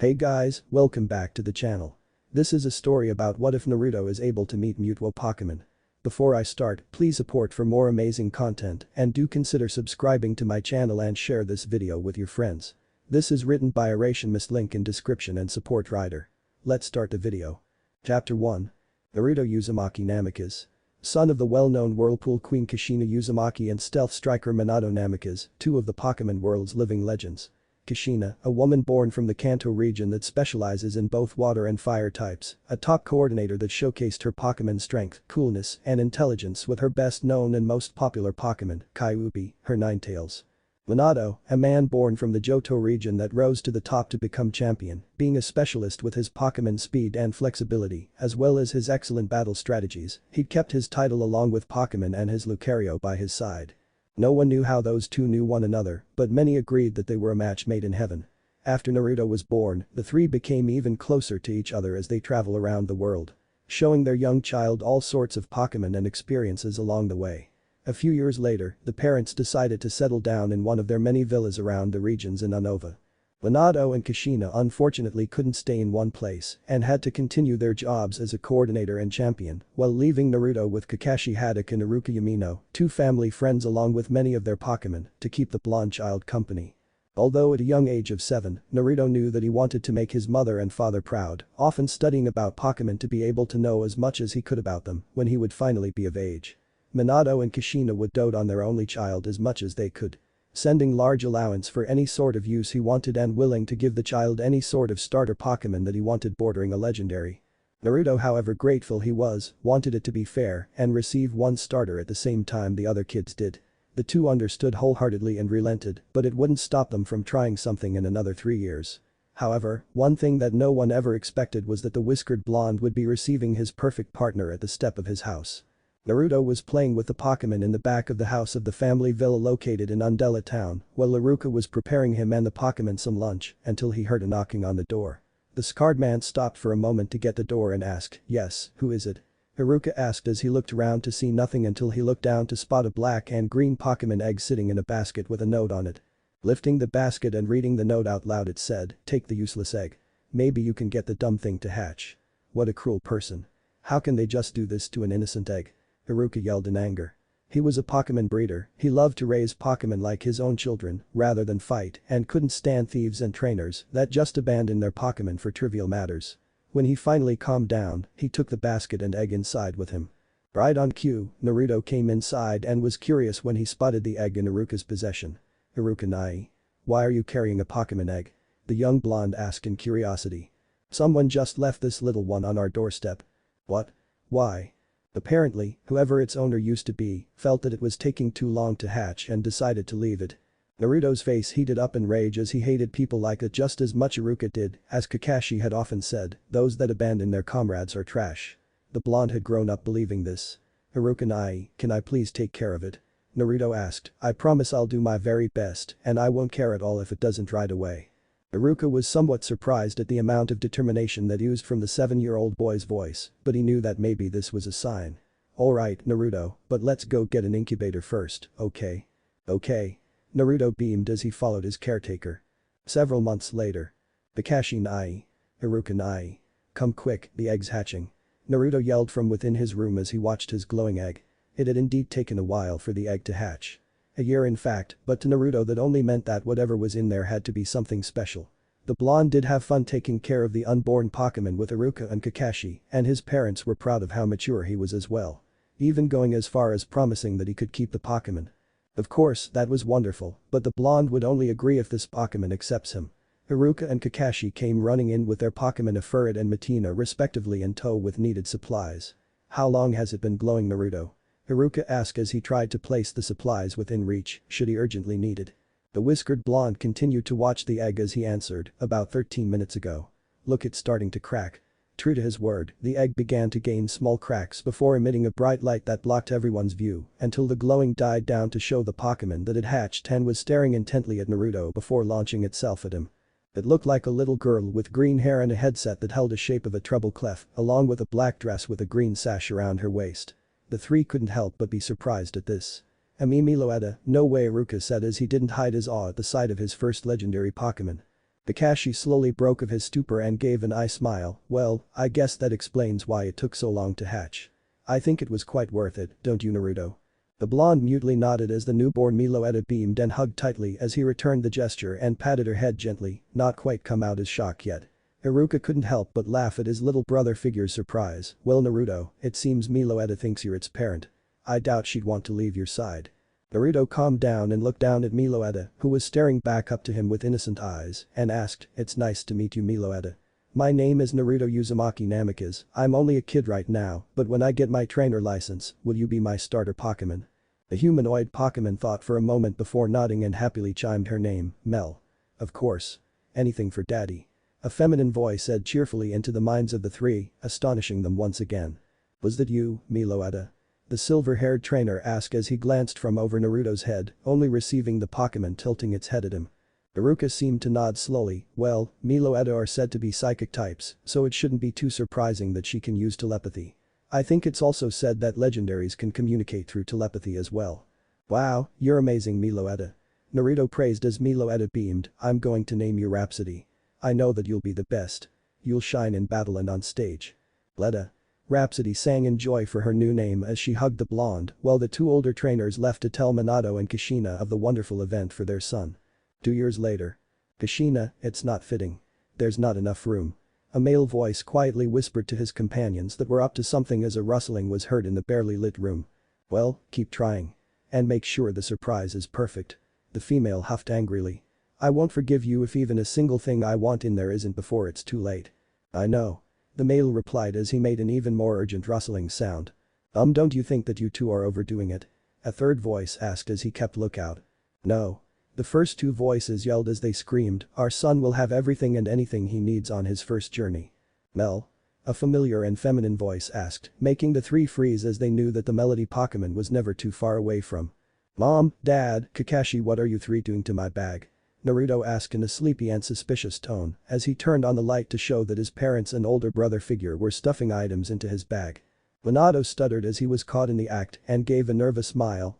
Hey guys, welcome back to the channel. This is a story about what if Naruto is able to meet mewtwo Pokemon. Before I start, please support for more amazing content and do consider subscribing to my channel and share this video with your friends. This is written by OracionMist, link in description and support writer. Let's start the video. Chapter 1. Naruto Uzumaki Namikaze. Son of the well-known Whirlpool Queen Kushina Uzumaki and stealth striker Minato Namikaze, two of the Pokemon world's living legends. Kushina, a woman born from the Kanto region that specializes in both water and fire types, a top coordinator that showcased her Pokemon strength, coolness, and intelligence with her best known and most popular Pokemon, Kyuubi, her Ninetales. Minato, a man born from the Johto region that rose to the top to become champion, being a specialist with his Pokemon speed and flexibility, as well as his excellent battle strategies, he'd kept his title along with Pokemon and his Lucario by his side. No one knew how those two knew one another, but many agreed that they were a match made in heaven. After Naruto was born, the three became even closer to each other as they travel around the world, showing their young child all sorts of Pokemon and experiences along the way. A few years later, the parents decided to settle down in one of their many villas around the regions in Unova. Minato and Kushina unfortunately couldn't stay in one place and had to continue their jobs as a coordinator and champion, while leaving Naruto with Kakashi Haddock and Iruka Yamino, two family friends along with many of their Pokemon, to keep the blonde child company. Although at a young age of 7, Naruto knew that he wanted to make his mother and father proud, often studying about Pokemon to be able to know as much as he could about them when he would finally be of age. Minato and Kushina would dote on their only child as much as they could, sending large allowance for any sort of use he wanted and willing to give the child any sort of starter Pokemon that he wanted bordering a legendary. Naruto, however grateful he was, wanted it to be fair and receive one starter at the same time the other kids did. The two understood wholeheartedly and relented, but it wouldn't stop them from trying something in another 3 years. However, one thing that no one ever expected was that the whiskered blonde would be receiving his perfect partner at the step of his house. Naruto was playing with the Pokemon in the back of the house of the family villa located in Undella town, while Iruka was preparing him and the Pokemon some lunch until he heard a knocking on the door. The scarred man stopped for a moment to get the door and asked, "Yes, who is it?" Iruka asked as he looked around to see nothing until he looked down to spot a black and green Pokemon egg sitting in a basket with a note on it. Lifting the basket and reading the note out loud, it said, "Take the useless egg. Maybe you can get the dumb thing to hatch." What a cruel person. How can they just do this to an innocent egg? Iruka yelled in anger. He was a Pokemon breeder, he loved to raise Pokemon like his own children, rather than fight, and couldn't stand thieves and trainers that just abandon their Pokemon for trivial matters. When he finally calmed down, he took the basket and egg inside with him. Right on cue, Naruto came inside and was curious when he spotted the egg in Iruka's possession. "Iruka Nai. Why are you carrying a Pokemon egg?" the young blonde asked in curiosity. "Someone just left this little one on our doorstep." "What? Why?" Apparently, whoever its owner used to be, felt that it was taking too long to hatch and decided to leave it. Naruto's face heated up in rage as he hated people like it just as much Iruka did, as Kakashi had often said, those that abandon their comrades are trash. The blonde had grown up believing this. "Iruka Nai, can I please take care of it?" Naruto asked. "I promise I'll do my very best and I won't care at all if it doesn't right away." Iruka was somewhat surprised at the amount of determination that oozed from the 7-year-old boy's voice, but he knew that maybe this was a sign. "Alright, Naruto, but let's go get an incubator first, okay?" "Okay." Naruto beamed as he followed his caretaker. Several months later. "Kakashi Nai. Iruka Nai. Come quick, the egg's hatching." Naruto yelled from within his room as he watched his glowing egg. It had indeed taken a while for the egg to hatch. A year in fact, but to Naruto that only meant that whatever was in there had to be something special. The blonde did have fun taking care of the unborn Pokemon with Iruka and Kakashi, and his parents were proud of how mature he was as well. Even going as far as promising that he could keep the Pokemon. Of course, that was wonderful, but the blonde would only agree if this Pokemon accepts him. Iruka and Kakashi came running in with their Pokemon Afurit and Matina respectively in tow with needed supplies. "How long has it been glowing, Naruto?" Iruka asked as he tried to place the supplies within reach, should he urgently need it. The whiskered blonde continued to watch the egg as he answered, "About 13 minutes ago. Look, it's starting to crack." True to his word, the egg began to gain small cracks before emitting a bright light that blocked everyone's view until the glowing died down to show the Pokemon that had hatched and was staring intently at Naruto before launching itself at him. It looked like a little girl with green hair and a headset that held the shape of a treble clef, along with a black dress with a green sash around her waist. The three couldn't help but be surprised at this. "Meloetta, no way," Iruka said as he didn't hide his awe at the sight of his first legendary Pokemon. Kakashi slowly broke of his stupor and gave an eye smile. Well, I guess that explains why it took so long to hatch. I think it was quite worth it, don't you Naruto? The blonde mutely nodded as the newborn Meloetta beamed and hugged tightly as he returned the gesture and patted her head gently, not quite come out as shock yet. Iruka couldn't help but laugh at his little brother figure's surprise. Well Naruto, it seems Meloetta thinks you're its parent. I doubt she'd want to leave your side. Naruto calmed down and looked down at Meloetta, who was staring back up to him with innocent eyes, and asked, "It's nice to meet you Meloetta. My name is Naruto Uzumaki Namikaze, I'm only a kid right now, but when I get my trainer license, will you be my starter Pokemon?" The humanoid Pokemon thought for a moment before nodding and happily chimed her name, Mel. Of course. Anything for daddy. A feminine voice said cheerfully into the minds of the three, astonishing them once again. Was that you, Meloetta? The silver-haired trainer asked as he glanced from over Naruto's head, only receiving the Pokemon tilting its head at him. Iruka seemed to nod slowly. Well, Meloetta are said to be psychic types, so it shouldn't be too surprising that she can use telepathy. I think it's also said that legendaries can communicate through telepathy as well. Wow, you're amazing Meloetta. Naruto praised as Meloetta beamed, I'm going to name you Rhapsody. I know that you'll be the best. You'll shine in battle and on stage. Letta. Rhapsody sang in joy for her new name as she hugged the blonde while the two older trainers left to tell Minato and Kushina of the wonderful event for their son. 2 years later. Kushina, it's not fitting. There's not enough room. A male voice quietly whispered to his companions that were up to something as a rustling was heard in the barely lit room. Well, keep trying. And make sure the surprise is perfect. The female huffed angrily. I won't forgive you if even a single thing I want in there isn't before it's too late. I know. The male replied as he made an even more urgent rustling sound. Don't you think that you two are overdoing it? A third voice asked as he kept lookout. No. The first two voices yelled as they screamed, our son will have everything and anything he needs on his first journey. Mel? A familiar and feminine voice asked, making the three freeze as they knew that the melody Pokemon was never too far away from. Mom, Dad, Kakashi, what are you three doing to my bag? Naruto asked in a sleepy and suspicious tone as he turned on the light to show that his parents and older brother figure were stuffing items into his bag. Minato stuttered as he was caught in the act and gave a nervous smile,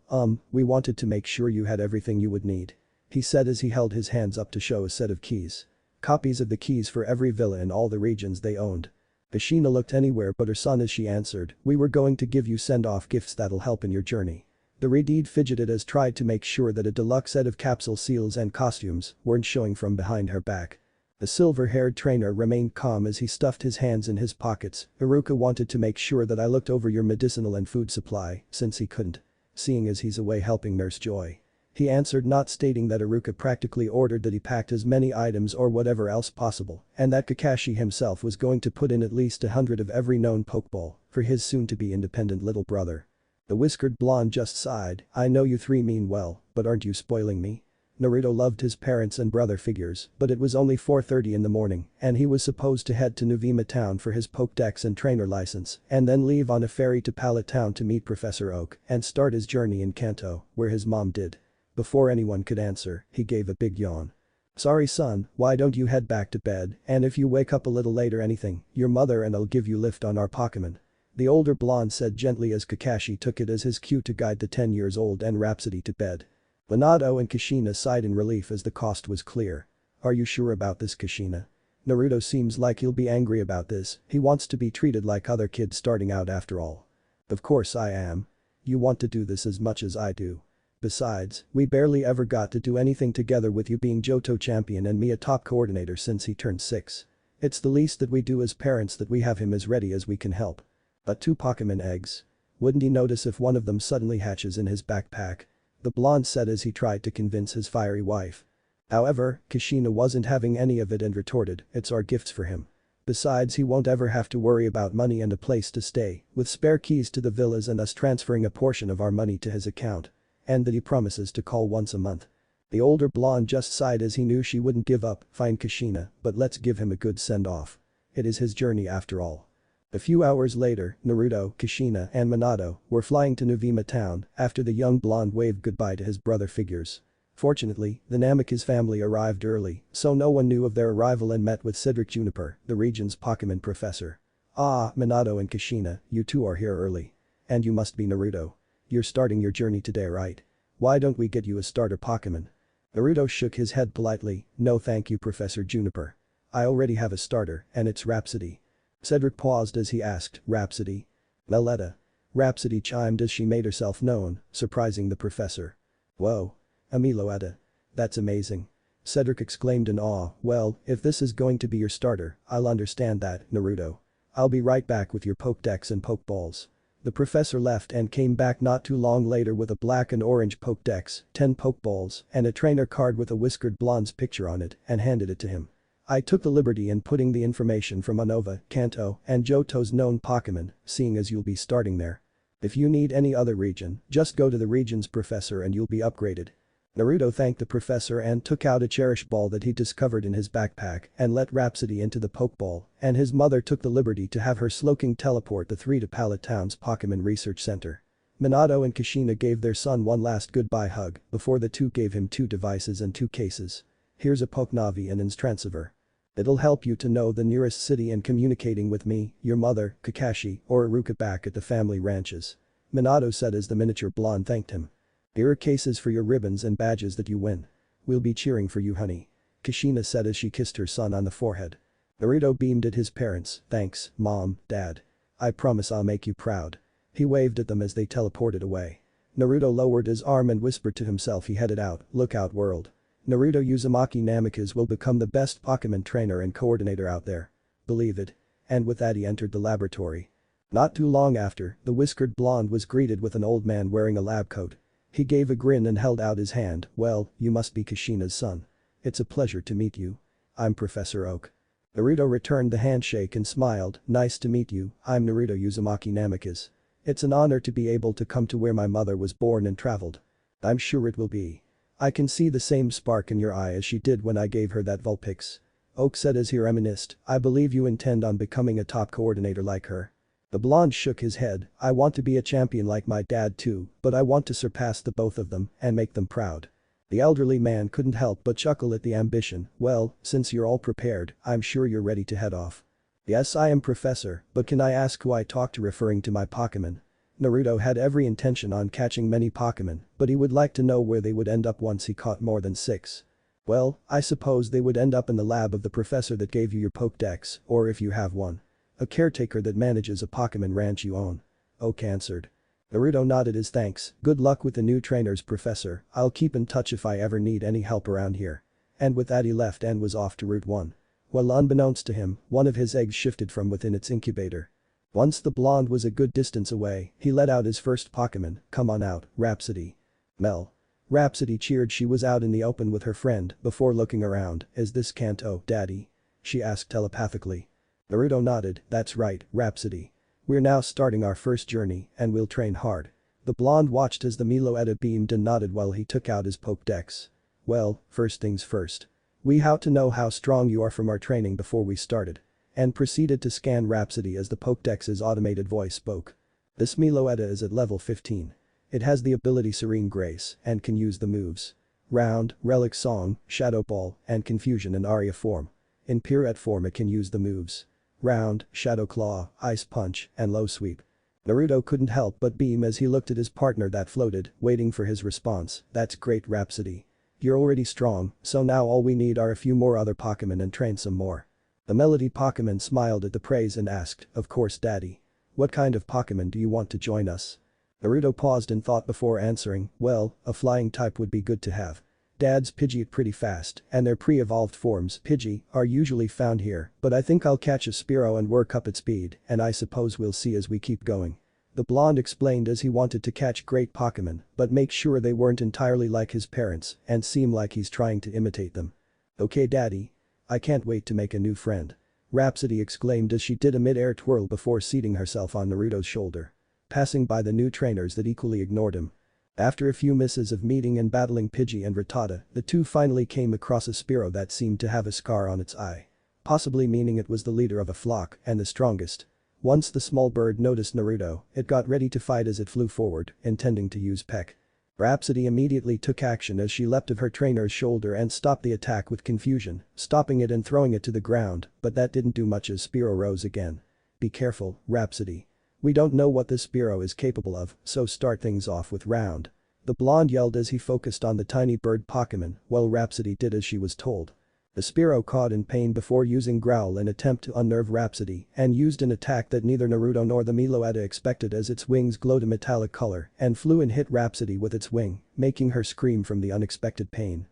we wanted to make sure you had everything you would need. He said as he held his hands up to show a set of keys. Copies of the keys for every villa in all the regions they owned. Kushina looked anywhere but her son as she answered, we were going to give you send-off gifts that'll help in your journey. The Redeed fidgeted as tried to make sure that a deluxe set of capsule seals and costumes weren't showing from behind her back. The silver-haired trainer remained calm as he stuffed his hands in his pockets. Iruka wanted to make sure that I looked over your medicinal and food supply, since he couldn't. Seeing as he's away helping Nurse Joy. He answered, not stating that Iruka practically ordered that he packed as many items or whatever else possible, and that Kakashi himself was going to put in at least 100 of every known Pokeball for his soon-to-be independent little brother. The whiskered blonde just sighed, I know you three mean well, but aren't you spoiling me? Naruto loved his parents and brother figures, but it was only 4:30 in the morning, and he was supposed to head to Nuvema Town for his Pokédex and trainer license, and then leave on a ferry to Pallet Town to meet Professor Oak and start his journey in Kanto, where his mom did. Before anyone could answer, he gave a big yawn. Sorry son, why don't you head back to bed, and if you wake up a little later anything, your mother and I'll give you lift on our Pokemon. The older blonde said gently as Kakashi took it as his cue to guide the 10-years-old and Rhapsody to bed. Minato and Kushina sighed in relief as the cost was clear. Are you sure about this Kushina? Naruto seems like he'll be angry about this, he wants to be treated like other kids starting out after all. Of course I am. You want to do this as much as I do. Besides, we barely ever got to do anything together with you being Johto champion and me a top coordinator since he turned 6. It's the least that we do as parents that we have him as ready as we can help. But 2 Pokemon eggs. Wouldn't he notice if one of them suddenly hatches in his backpack? The blonde said as he tried to convince his fiery wife. However, Kushina wasn't having any of it and retorted, it's our gifts for him. Besides, he won't ever have to worry about money and a place to stay, with spare keys to the villas and us transferring a portion of our money to his account. And that he promises to call once a month. The older blonde just sighed as he knew she wouldn't give up, fine Kushina, but let's give him a good send-off. It is his journey after all. A few hours later, Naruto, Kushina and Minato were flying to Nuvema Town after the young blonde waved goodbye to his brother figures. Fortunately, the Namikaze family arrived early, so no one knew of their arrival and met with Cedric Juniper, the region's Pokemon professor. Ah, Minato and Kushina, you two are here early. And you must be Naruto. You're starting your journey today, right? Why don't we get you a starter Pokemon? Naruto shook his head politely, "No thank you Professor Juniper. I already have a starter, and it's Rhapsody." Cedric paused as he asked, "Rhapsody?" "Meloetta." Rhapsody chimed as she made herself known, surprising the professor. "Whoa. A Meloetta. That's amazing." Cedric exclaimed in awe, "Well, if this is going to be your starter, I'll understand that, Naruto. I'll be right back with your Pokédex and Pokeballs." The professor left and came back not too long later with a black and orange Pokédex, 10 Pokeballs, and a trainer card with a whiskered blonde's picture on it and handed it to him. "I took the liberty in putting the information from Unova, Kanto, and Johto's known Pokémon, seeing as you'll be starting there. If you need any other region, just go to the region's professor and you'll be upgraded." Naruto thanked the professor and took out a Cherish Ball that he discovered in his backpack and let Rhapsody into the Pokeball, and his mother took the liberty to have her Slowking teleport the three to Pallet Town's Pokémon Research Center. Minato and Kushina gave their son one last goodbye hug before the two gave him 2 devices and 2 cases. "Here's a Pokenavi and Instransfer. It'll help you to know the nearest city and communicating with me, your mother, Kakashi, or Iruka back at the family ranches," Minato said as the miniature blonde thanked him. "Here are cases for your ribbons and badges that you win. We'll be cheering for you honey," Kushina said as she kissed her son on the forehead. Naruto beamed at his parents, "Thanks, Mom, Dad. I promise I'll make you proud." He waved at them as they teleported away. Naruto lowered his arm and whispered to himself he headed out, "Look out world. Naruto Uzumaki Namikaze will become the best Pokémon trainer and coordinator out there. Believe it." And with that he entered the laboratory. Not too long after, the whiskered blonde was greeted with an old man wearing a lab coat. He gave a grin and held out his hand, "Well, you must be Kushina's son. It's a pleasure to meet you. I'm Professor Oak." Naruto returned the handshake and smiled, "Nice to meet you, I'm Naruto Uzumaki Namikaze. It's an honor to be able to come to where my mother was born and traveled." "I'm sure it will be. I can see the same spark in your eye as she did when I gave her that Vulpix." Oak said as he reminisced, "I believe you intend on becoming a top coordinator like her." The blonde shook his head, "I want to be a champion like my dad too, but I want to surpass the both of them and make them proud." The elderly man couldn't help but chuckle at the ambition, "Well, since you're all prepared, I'm sure you're ready to head off." "Yes I am Professor, but can I ask who I talk to?" referring to my Pokémon. Naruto had every intention on catching many Pokémon, but he would like to know where they would end up once he caught more than 6. "Well, I suppose they would end up in the lab of the professor that gave you your Pokédex, or if you have one, a caretaker that manages a Pokémon ranch you own," Oak answered. Naruto nodded his thanks, "Good luck with the new trainers Professor, I'll keep in touch if I ever need any help around here." And with that he left and was off to Route 1. Well, unbeknownst to him, one of his eggs shifted from within its incubator. Once the blonde was a good distance away, he let out his first Pokémon, "Come on out, Rhapsody." "Mel." Rhapsody cheered. She was out in the open with her friend before looking around, "Is this Kanto, Daddy?" she asked telepathically. Naruto nodded, "That's right, Rhapsody. We're now starting our first journey and we'll train hard." The blonde watched as the Meloetta beamed and nodded while he took out his Pokédex. "Well, first things first. We have to know how strong you are from our training before we started." And proceeded to scan Rhapsody as the Pokédex's automated voice spoke. "This Meloetta is at level 15. It has the ability Serene Grace and can use the moves Round, Relic Song, Shadow Ball, and Confusion in Aria form. In Pierrette form it can use the moves Round, Shadow Claw, Ice Punch, and Low Sweep." Naruto couldn't help but beam as he looked at his partner that floated, waiting for his response, "That's great Rhapsody. You're already strong, so now all we need are a few more other Pokémon and train some more." The Melody Pokémon smiled at the praise and asked, "Of course Daddy. What kind of Pokémon do you want to join us?" Naruto paused in thought before answering, "Well, a flying type would be good to have. Dad's Pidgey pretty fast, and their pre-evolved forms, Pidgey, are usually found here, but I think I'll catch a Spearow and work up its speed, and I suppose we'll see as we keep going." The blonde explained as he wanted to catch great Pokémon, but make sure they weren't entirely like his parents and seem like he's trying to imitate them. "Okay Daddy. I can't wait to make a new friend," Rhapsody exclaimed as she did a mid-air twirl before seating herself on Naruto's shoulder. Passing by the new trainers that equally ignored him. After a few misses of meeting and battling Pidgey and Rattata, the two finally came across a Spearow that seemed to have a scar on its eye. Possibly meaning it was the leader of a flock and the strongest. Once the small bird noticed Naruto, it got ready to fight as it flew forward, intending to use Peck. Rhapsody immediately took action as she leapt of her trainer's shoulder and stopped the attack with Confusion, stopping it and throwing it to the ground, but that didn't do much as Spearow rose again. "Be careful, Rhapsody. We don't know what this Spearow is capable of, so start things off with Round." The blonde yelled as he focused on the tiny bird Pokémon, while Rhapsody did as she was told. The Spearow caught in pain before using Growl in attempt to unnerve Rhapsody and used an attack that neither Naruto nor the Meloetta expected as its wings glowed a metallic color and flew and hit Rhapsody with its wing, making her scream from the unexpected pain.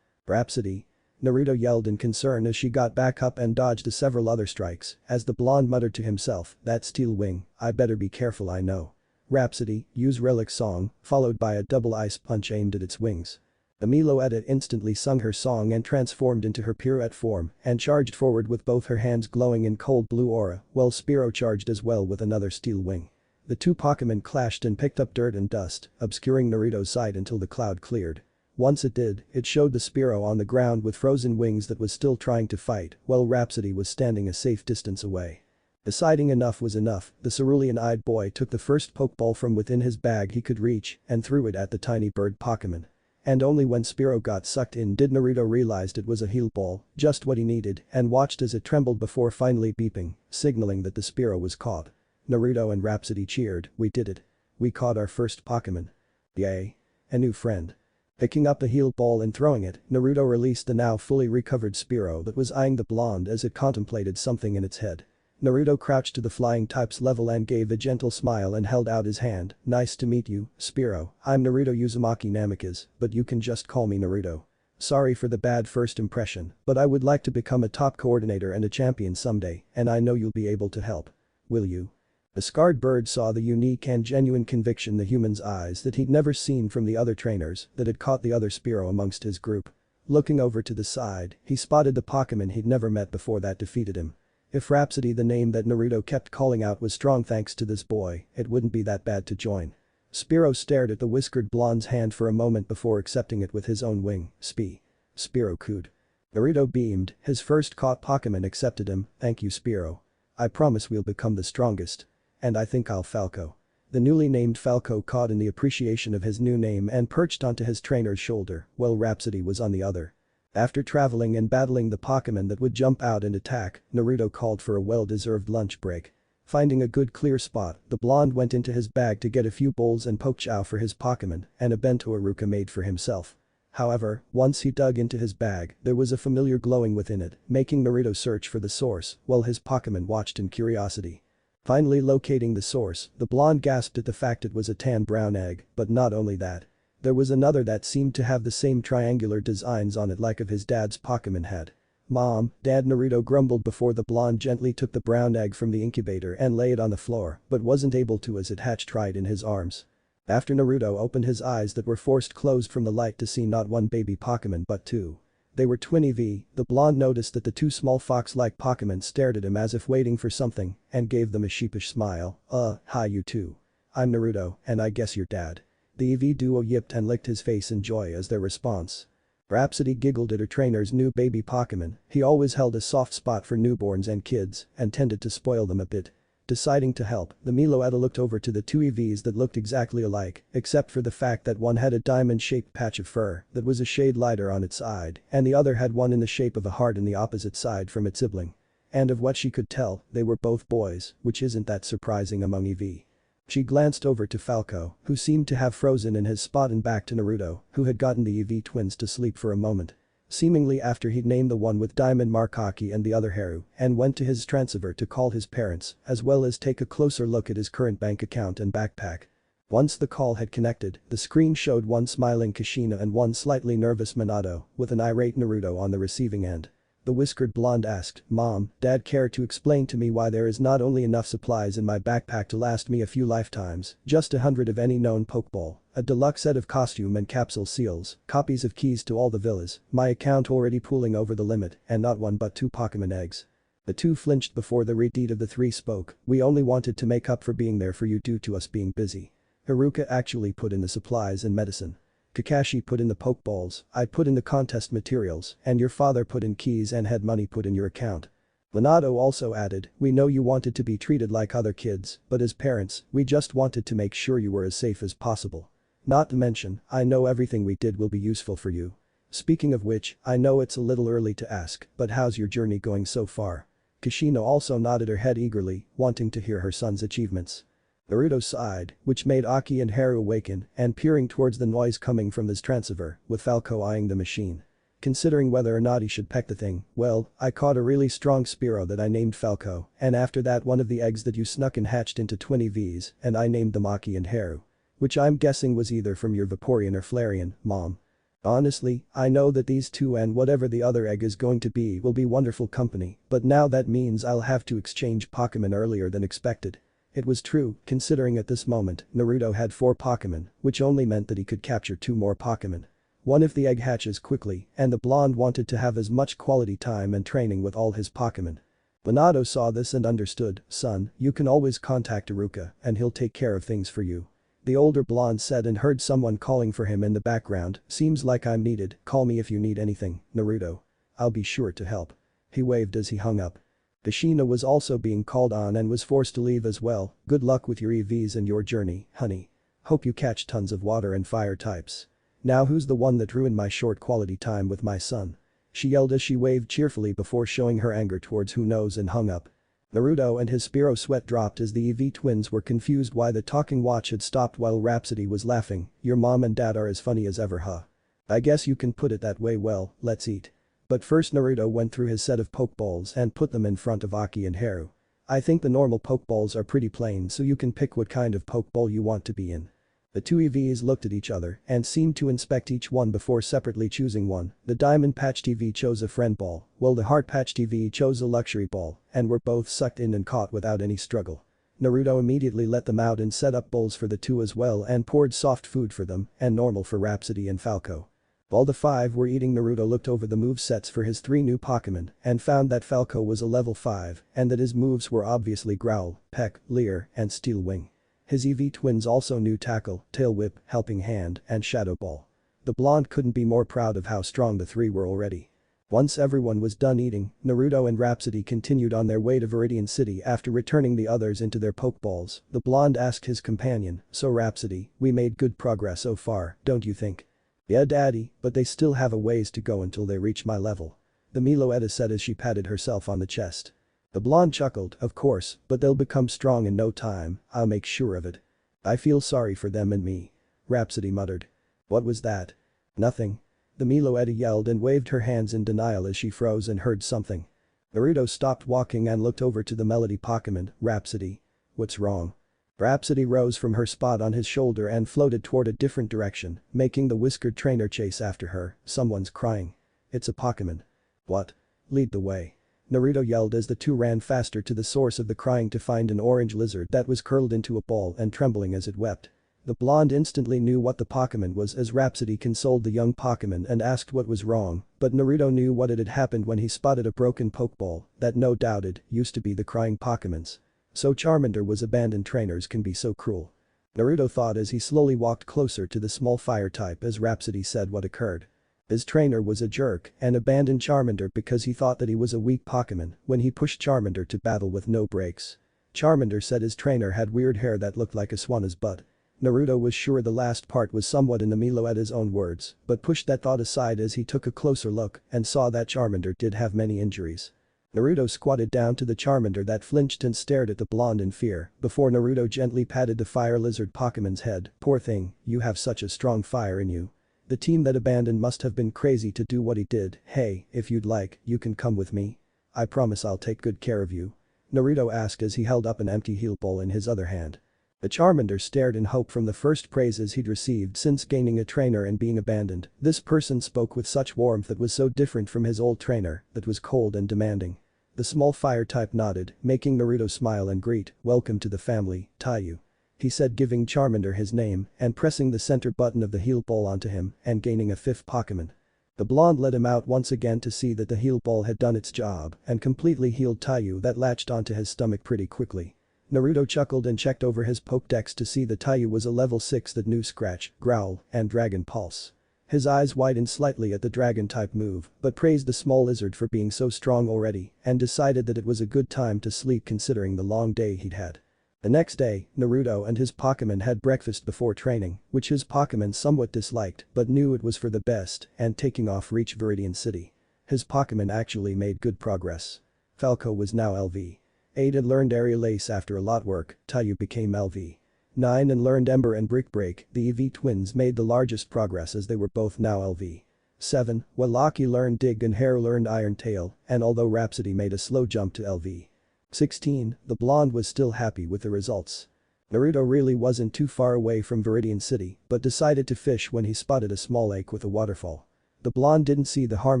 Rhapsody. Naruto yelled in concern as she got back up and dodged several other strikes as the blonde muttered to himself, "That steel wing, I better be careful I know." Rhapsody, use Relic song, followed by a double ice punch aimed at its wings. The Meloetta instantly sung her song and transformed into her pirouette form and charged forward with both her hands glowing in cold blue aura while Spearow charged as well with another steel wing. The two Pokémon clashed and picked up dirt and dust, obscuring Naruto's sight until the cloud cleared. Once it did, it showed the Spearow on the ground with frozen wings that was still trying to fight while Rhapsody was standing a safe distance away. Deciding enough was enough, the cerulean-eyed boy took the first Pokeball from within his bag he could reach and threw it at the tiny bird Pokémon. And only when Spearow got sucked in did Naruto realize it was a heal ball, just what he needed, and watched as it trembled before finally beeping, signaling that the Spearow was caught. Naruto and Rhapsody cheered, "We did it. We caught our first Pokémon. Yay. A new friend." Picking up the heal ball and throwing it, Naruto released the now fully recovered Spearow that was eyeing the blonde as it contemplated something in its head. Naruto crouched to the flying type's level and gave a gentle smile and held out his hand. "Nice to meet you, Spearow. I'm Naruto Uzumaki Namikaze, but you can just call me Naruto. Sorry for the bad first impression, but I would like to become a top coordinator and a champion someday, and I know you'll be able to help. Will you?" The scarred bird saw the unique and genuine conviction in the human's eyes that he'd never seen from the other trainers that had caught the other Spearow amongst his group. Looking over to the side, he spotted the Pokémon he'd never met before that defeated him. If Rhapsody, the name that Naruto kept calling out, was strong thanks to this boy, it wouldn't be that bad to join. Spearow stared at the whiskered blonde's hand for a moment before accepting it with his own wing. Spearow cooed. Naruto beamed, his first caught Pokémon accepted him. "Thank you, Spearow. I promise we'll become the strongest. And I think I'll Falco." The newly named Falco caught in the appreciation of his new name and perched onto his trainer's shoulder, while Rhapsody was on the other. After traveling and battling the Pokémon that would jump out and attack, Naruto called for a well-deserved lunch break. Finding a good clear spot, the blonde went into his bag to get a few bowls and pokechow for his Pokémon and a bento Haruka made for himself. However, once he dug into his bag, there was a familiar glowing within it, making Naruto search for the source while his Pokémon watched in curiosity. Finally locating the source, the blonde gasped at the fact it was a tan brown egg, but not only that. There was another that seemed to have the same triangular designs on it like of his dad's Pokémon had. "Mom, Dad," Naruto grumbled before the blonde gently took the brown egg from the incubator and lay it on the floor, but wasn't able to as it hatched right in his arms. After Naruto opened his eyes that were forced closed from the light to see not one baby Pokémon but two. They were twin Eevee. The blonde noticed that the two small fox-like Pokémon stared at him as if waiting for something and gave them a sheepish smile. Hi you two. I'm Naruto, and I guess you're Dad." The Eevee duo yipped and licked his face in joy as their response. Rhapsody giggled at her trainer's new baby Pokémon. He always held a soft spot for newborns and kids and tended to spoil them a bit. Deciding to help, the Meloetta looked over to the two Eevees that looked exactly alike, except for the fact that one had a diamond-shaped patch of fur that was a shade lighter on its side, and the other had one in the shape of a heart in the opposite side from its sibling. And of what she could tell, they were both boys, which isn't that surprising among Eevee. She glanced over to Falco, who seemed to have frozen in his spot, and back to Naruto, who had gotten the Eevee twins to sleep for a moment. Seemingly after he'd named the one with diamond Markaki and the other Haru, and went to his transceiver to call his parents, as well as take a closer look at his current bank account and backpack. Once the call had connected, the screen showed one smiling Kushina and one slightly nervous Minato, with an irate Naruto on the receiving end. The whiskered blonde asked, "Mom, Dad, care to explain to me why there is not only enough supplies in my backpack to last me a few lifetimes, just 100 of any known Pokeball, a deluxe set of costume and capsule seals, copies of keys to all the villas, my account already pooling over the limit, and not one but two Pokemon eggs?" The two flinched before the redeed of the three spoke. "We only wanted to make up for being there for you due to us being busy. Haruka actually put in the supplies and medicine. Kakashi put in the Pokeballs, I put in the contest materials, and your father put in keys and had money put in your account." Minato also added, "We know you wanted to be treated like other kids, but as parents, we just wanted to make sure you were as safe as possible. Not to mention, I know everything we did will be useful for you. Speaking of which, I know it's a little early to ask, but how's your journey going so far?" Kushina also nodded her head eagerly, wanting to hear her son's achievements. Naruto sighed, which made Aki and Haru awaken and peering towards the noise coming from this transceiver, with Falco eyeing the machine. Considering whether or not he should peck the thing, well, I caught a really strong Spearow that I named Falco, and after that one of the eggs that you snuck and hatched into twin EVs, and I named them Aki and Haru. Which I'm guessing was either from your Vaporeon or Flareon, Mom. Honestly, I know that these two and whatever the other egg is going to be will be wonderful company, but now that means I'll have to exchange Pokémon earlier than expected. It was true, considering at this moment, Naruto had 4 Pokémon, which only meant that he could capture 2 more Pokémon. One if the egg hatches quickly, and the blonde wanted to have as much quality time and training with all his Pokémon. Minato saw this and understood, son, you can always contact Iruka, and he'll take care of things for you. The older blonde said and heard someone calling for him in the background, seems like I'm needed, call me if you need anything, Naruto. I'll be sure to help. He waved as he hung up. Kushina was also being called on and was forced to leave as well, good luck with your EVs and your journey, honey. Hope you catch tons of water and fire types. Now who's the one that ruined my short quality time with my son? She yelled as she waved cheerfully before showing her anger towards who knows and hung up. Naruto and his Spearow sweat dropped as the EV twins were confused why the talking watch had stopped while Rhapsody was laughing, your mom and dad are as funny as ever huh. I guess you can put it that way well, let's eat. But first Naruto went through his set of Pokeballs and put them in front of Aki and Haru. I think the normal Pokeballs are pretty plain so you can pick what kind of Pokeball you want to be in. The two EVs looked at each other and seemed to inspect each one before separately choosing one. The Diamond Patched EV chose a friend ball, while the Heart Patched EV chose a luxury ball, and were both sucked in and caught without any struggle. Naruto immediately let them out and set up bowls for the two as well and poured soft food for them and normal for Rhapsody and Falco. While the 5 were eating, Naruto looked over the movesets for his 3 new Pokémon and found that Falco was a level 5 and that his moves were obviously Growl, Peck, Leer, and Steel Wing. His EV twins also knew Tackle, Tail Whip, Helping Hand, and Shadow Ball. The blonde couldn't be more proud of how strong the 3 were already. Once everyone was done eating, Naruto and Rhapsody continued on their way to Viridian City after returning the others into their Pokeballs. The blonde asked his companion, so Rhapsody, we made good progress so far, don't you think? Yeah daddy, but they still have a ways to go until they reach my level. The Meloetta said as she patted herself on the chest. The blonde chuckled, of course, but they'll become strong in no time, I'll make sure of it. I feel sorry for them and me. Rhapsody muttered. What was that? Nothing. The Meloetta yelled and waved her hands in denial as she froze and heard something. Naruto stopped walking and looked over to the Melody Pokémon, Rhapsody. What's wrong? Rhapsody rose from her spot on his shoulder and floated toward a different direction, making the whiskered trainer chase after her. Someone's crying. It's a Pokémon. What? Lead the way. Naruto yelled as the two ran faster to the source of the crying to find an orange lizard that was curled into a ball and trembling as it wept. The blonde instantly knew what the Pokémon was as Rhapsody consoled the young Pokémon and asked what was wrong, but Naruto knew what had happened when he spotted a broken Pokeball that no doubted used to be the crying Pokémon's. So Charmander was abandoned. Trainers can be so cruel. Naruto thought as he slowly walked closer to the small fire type as Rhapsody said what occurred. His trainer was a jerk and abandoned Charmander because he thought that he was a weak Pokémon when he pushed Charmander to battle with no breaks. Charmander said his trainer had weird hair that looked like a swan's butt. Naruto was sure the last part was somewhat in the Meloetta's own words, but pushed that thought aside as he took a closer look and saw that Charmander did have many injuries. Naruto squatted down to the Charmander that flinched and stared at the blonde in fear before Naruto gently patted the fire lizard Pokémon's head. Poor thing, you have such a strong fire in you. The team that abandoned must have been crazy to do what he did. Hey, if you'd like, you can come with me. I promise I'll take good care of you. Naruto asked as he held up an empty heal ball in his other hand. The Charmander stared in hope from the first praises he'd received since gaining a trainer and being abandoned. This person spoke with such warmth that was so different from his old trainer that was cold and demanding. The small fire type nodded, making Naruto smile and greet, welcome to the family, Taiyu. He said, giving Charmander his name and pressing the center button of the heal ball onto him and gaining a 5th Pokémon. The blonde let him out once again to see that the heal ball had done its job and completely healed Taiyu that latched onto his stomach pretty quickly. Naruto chuckled and checked over his Pokédex to see that Taiyu was a level 6 that knew Scratch, Growl, and Dragon Pulse. His eyes widened slightly at the dragon-type move, but praised the small lizard for being so strong already and decided that it was a good time to sleep considering the long day he'd had. The next day, Naruto and his Pokémon had breakfast before training, which his Pokémon somewhat disliked but knew it was for the best, and taking off reached Viridian City. His Pokémon actually made good progress. Falco was now LV. 8 had learned Aerial Ace after a lot work, Taiyu became LV. 9 and learned Ember and Brick Break, the Eevee twins made the largest progress as they were both now LV. 7, Walaki learned Dig and Haru learned Iron Tail, and although Rhapsody made a slow jump to LV. 16, the blonde was still happy with the results. Naruto really wasn't too far away from Viridian City, but decided to fish when he spotted a small lake with a waterfall. The blonde didn't see the harm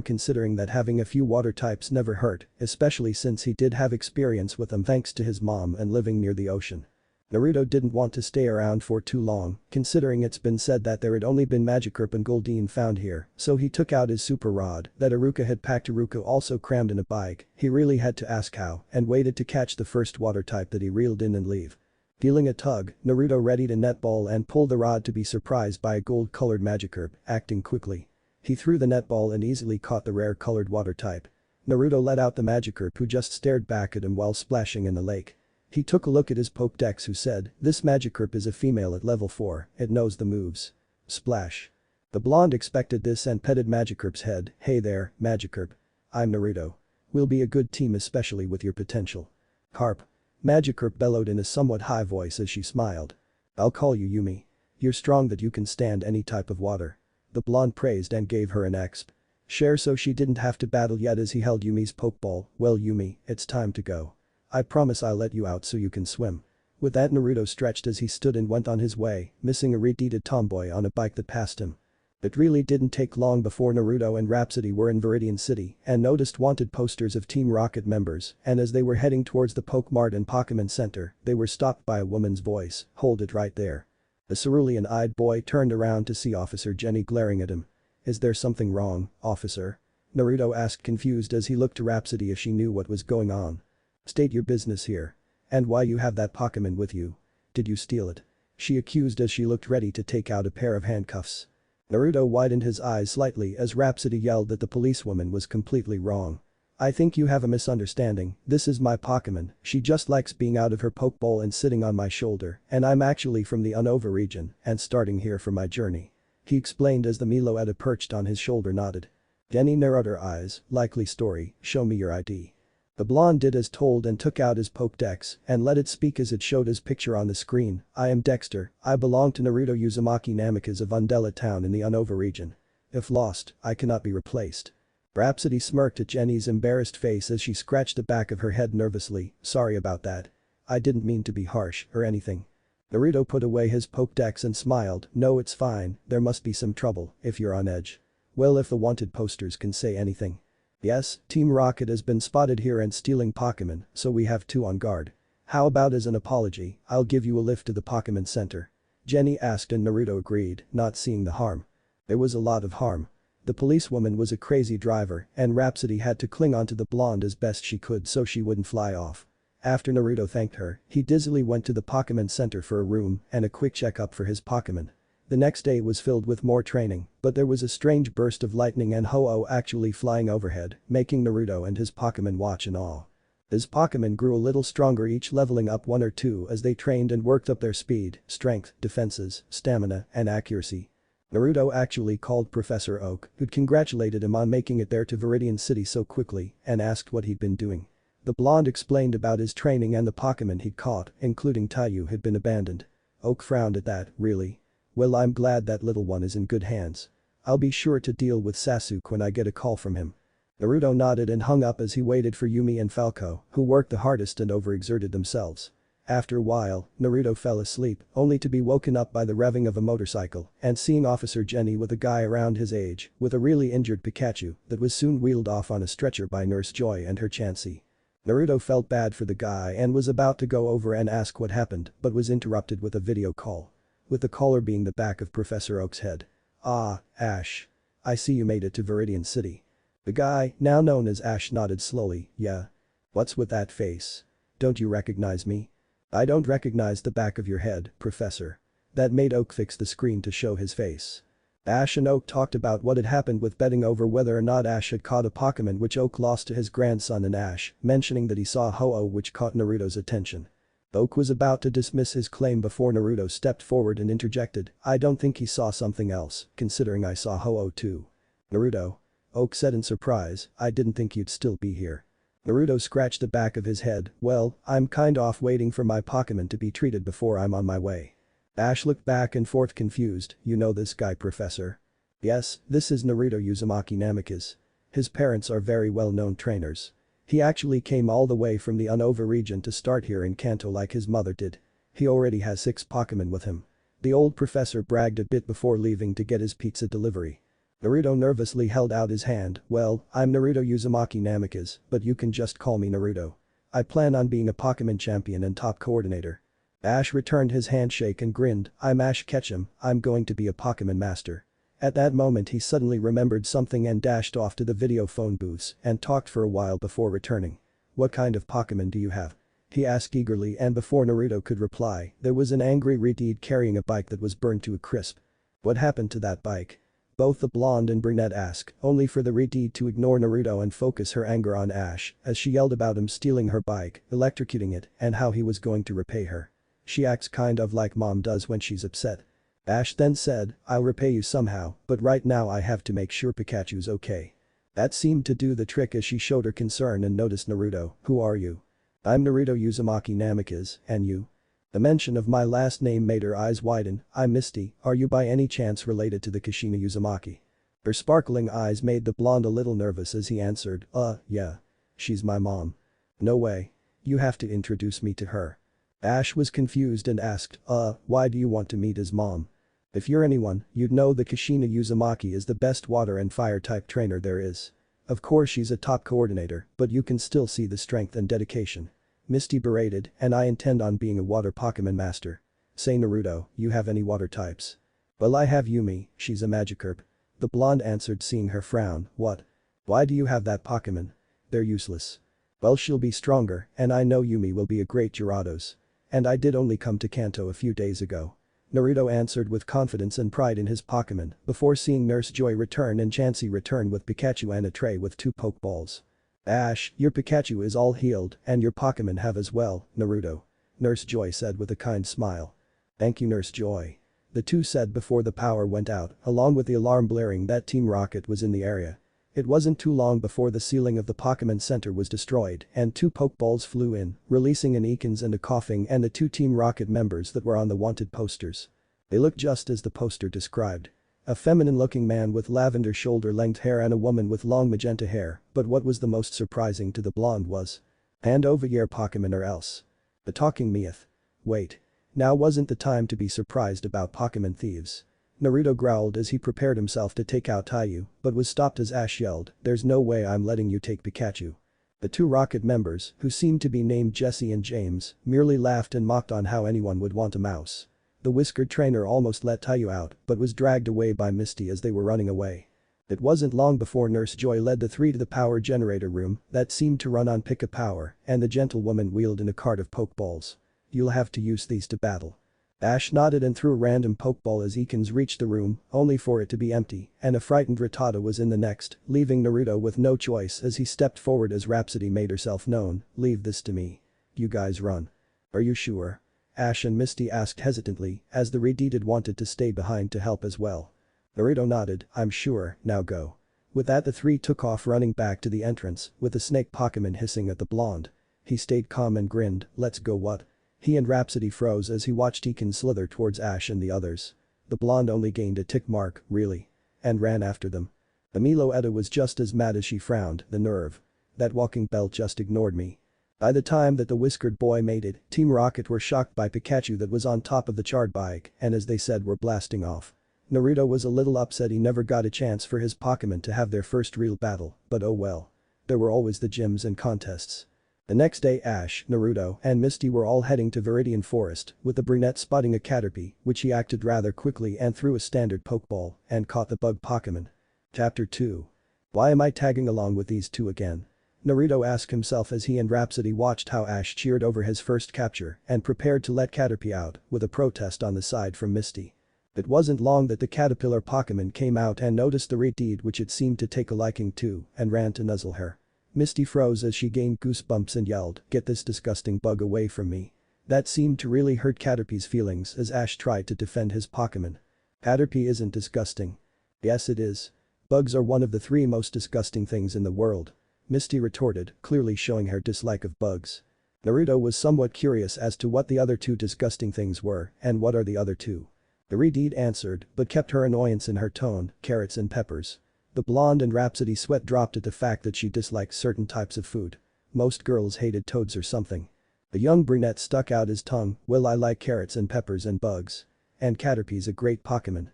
considering that having a few water types never hurt, especially since he did have experience with them thanks to his mom and living near the ocean. Naruto didn't want to stay around for too long, considering it's been said that there had only been Magikarp and Goldeen found here, so he took out his super rod that Iruka had packed. Iruka also crammed in a bike, he really had to ask how, and waited to catch the first water type that he reeled in and leave. Dealing a tug, Naruto readied a netball and pulled the rod to be surprised by a gold-colored Magikarp, acting quickly. He threw the netball and easily caught the rare-colored water type. Naruto let out the Magikarp who just stared back at him while splashing in the lake. He took a look at his Pokédex who said, "This Magikarp is a female at level 4, it knows the moves." Splash. The blonde expected this and petted Magikarp's head. "Hey there, Magikarp. I'm Naruto. We'll be a good team especially with your potential." Carp. Magikarp bellowed in a somewhat high voice as she smiled. "I'll call you Yumi. You're strong that you can stand any type of water." The blonde praised and gave her an exp. Share so she didn't have to battle yet as he held Yumi's Pokeball. "Well Yumi, it's time to go. I promise I'll let you out so you can swim." With that Naruto stretched as he stood and went on his way, missing a retarded tomboy on a bike that passed him. It really didn't take long before Naruto and Rhapsody were in Viridian City and noticed wanted posters of Team Rocket members, and as they were heading towards the Pokemart and Pokémon Center, they were stopped by a woman's voice. "Hold it right there." The cerulean-eyed boy turned around to see Officer Jenny glaring at him. "Is there something wrong, officer?" Naruto asked confused as he looked to Rhapsody if she knew what was going on. "State your business here. And why you have that Pokémon with you. Did you steal it?" she accused as she looked ready to take out a pair of handcuffs. Naruto widened his eyes slightly as Rhapsody yelled that the policewoman was completely wrong. "I think you have a misunderstanding, this is my Pokémon, she just likes being out of her Pokeball and sitting on my shoulder, and I'm actually from the Unova region and starting here for my journey." He explained as the Meloetta perched on his shoulder nodded. Jenny narrowed her eyes. "Likely story, show me your ID." The blonde did as told and took out his Pokédex and let it speak as it showed his picture on the screen. "I am Dexter, I belong to Naruto Uzumaki Namikaze of Undella Town in the Unova region. If lost, I cannot be replaced." Rhapsody smirked at Jenny's embarrassed face as she scratched the back of her head nervously. "Sorry about that. I didn't mean to be harsh or anything." Naruto put away his Pokédex and smiled. "No, it's fine, there must be some trouble if you're on edge. Well, if the wanted posters can say anything. Yes, Team Rocket has been spotted here and stealing Pokémon, so we have 2 on guard. How about as an apology, I'll give you a lift to the Pokémon Center?" Jenny asked and Naruto agreed, not seeing the harm. There was a lot of harm. The policewoman was a crazy driver and Rhapsody had to cling onto the blonde as best she could so she wouldn't fly off. After Naruto thanked her, he dizzily went to the Pokémon Center for a room and a quick checkup for his Pokémon. The next day was filled with more training, but there was a strange burst of lightning and Ho-Oh actually flying overhead, making Naruto and his Pokémon watch in awe. His Pokémon grew a little stronger, each leveling up 1 or 2 as they trained and worked up their speed, strength, defenses, stamina, and accuracy. Naruto actually called Professor Oak, who'd congratulated him on making it there to Viridian City so quickly, and asked what he'd been doing. The blonde explained about his training and the Pokémon he'd caught, including Taiyu, had been abandoned. Oak frowned at that. "Really? Well, I'm glad that little one is in good hands. I'll be sure to deal with Sasuke when I get a call from him." Naruto nodded and hung up as he waited for Yumi and Falco, who worked the hardest and overexerted themselves. After a while, Naruto fell asleep, only to be woken up by the revving of a motorcycle and seeing Officer Jenny with a guy around his age with a really injured Pikachu that was soon wheeled off on a stretcher by Nurse Joy and her Chansey. Naruto felt bad for the guy and was about to go over and ask what happened but was interrupted with a video call. With the caller being the back of Professor Oak's head. "Ah, Ash. I see you made it to Viridian City." The guy, now known as Ash, nodded slowly. "Yeah. What's with that face? Don't you recognize me?" "I don't recognize the back of your head, Professor." That made Oak fix the screen to show his face. Ash and Oak talked about what had happened with betting over whether or not Ash had caught a Pokémon which Oak lost to his grandson, and Ash mentioning that he saw Ho-Oh which caught Naruto's attention. Oak was about to dismiss his claim before Naruto stepped forward and interjected, "I don't think he saw something else, considering I saw Ho-Oh too." "Naruto?" Oak said in surprise, "I didn't think you'd still be here." Naruto scratched the back of his head. "Well, I'm kinda off waiting for my Pokémon to be treated before I'm on my way." Ash looked back and forth confused, you know this guy Professor? Yes, this is Naruto Uzumaki Namikaze. His parents are very well-known trainers. He actually came all the way from the Unova region to start here in Kanto like his mother did. He already has 6 Pokémon with him. The old professor bragged a bit before leaving to get his pizza delivery. Naruto nervously held out his hand, well, I'm Naruto Uzumaki Namikaze, but you can just call me Naruto. I plan on being a Pokémon champion and top coordinator. Ash returned his handshake and grinned, I'm Ash Ketchum, I'm going to be a Pokémon master. At that moment he suddenly remembered something and dashed off to the video phone booths and talked for a while before returning. What kind of Pokémon do you have? He asked eagerly and before Naruto could reply, there was an angry Redeed carrying a bike that was burned to a crisp. What happened to that bike? Both the blonde and brunette ask, only for the Redeed to ignore Naruto and focus her anger on Ash as she yelled about him stealing her bike, electrocuting it, and how he was going to repay her. She acts kind of like mom does when she's upset. Ash then said, I'll repay you somehow, but right now I have to make sure Pikachu's okay. That seemed to do the trick as she showed her concern and noticed Naruto, who are you? I'm Naruto Uzumaki Namikaze, and you? The mention of my last name made her eyes widen, I'm Misty, are you by any chance related to the Kushina Uzumaki? Her sparkling eyes made the blonde a little nervous as he answered, yeah. She's my mom. No way. You have to introduce me to her. Ash was confused and asked, why do you want to meet his mom? If you're anyone, you'd know the Kushina Uzumaki is the best water and fire type trainer there is. Of course she's a top coordinator, but you can still see the strength and dedication. Misty berated, and I intend on being a water Pokémon master. Say Naruto, you have any water types? Well I have Yumi, she's a Magikarp. The blonde answered seeing her frown, what? Why do you have that Pokémon? They're useless. Well she'll be stronger, and I know Yumi will be a great Gyarados. And I did only come to Kanto a few days ago. Naruto answered with confidence and pride in his Pokémon before seeing Nurse Joy return and Chansey return with Pikachu and a tray with 2 Pokeballs. Ash, your Pikachu is all healed and your Pokémon have as well, Naruto. Nurse Joy said with a kind smile. Thank you Nurse Joy. The two said before the power went out, along with the alarm blaring that Team Rocket was in the area. It wasn't too long before the ceiling of the Pokémon Center was destroyed and 2 Pokeballs flew in, releasing an Ekans and a Coughing and the 2 Team Rocket members that were on the wanted posters. They looked just as the poster described. A feminine-looking man with lavender shoulder-length hair and a woman with long magenta hair, but what was the most surprising to the blonde was, hand over your Pokémon or else. The talking myth. Wait. Now wasn't the time to be surprised about Pokémon thieves. Naruto growled as he prepared himself to take out Taiyu, but was stopped as Ash yelled, there's no way I'm letting you take Pikachu. The 2 Rocket members, who seemed to be named Jesse and James, merely laughed and mocked on how anyone would want a mouse. The whiskered trainer almost let Taiyu out, but was dragged away by Misty as they were running away. It wasn't long before Nurse Joy led the 3 to the power generator room that seemed to run on Pika power, and the gentlewoman wheeled in a cart of Pokeballs. You'll have to use these to battle. Ash nodded and threw a random Pokeball as Ekans reached the room, only for it to be empty, and a frightened Rattata was in the next, leaving Naruto with no choice as he stepped forward as Rhapsody made herself known, leave this to me. You guys run. Are you sure? Ash and Misty asked hesitantly, as the Redeeded wanted to stay behind to help as well. Naruto nodded, I'm sure, now go. With that the 3 took off running back to the entrance, with the snake Pokémon hissing at the blonde. He stayed calm and grinned, let's go what? He and Rhapsody froze as he watched Ekans slither towards Ash and the others. The blonde only gained a tick mark, really. And ran after them. The Meloetta was just as mad as she frowned, the nerve. That walking belt just ignored me. By the time that the whiskered boy made it, Team Rocket were shocked by Pikachu that was on top of the charred bike and as they said were blasting off. Naruto was a little upset he never got a chance for his Pokémon to have their first real battle, but oh well. There were always the gyms and contests. The next day Ash, Naruto, and Misty were all heading to Viridian Forest, with the brunette spotting a Caterpie, which he acted rather quickly and threw a standard Pokeball, and caught the bug Pokémon. Chapter 2. Why am I tagging along with these 2 again? Naruto asked himself as he and Rhapsody watched how Ash cheered over his first capture and prepared to let Caterpie out, with a protest on the side from Misty. It wasn't long that the caterpillar Pokémon came out and noticed the Redeed which it seemed to take a liking to, and ran to nuzzle her. Misty froze as she gained goosebumps and yelled, get this disgusting bug away from me. That seemed to really hurt Caterpie's feelings as Ash tried to defend his Pokémon. Caterpie isn't disgusting. Yes it is. Bugs are one of the 3 most disgusting things in the world. Misty retorted, clearly showing her dislike of bugs. Naruto was somewhat curious as to what the other two disgusting things were, and what are the other two. Viridian answered, but kept her annoyance in her tone, carrots and peppers. The blonde and Rhapsody sweat dropped at the fact that she disliked certain types of food. Most girls hated toads or something. The young brunette stuck out his tongue, well I like carrots and peppers and bugs. And Caterpie's a great Pokemon.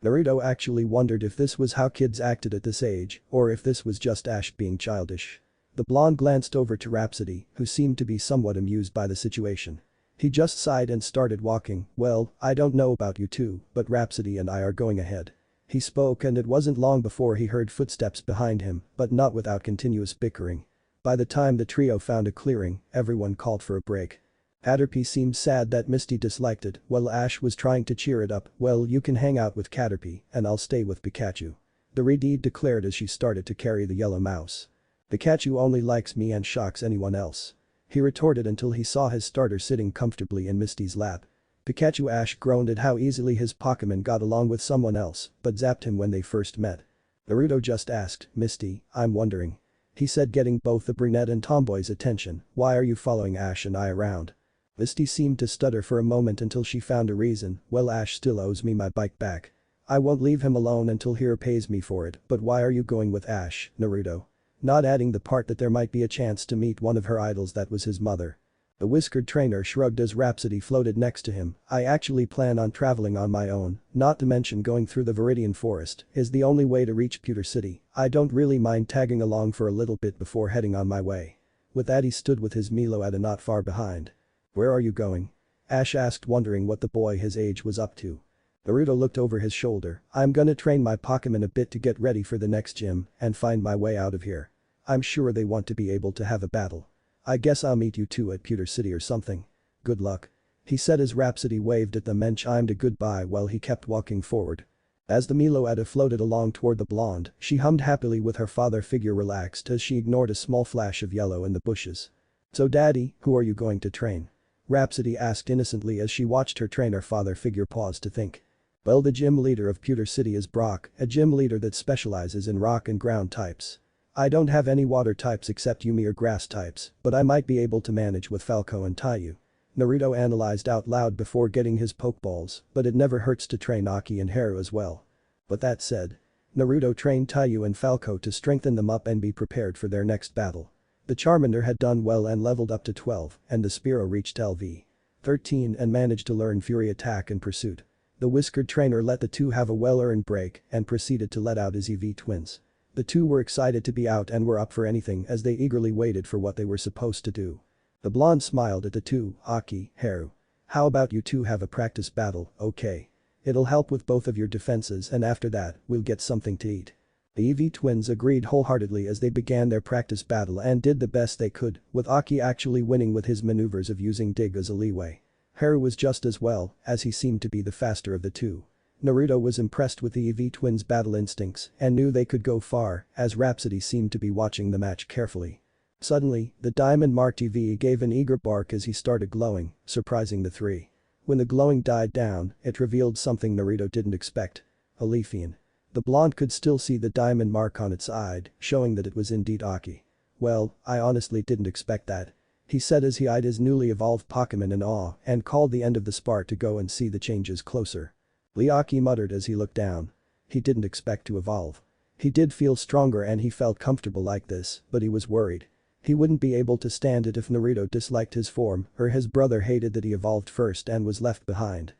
Naruto actually wondered if this was how kids acted at this age, or if this was just Ash being childish. The blonde glanced over to Rhapsody, who seemed to be somewhat amused by the situation. He just sighed and started walking, well, I don't know about you two, but Rhapsody and I are going ahead. He spoke and it wasn't long before he heard footsteps behind him, but not without continuous bickering. By the time the trio found a clearing, everyone called for a break. Caterpie seemed sad that Misty disliked it, while Ash was trying to cheer it up, well you can hang out with Caterpie, and I'll stay with Pikachu. Viridian declared as she started to carry the yellow mouse. Pikachu only likes me and shocks anyone else. He retorted until he saw his starter sitting comfortably in Misty's lap. Pikachu Ash groaned at how easily his Pokemon got along with someone else, but zapped him when they first met. Naruto just asked, Misty, I'm wondering. He said getting both the brunette and tomboy's attention, why are you following Ash and I around? Misty seemed to stutter for a moment until she found a reason, well Ash still owes me my bike back. I won't leave him alone until he pays me for it, but why are you going with Ash, Naruto? Not adding the part that there might be a chance to meet one of her idols that was his mother. The whiskered trainer shrugged as Rhapsody floated next to him, I actually plan on traveling on my own, not to mention going through the Viridian Forest is the only way to reach Pewter City, I don't really mind tagging along for a little bit before heading on my way. With that he stood with his Meloetta not far behind. Where are you going? Ash asked wondering what the boy his age was up to. Naruto looked over his shoulder, I'm gonna train my Pokemon a bit to get ready for the next gym and find my way out of here. I'm sure they want to be able to have a battle. I guess I'll meet you two at Pewter City or something. Good luck. He said as Rhapsody waved at them and chimed a goodbye while he kept walking forward. As the Meloetta floated along toward the blonde, she hummed happily with her father figure relaxed as she ignored a small flash of yellow in the bushes. So daddy, who are you going to train? Rhapsody asked innocently as she watched her trainer father figure pause to think. Well the gym leader of Pewter City is Brock, a gym leader that specializes in rock and ground types. I don't have any water types except Yumi or grass types, but I might be able to manage with Falco and Taiyu. Naruto analyzed out loud before getting his Pokeballs, but it never hurts to train Aki and Haru as well. But that said, Naruto trained Taiyu and Falco to strengthen them up and be prepared for their next battle. The Charmander had done well and leveled up to 12, and the Spearow reached LV 13 and managed to learn Fury Attack and Pursuit. The whiskered trainer let the two have a well-earned break and proceeded to let out his Eevee twins. The two were excited to be out and were up for anything as they eagerly waited for what they were supposed to do. The blonde smiled at the two, Aki, Haru. How about you two have a practice battle, okay? It'll help with both of your defenses and after that, we'll get something to eat. The Eevee twins agreed wholeheartedly as they began their practice battle and did the best they could, with Aki actually winning with his maneuvers of using Dig as a leeway. Haru was just as well, as he seemed to be the faster of the two. Naruto was impressed with the Eevee twins' battle instincts and knew they could go far, as Rhapsody seemed to be watching the match carefully. Suddenly, the diamond-marked Eevee gave an eager bark as he started glowing, surprising the three. When the glowing died down, it revealed something Naruto didn't expect. A Leafeon. The blonde could still see the diamond mark on its side, showing that it was indeed Aki. Well, I honestly didn't expect that. He said as he eyed his newly evolved Pokemon in awe and called the end of the spar to go and see the changes closer. Aki muttered as he looked down. He didn't expect to evolve. He did feel stronger and he felt comfortable like this, but he was worried. He wouldn't be able to stand it if Naruto disliked his form or his brother hated that he evolved first and was left behind.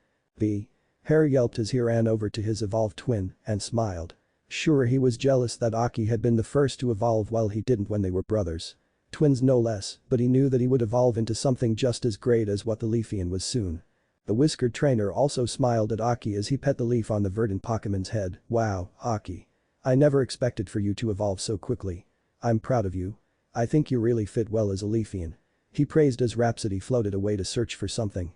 Haru yelped as he ran over to his evolved twin and smiled. Sure he was jealous that Aki had been the first to evolve while he didn't when they were brothers. Twins no less, but he knew that he would evolve into something just as great as what the Leafeon was soon. The whiskered trainer also smiled at Aki as he pet the leaf on the verdant Pokemon's head. Wow, Aki. I never expected for you to evolve so quickly. I'm proud of you. I think you really fit well as a Leafeon. He praised as Rhapsody floated away to search for something.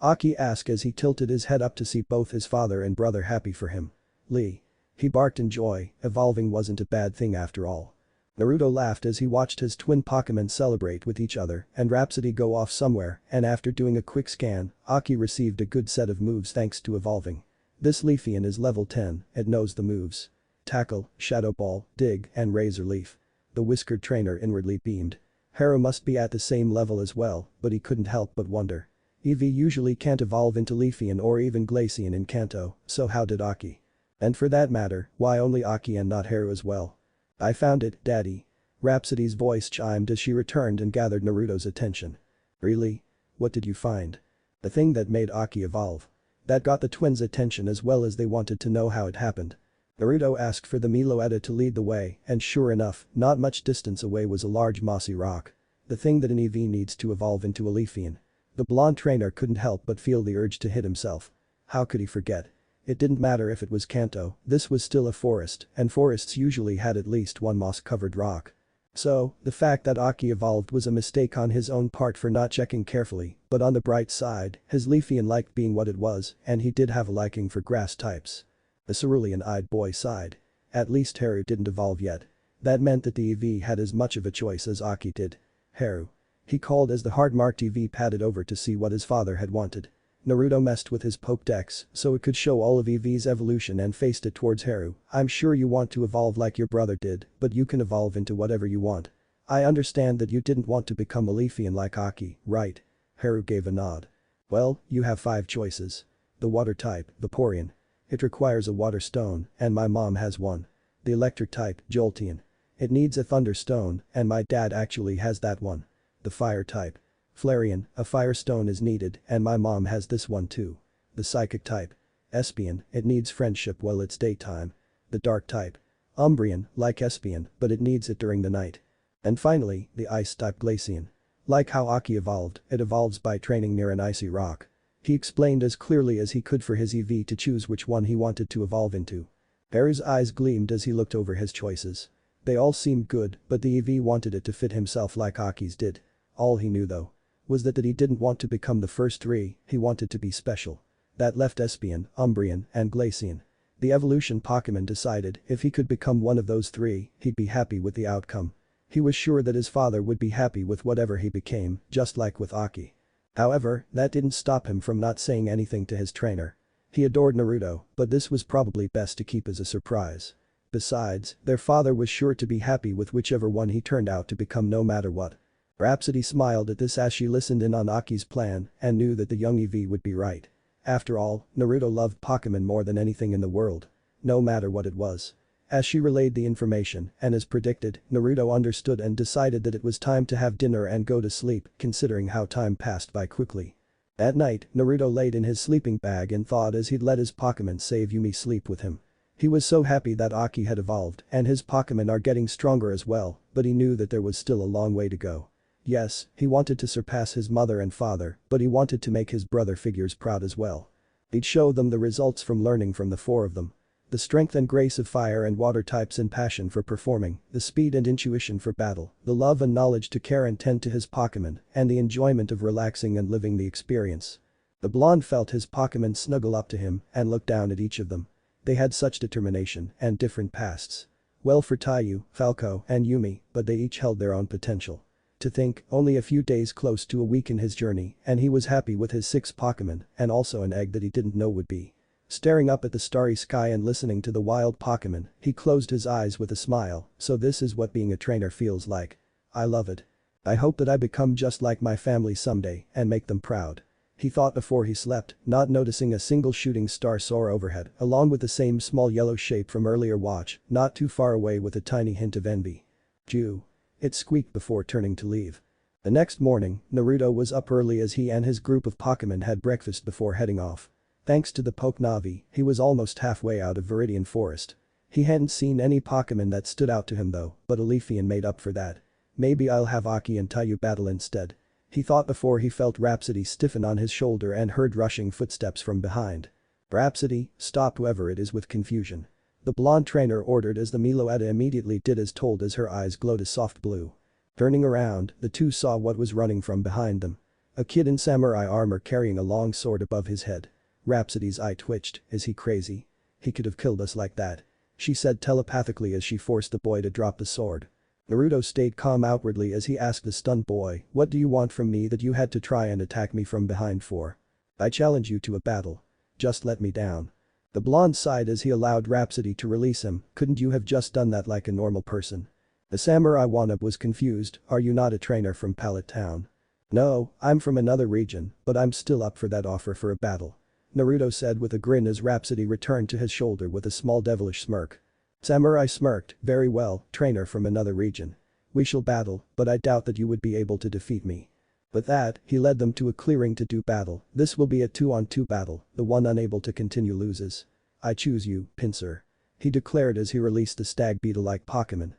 Aki asked as he tilted his head up to see both his father and brother happy for him. He barked in joy, evolving wasn't a bad thing after all. Naruto laughed as he watched his twin Pokemon celebrate with each other and Rhapsody go off somewhere and after doing a quick scan, Aki received a good set of moves thanks to evolving. This Leafeon is level 10, it knows the moves. Tackle, Shadow Ball, Dig, and Razor Leaf. The whiskered trainer inwardly beamed. Haru must be at the same level as well, but he couldn't help but wonder. Eevee usually can't evolve into Leafian or even Glacean in Kanto, so how did Aki? And for that matter, why only Aki and not Haru as well? I found it, Daddy. Rhapsody's voice chimed as she returned and gathered Naruto's attention. Really? What did you find? The thing that made Aki evolve. That got the twins' attention as well as they wanted to know how it happened. Naruto asked for the Meloetta to lead the way, and sure enough, not much distance away was a large mossy rock. The thing that an Eevee needs to evolve into a Leafian. The blonde trainer couldn't help but feel the urge to hit himself. How could he forget? It didn't matter if it was Kanto, this was still a forest, and forests usually had at least one moss-covered rock. So, the fact that Aki evolved was a mistake on his own part for not checking carefully, but on the bright side, his Leafian liked being what it was, and he did have a liking for grass types. The cerulean-eyed boy sighed. At least Haru didn't evolve yet. That meant that the Eevee had as much of a choice as Aki did. Haru. He called as the heart-marked Eevee padded over to see what his father had wanted. Naruto messed with his Pokédex so it could show all of Eevee's evolution and faced it towards Haru. I'm sure you want to evolve like your brother did, but you can evolve into whatever you want. I understand that you didn't want to become a Leafian like Aki, right? Haru gave a nod. Well, you have 5 choices. The water type, Vaporeon. It requires a water stone, and my mom has one. The electric type, Jolteon. It needs a thunder stone, and my dad actually has that one. The fire type. Flareon, a fire stone is needed, and my mom has this one too. The psychic type. Espeon, it needs friendship while it's daytime. The dark type. Umbreon, like Espeon, but it needs it during the night. And finally, the ice type Glaceon. Like how Aki evolved, it evolves by training near an icy rock. He explained as clearly as he could for his Eevee to choose which one he wanted to evolve into. Haru's eyes gleamed as he looked over his choices. They all seemed good, but the Eevee wanted it to fit himself like Aki's did. All he knew though was that he didn't want to become the first 3, he wanted to be special. That left Espeon, Umbreon, and Glaceon. The evolution Pokémon decided if he could become one of those 3, he'd be happy with the outcome. He was sure that his father would be happy with whatever he became, just like with Aki. However, that didn't stop him from not saying anything to his trainer. He adored Naruto, but this was probably best to keep as a surprise. Besides, their father was sure to be happy with whichever one he turned out to become no matter what. Rhapsody smiled at this as she listened in on Aki's plan and knew that the young Eevee would be right. After all, Naruto loved Pokémon more than anything in the world. No matter what it was. As she relayed the information, and as predicted, Naruto understood and decided that it was time to have dinner and go to sleep, considering how time passed by quickly. At night, Naruto laid in his sleeping bag and thought as he'd let his Pokémon save Yumi sleep with him. He was so happy that Aki had evolved and his Pokémon are getting stronger as well, but he knew that there was still a long way to go. Yes, he wanted to surpass his mother and father, but he wanted to make his brother figures proud as well. He'd show them the results from learning from the 4 of them. The strength and grace of fire and water types and passion for performing, the speed and intuition for battle, the love and knowledge to care and tend to his Pokémon, and the enjoyment of relaxing and living the experience. The blonde felt his Pokémon snuggle up to him and look down at each of them. They had such determination and different pasts. Well for Taiyu, Falco, and Yumi, but they each held their own potential. To think, only a few days close to a week in his journey, and he was happy with his 6 Pokémon, and also an egg that he didn't know would be. Staring up at the starry sky and listening to the wild Pokémon, he closed his eyes with a smile, so this is what being a trainer feels like. I love it. I hope that I become just like my family someday and make them proud. He thought before he slept, not noticing a single shooting star soar overhead, along with the same small yellow shape from earlier watch, not too far away with a tiny hint of envy. Jew. It squeaked before turning to leave. The next morning, Naruto was up early as he and his group of Pokémon had breakfast before heading off. Thanks to the Pokenavi, he was almost halfway out of Viridian Forest. He hadn't seen any Pokémon that stood out to him though, but a Leafian made up for that. Maybe I'll have Aki and Taiyu battle instead. He thought before he felt Rhapsody stiffen on his shoulder and heard rushing footsteps from behind. Rhapsody, stop whoever it is with confusion. The blonde trainer ordered as the Meloetta immediately did as told as her eyes glowed a soft blue. Turning around, the two saw what was running from behind them. A kid in samurai armor carrying a long sword above his head. Rhapsody's eye twitched, is he crazy? He could have killed us like that. She said telepathically as she forced the boy to drop the sword. Naruto stayed calm outwardly as he asked the stunned boy, what do you want from me that you had to try and attack me from behind for? I challenge you to a battle. Just let me down. The blonde sighed as he allowed Rhapsody to release him, couldn't you have just done that like a normal person? The samurai wannabe was confused, are you not a trainer from Pallet Town? No, I'm from another region, but I'm still up for that offer for a battle. Naruto said with a grin as Rhapsody returned to his shoulder with a small devilish smirk. Samurai smirked, very well, trainer from another region. We shall battle, but I doubt that you would be able to defeat me. With that, he led them to a clearing to do battle. This will be a 2-on-2 battle, the one unable to continue loses. I choose you, Pinsir. He declared as he released the stag beetle-like Pokemon.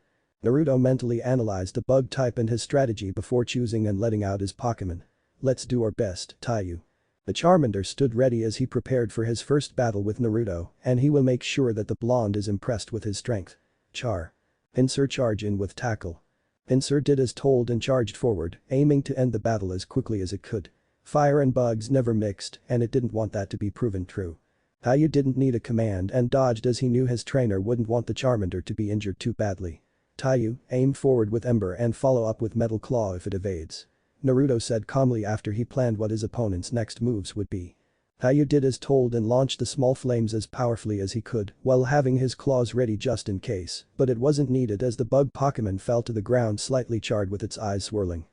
Naruto mentally analyzed the bug type and his strategy before choosing and letting out his Pokemon. Let's do our best, Taiyu. The Charmander stood ready as he prepared for his first battle with Naruto, and he will make sure that the blonde is impressed with his strength. Char. Pinsir charge in with tackle. Pinsir did as told and charged forward, aiming to end the battle as quickly as it could. Fire and bugs never mixed, and it didn't want that to be proven true. Taiyu didn't need a command and dodged as he knew his trainer wouldn't want the Charmander to be injured too badly. Taiyu, aim forward with Ember and follow up with Metal Claw if it evades. Naruto said calmly after he planned what his opponent's next moves would be. Taiyu did as told and launched the small flames as powerfully as he could while having his claws ready just in case, but it wasn't needed as the bug Pokemon fell to the ground slightly charred with its eyes swirling.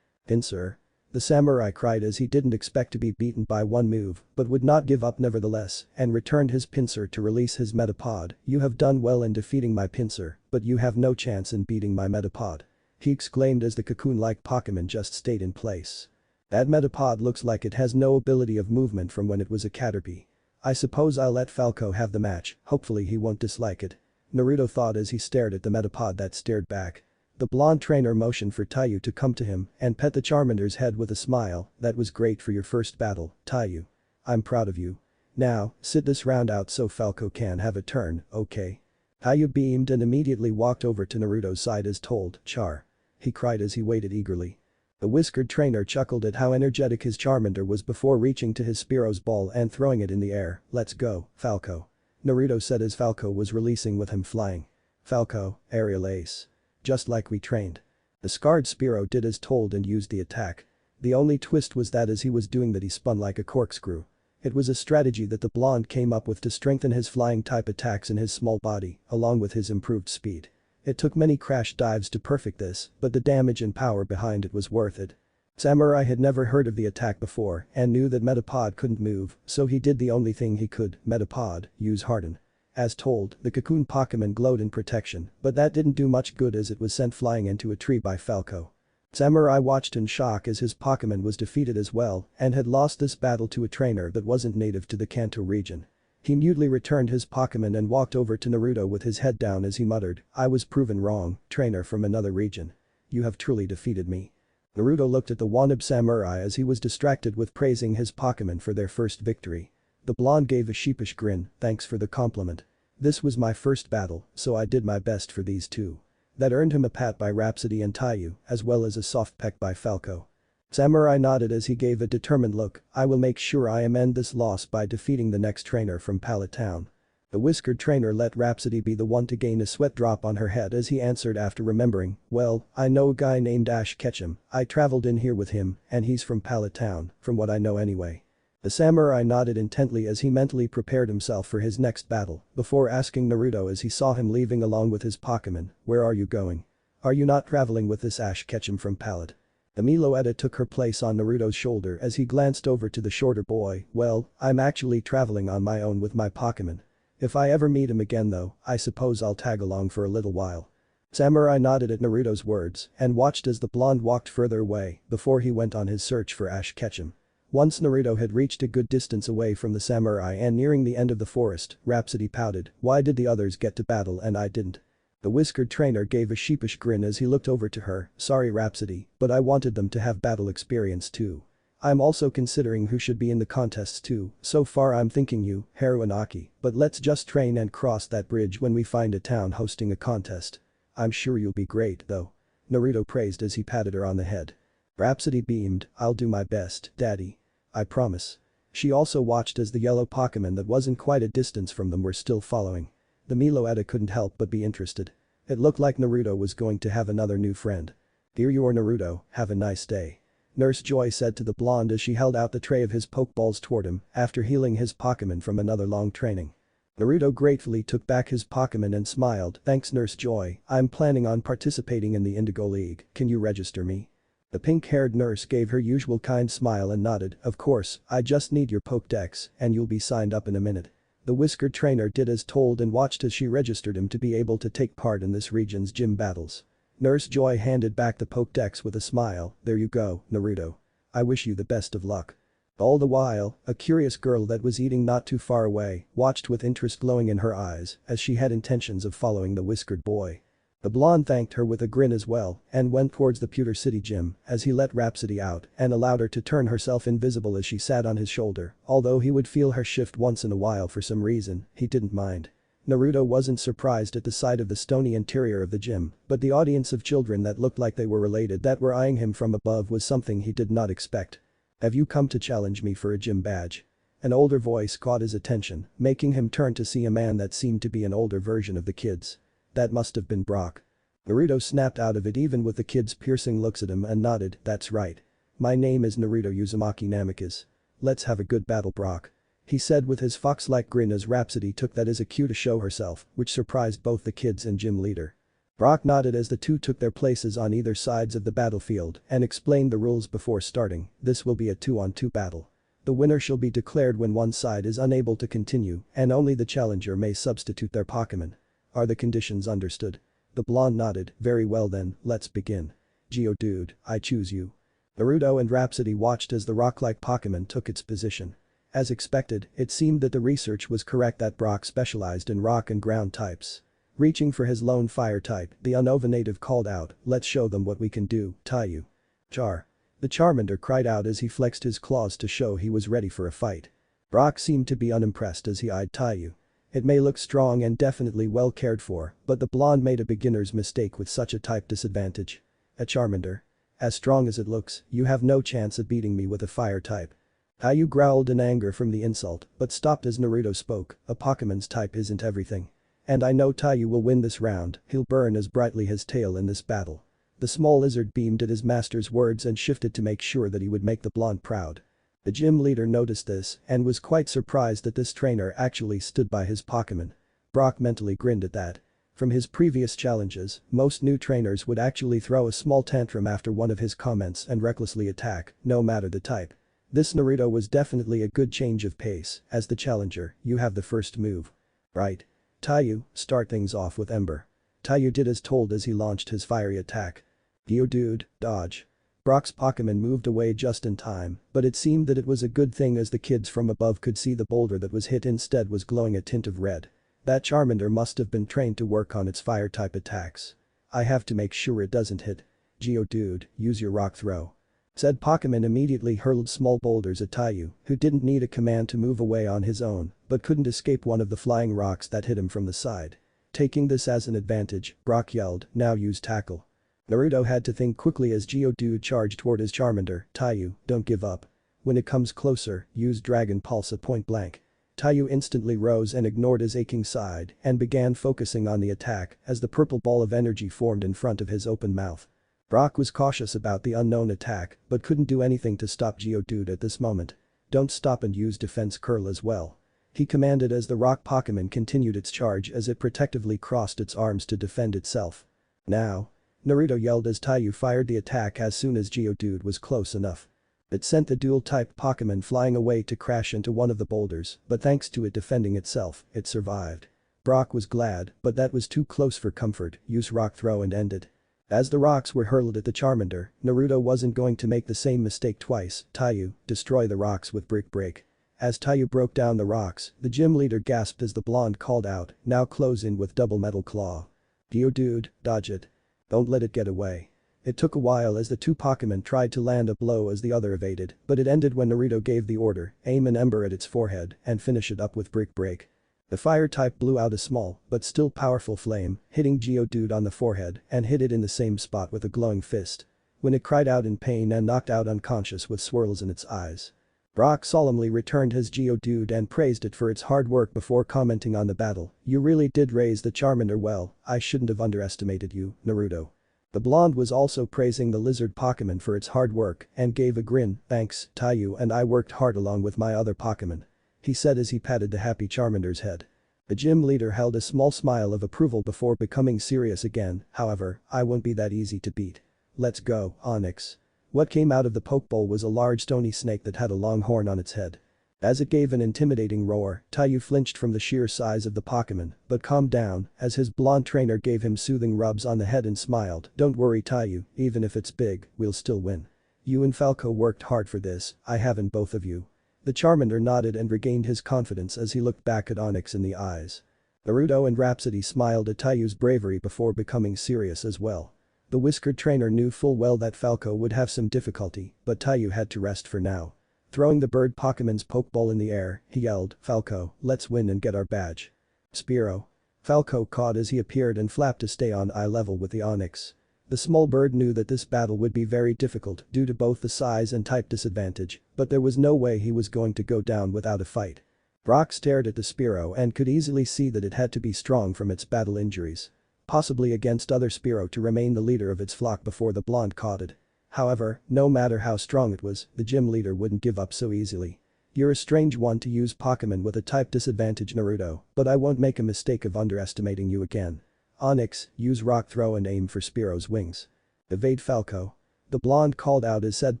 Pinsir. The samurai cried as he didn't expect to be beaten by one move but would not give up nevertheless and returned his Pinsir to release his Metapod. You have done well in defeating my Pinsir, but you have no chance in beating my Metapod. He exclaimed as the cocoon-like Pokemon just stayed in place. That Metapod looks like it has no ability of movement from when it was a Caterpie. I suppose I'll let Falco have the match, hopefully he won't dislike it. Naruto thought as he stared at the Metapod that stared back. The blonde trainer motioned for Taiyu to come to him and pet the Charmander's head with a smile. That was great for your first battle, Taiyu. I'm proud of you. Now, sit this round out so Falco can have a turn, okay? Taiyu beamed and immediately walked over to Naruto's side as told, Char. He cried as he waited eagerly. The whiskered trainer chuckled at how energetic his Charmander was before reaching to his Spearo's ball and throwing it in the air. Let's go, Falco. Naruto said as Falco was releasing with him flying. Falco, aerial ace. Just like we trained. The scarred Spearow did as told and used the attack. The only twist was that as he was doing that he spun like a corkscrew. It was a strategy that the blonde came up with to strengthen his flying type attacks in his small body, along with his improved speed. It took many crash dives to perfect this, but the damage and power behind it was worth it. Samurai had never heard of the attack before and knew that Metapod couldn't move, so he did the only thing he could, Metapod, use Harden. As told, the cocoon Pokemon glowed in protection, but that didn't do much good as it was sent flying into a tree by Falco. Samurai watched in shock as his Pokemon was defeated as well and had lost this battle to a trainer that wasn't native to the Kanto region. He mutely returned his Pokemon and walked over to Naruto with his head down as he muttered, I was proven wrong, trainer from another region. You have truly defeated me. Naruto looked at the wannabe samurai as he was distracted with praising his Pokemon for their first victory. The blonde gave a sheepish grin, thanks for the compliment. This was my first battle, so I did my best for these two. That earned him a pat by Rhapsody and Taiyu, as well as a soft peck by Falco. Samurai nodded as he gave a determined look, I will make sure I amend this loss by defeating the next trainer from Pallet Town. The whiskered trainer let Rhapsody be the one to gain a sweat drop on her head as he answered after remembering, well, I know a guy named Ash Ketchum, I traveled in here with him, and he's from Pallet Town, from what I know anyway. The samurai nodded intently as he mentally prepared himself for his next battle, before asking Naruto as he saw him leaving along with his Pokemon, where are you going? Are you not traveling with this Ash Ketchum from Pallet? The Meloetta took her place on Naruto's shoulder as he glanced over to the shorter boy, well, I'm actually traveling on my own with my Pokemon. If I ever meet him again though, I suppose I'll tag along for a little while. Samurai nodded at Naruto's words and watched as the blonde walked further away before he went on his search for Ash Ketchum. Once Naruto had reached a good distance away from the samurai and nearing the end of the forest, Rhapsody pouted, why did the others get to battle and I didn't? The whiskered trainer gave a sheepish grin as he looked over to her, sorry Rhapsody, but I wanted them to have battle experience too. I'm also considering who should be in the contests too, so far I'm thinking you, Haru and Aki, but let's just train and cross that bridge when we find a town hosting a contest. I'm sure you'll be great though. Naruto praised as he patted her on the head. Rhapsody beamed, I'll do my best, daddy. I promise. She also watched as the yellow Pokemon that wasn't quite a distance from them were still following. The Meloetta couldn't help but be interested. It looked like Naruto was going to have another new friend. Here you are Naruto, have a nice day. Nurse Joy said to the blonde as she held out the tray of his Pokeballs toward him after healing his Pokemon from another long training. Naruto gratefully took back his Pokemon and smiled, "Thanks Nurse Joy, I'm planning on participating in the Indigo League, can you register me?" The pink-haired nurse gave her usual kind smile and nodded, "Of course, I just need your Pokédex and you'll be signed up in a minute." The whiskered trainer did as told and watched as she registered him to be able to take part in this region's gym battles. Nurse Joy handed back the Pokédex with a smile, "There you go, Naruto. I wish you the best of luck." All the while, a curious girl that was eating not too far away watched with interest glowing in her eyes as she had intentions of following the whiskered boy. The blonde thanked her with a grin as well and went towards the Pewter City Gym as he let Rhapsody out and allowed her to turn herself invisible as she sat on his shoulder. Although he would feel her shift once in a while for some reason, he didn't mind. Naruto wasn't surprised at the sight of the stony interior of the gym, but the audience of children that looked like they were related that were eyeing him from above was something he did not expect. "Have you come to challenge me for a gym badge?" An older voice caught his attention, making him turn to see a man that seemed to be an older version of the kids. That must have been Brock. Naruto snapped out of it even with the kid's piercing looks at him and nodded, "That's right. My name is Naruto Uzumaki Namikaze. Let's have a good battle, Brock," he said with his fox-like grin as Rhapsody took that as a cue to show herself, which surprised both the kids and gym leader. Brock nodded as the two took their places on either sides of the battlefield and explained the rules before starting. "This will be a 2-on-2 battle. The winner shall be declared when one side is unable to continue and only the challenger may substitute their Pokémon. Are the conditions understood?" The blonde nodded, "Very well then, let's begin. Geodude, I choose you." Naruto and Rhapsody watched as the rock-like Pokémon took its position. As expected, it seemed that the research was correct that Brock specialized in rock and ground types. Reaching for his lone fire type, the Unova native called out, "Let's show them what we can do, Taiyu." "Char." The Charmander cried out as he flexed his claws to show he was ready for a fight. Brock seemed to be unimpressed as he eyed Taiyu. It may look strong and definitely well cared for, but the blonde made a beginner's mistake with such a type disadvantage. "A Charmander? As strong as it looks, you have no chance of beating me with a fire type." Taiyu growled in anger from the insult, but stopped as Naruto spoke, "A Pokemon's type isn't everything. And I know Taiyu will win this round, he'll burn as brightly his tail in this battle." The small lizard beamed at his master's words and shifted to make sure that he would make the blonde proud. The gym leader noticed this and was quite surprised that this trainer actually stood by his Pokémon. Brock mentally grinned at that. From his previous challenges, most new trainers would actually throw a small tantrum after one of his comments and recklessly attack, no matter the type. This Naruto was definitely a good change of pace. "As the challenger, you have the first move. Right. Taiyu, start things off with Ember." Taiyu did as told as he launched his fiery attack. "Geodude, dodge." Brock's Pokémon moved away just in time, but it seemed that it was a good thing as the kids from above could see the boulder that was hit instead was glowing a tint of red. That Charmander must have been trained to work on its fire-type attacks. "I have to make sure it doesn't hit. Geodude, use your rock throw." Said Pokémon immediately hurled small boulders at Taiyu, who didn't need a command to move away on his own, but couldn't escape one of the flying rocks that hit him from the side. Taking this as an advantage, Brock yelled, "Now use tackle." Naruto had to think quickly as Geodude charged toward his Charmander. "Taiyu, don't give up. When it comes closer, use Dragon Pulse at point blank." Taiyu instantly rose and ignored his aching side and began focusing on the attack as the purple ball of energy formed in front of his open mouth. Brock was cautious about the unknown attack but couldn't do anything to stop Geodude at this moment. "Don't stop and use Defense Curl as well," he commanded as the rock Pokémon continued its charge as it protectively crossed its arms to defend itself. "Now." Naruto yelled as Taiyu fired the attack as soon as Geodude was close enough. It sent the dual-type Pokémon flying away to crash into one of the boulders, but thanks to it defending itself, it survived. Brock was glad, but that was too close for comfort. "Use rock throw and end it." As the rocks were hurled at the Charmander, Naruto wasn't going to make the same mistake twice. "Taiyu, destroy the rocks with Brick Break." As Taiyu broke down the rocks, the gym leader gasped as the blonde called out, "Now close in with Double Metal Claw." "Geodude, dodge it. Don't let it get away." It took a while as the two Pokémon tried to land a blow as the other evaded, but it ended when Naruto gave the order, "Aim an ember at its forehead and finish it up with Brick Break." The fire type blew out a small, but still powerful flame, hitting Geodude on the forehead and hit it in the same spot with a glowing fist. When it cried out in pain and knocked out unconscious with swirls in its eyes. Brock solemnly returned his Geodude and praised it for its hard work before commenting on the battle. "You really did raise the Charmander well, I shouldn't have underestimated you, Naruto." The blonde was also praising the lizard Pokémon for its hard work and gave a grin, "Thanks, Taiyu, and I worked hard along with my other Pokémon," he said as he patted the happy Charmander's head. The gym leader held a small smile of approval before becoming serious again, however, I won't be that easy to beat. Let's go, Onyx. What came out of the pokeball was a large stony snake that had a long horn on its head. As it gave an intimidating roar, Taiyu flinched from the sheer size of the Pokémon, but calmed down as his blonde trainer gave him soothing rubs on the head and smiled, "Don't worry Taiyu, even if it's big, we'll still win. You and Falco worked hard for this, I haven't both of you." The Charmander nodded and regained his confidence as he looked back at Onyx in the eyes. Naruto and Rhapsody smiled at Taiyu's bravery before becoming serious as well. The whiskered trainer knew full well that Falco would have some difficulty, but Taiyu had to rest for now. Throwing the bird Pokemon's Pokeball in the air, he yelled, "Falco, let's win and get our badge." Spearow. Falco caught as he appeared and flapped to stay on eye level with the Onyx. The small bird knew that this battle would be very difficult due to both the size and type disadvantage, but there was no way he was going to go down without a fight. Brock stared at the Spearow and could easily see that it had to be strong from its battle injuries. Possibly against other Spearow to remain the leader of its flock before the blonde caught it. However, no matter how strong it was, the gym leader wouldn't give up so easily. "You're a strange one to use Pokémon with a type disadvantage, Naruto, but I won't make a mistake of underestimating you again. Onyx, use Rock Throw and aim for Spearow's wings. Evade Falco." The blonde called out as said